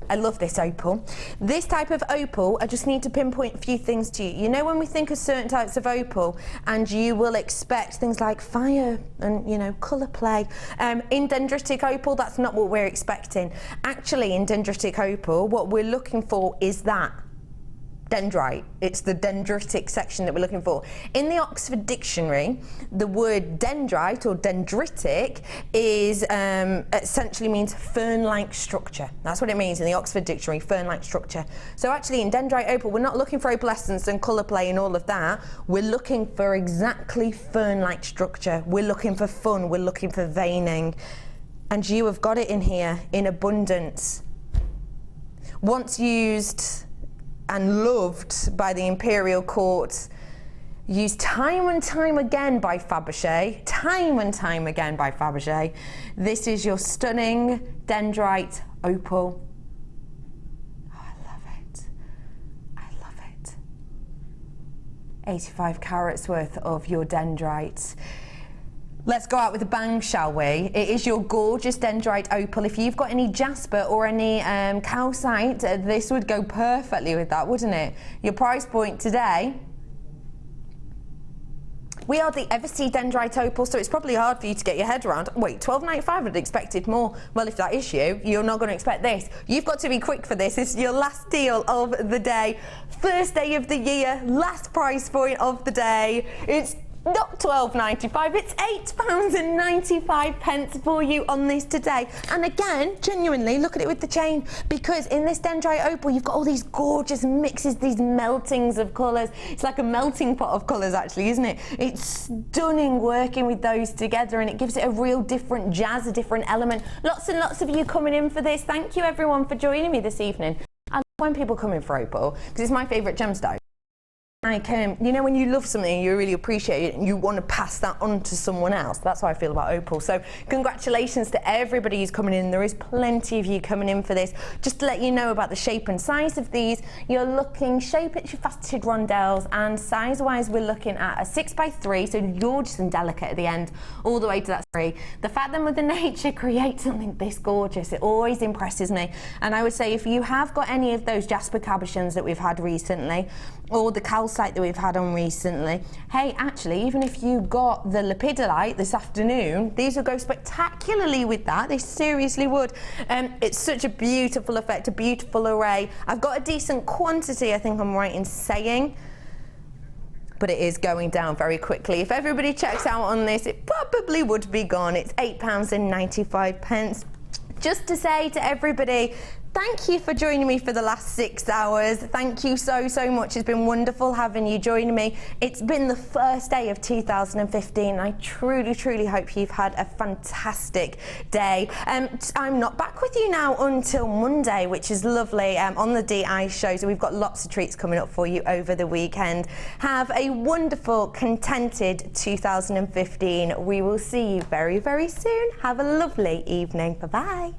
I love this opal. This type of opal, I just need to pinpoint a few things to you. You know, when we think of certain types of opal, and you will expect things like fire and, you know, colour play. In dendritic opal, that's not what we're expecting. Actually, in dendritic opal, what we're looking for is that dendrite. It's the dendritic section that we're looking for. In the Oxford Dictionary, the word dendrite or dendritic is essentially means fern-like structure. That's what it means in the Oxford Dictionary, fern-like structure. So actually in dendrite opal, we're not looking for opalescence and colour play and all of that. We're looking for exactly fern-like structure. We're looking for fun. We're looking for veining. And you have got it in here in abundance. Once used and loved by the Imperial Court, used time and time again by Fabergé, This is your stunning dendrite opal. Oh, I love it. I love it. 85 carats worth of your dendrite. Let's go out with a bang, shall we? It is your gorgeous dendrite opal. If you've got any jasper or any calcite, this would go perfectly with that, wouldn't it? Your price point today, we are the Eversea dendrite opal, so it's probably hard for you to get your head around. Wait, £12.95, I'd expected more. Well, if that is you, you're not going to expect this. You've got to be quick for this. It's your last deal of the day. First day of the year, last price point of the day. It's not £12.95, it's £8.95 for you on this today. And again, genuinely, look at it with the chain, because in this dendrite opal, you've got all these gorgeous mixes, these meltings of colours. It's like a melting pot of colours, actually, isn't it? It's stunning working with those together, and it gives it a real different jazz, a different element. Lots and lots of you coming in for this. Thank you, everyone, for joining me this evening. I love when people come in for opal, because it's my favourite gemstone. Like, you know, when you love something, you really appreciate it and you want to pass that on to someone else. That's how I feel about opal. So congratulations to everybody who's coming in. There is plenty of you coming in for this. Just to let you know about the shape and size of these, you're looking shape at your faceted rondelles, and size-wise we're looking at a 6x3, so gorgeous and delicate at the end, all the way to that 3. The fact that Mother Nature creates something this gorgeous, it always impresses me. And I would say if you have got any of those jasper cabochons that we've had recently, or the calcite that we've had on recently, hey, actually, even if you got the lepidolite this afternoon, these would go spectacularly with that. They seriously would. It's such a beautiful effect, a beautiful array. I've got a decent quantity, I think I'm right in saying, but it is going down very quickly. If everybody checks out on this, it probably would be gone. It's £8.95. Just to say to everybody, thank you for joining me for the last 6 hours. Thank you so much. It's been wonderful having you joining me. It's been the first day of 2015. I truly hope you've had a fantastic day. I'm not back with you now until Monday, which is lovely, on the DI show. So we've got lots of treats coming up for you over the weekend. Have a wonderful, contented 2015. We will see you very soon. Have a lovely evening. Bye-bye.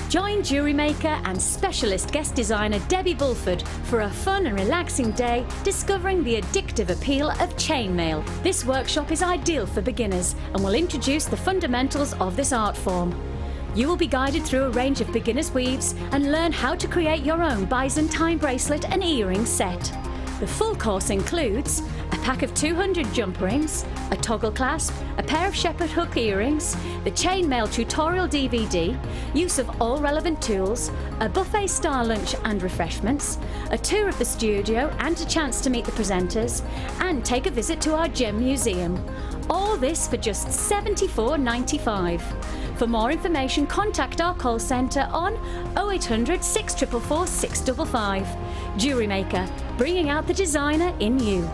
Join JewelleryMaker and specialist guest designer Debbie Bulford for a fun and relaxing day discovering the addictive appeal of chainmail. This workshop is ideal for beginners and will introduce the fundamentals of this art form. You will be guided through a range of beginners' weaves and learn how to create your own Byzantine bracelet and earring set. The full course includes a pack of 200 jump rings, a toggle clasp, a pair of shepherd hook earrings, the chainmail tutorial DVD, use of all relevant tools, a buffet style lunch and refreshments, a tour of the studio and a chance to meet the presenters, and take a visit to our gem museum. All this for just $74.95. For more information, contact our call centre on 0800 644 655. JewelleryMaker, bringing out the designer in you.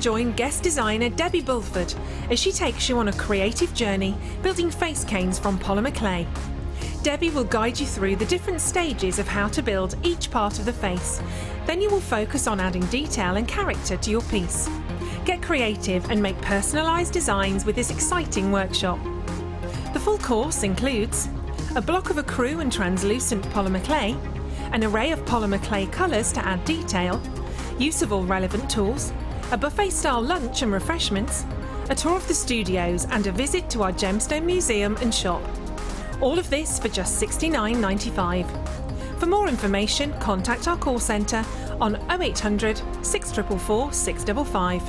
Join guest designer Debbie Bulford as she takes you on a creative journey building face canes from polymer clay. Debbie will guide you through the different stages of how to build each part of the face. Then you will focus on adding detail and character to your piece. Get creative and make personalised designs with this exciting workshop. The full course includes a block of ecru and translucent polymer clay, an array of polymer clay colours to add detail, use of all relevant tools, a buffet-style lunch and refreshments, a tour of the studios and a visit to our gemstone museum and shop. All of this for just $69.95. For more information, contact our call centre on 0800 644 655.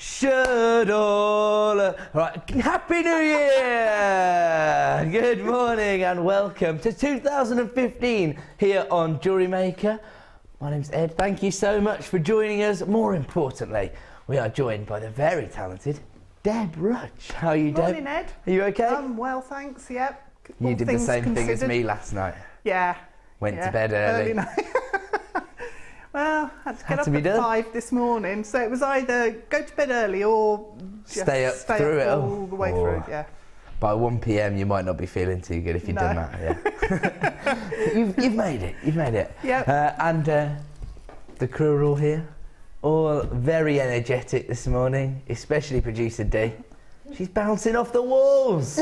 Should all. Right, Happy New Year! Good morning and welcome to 2015 here on JewelleryMaker. My name's Ed. Thank you so much for joining us. More importantly, we are joined by the very talented Deb Rutch. How are you, Deb? Morning, Ed. Are you okay? Well, thanks, yep. You All did the things same thing as considered. me last night. Yeah. Went to bed early. night. Well, I had to get Had to up be at done. 5 this morning, so it was either go to bed early or just Stay up through it all the way through, yeah. By 1 p.m. you might not be feeling too good if you've done that. Yeah. you've made it. You've made it. Yep. And the crew are all here, all very energetic this morning, especially producer D. She's bouncing off the walls.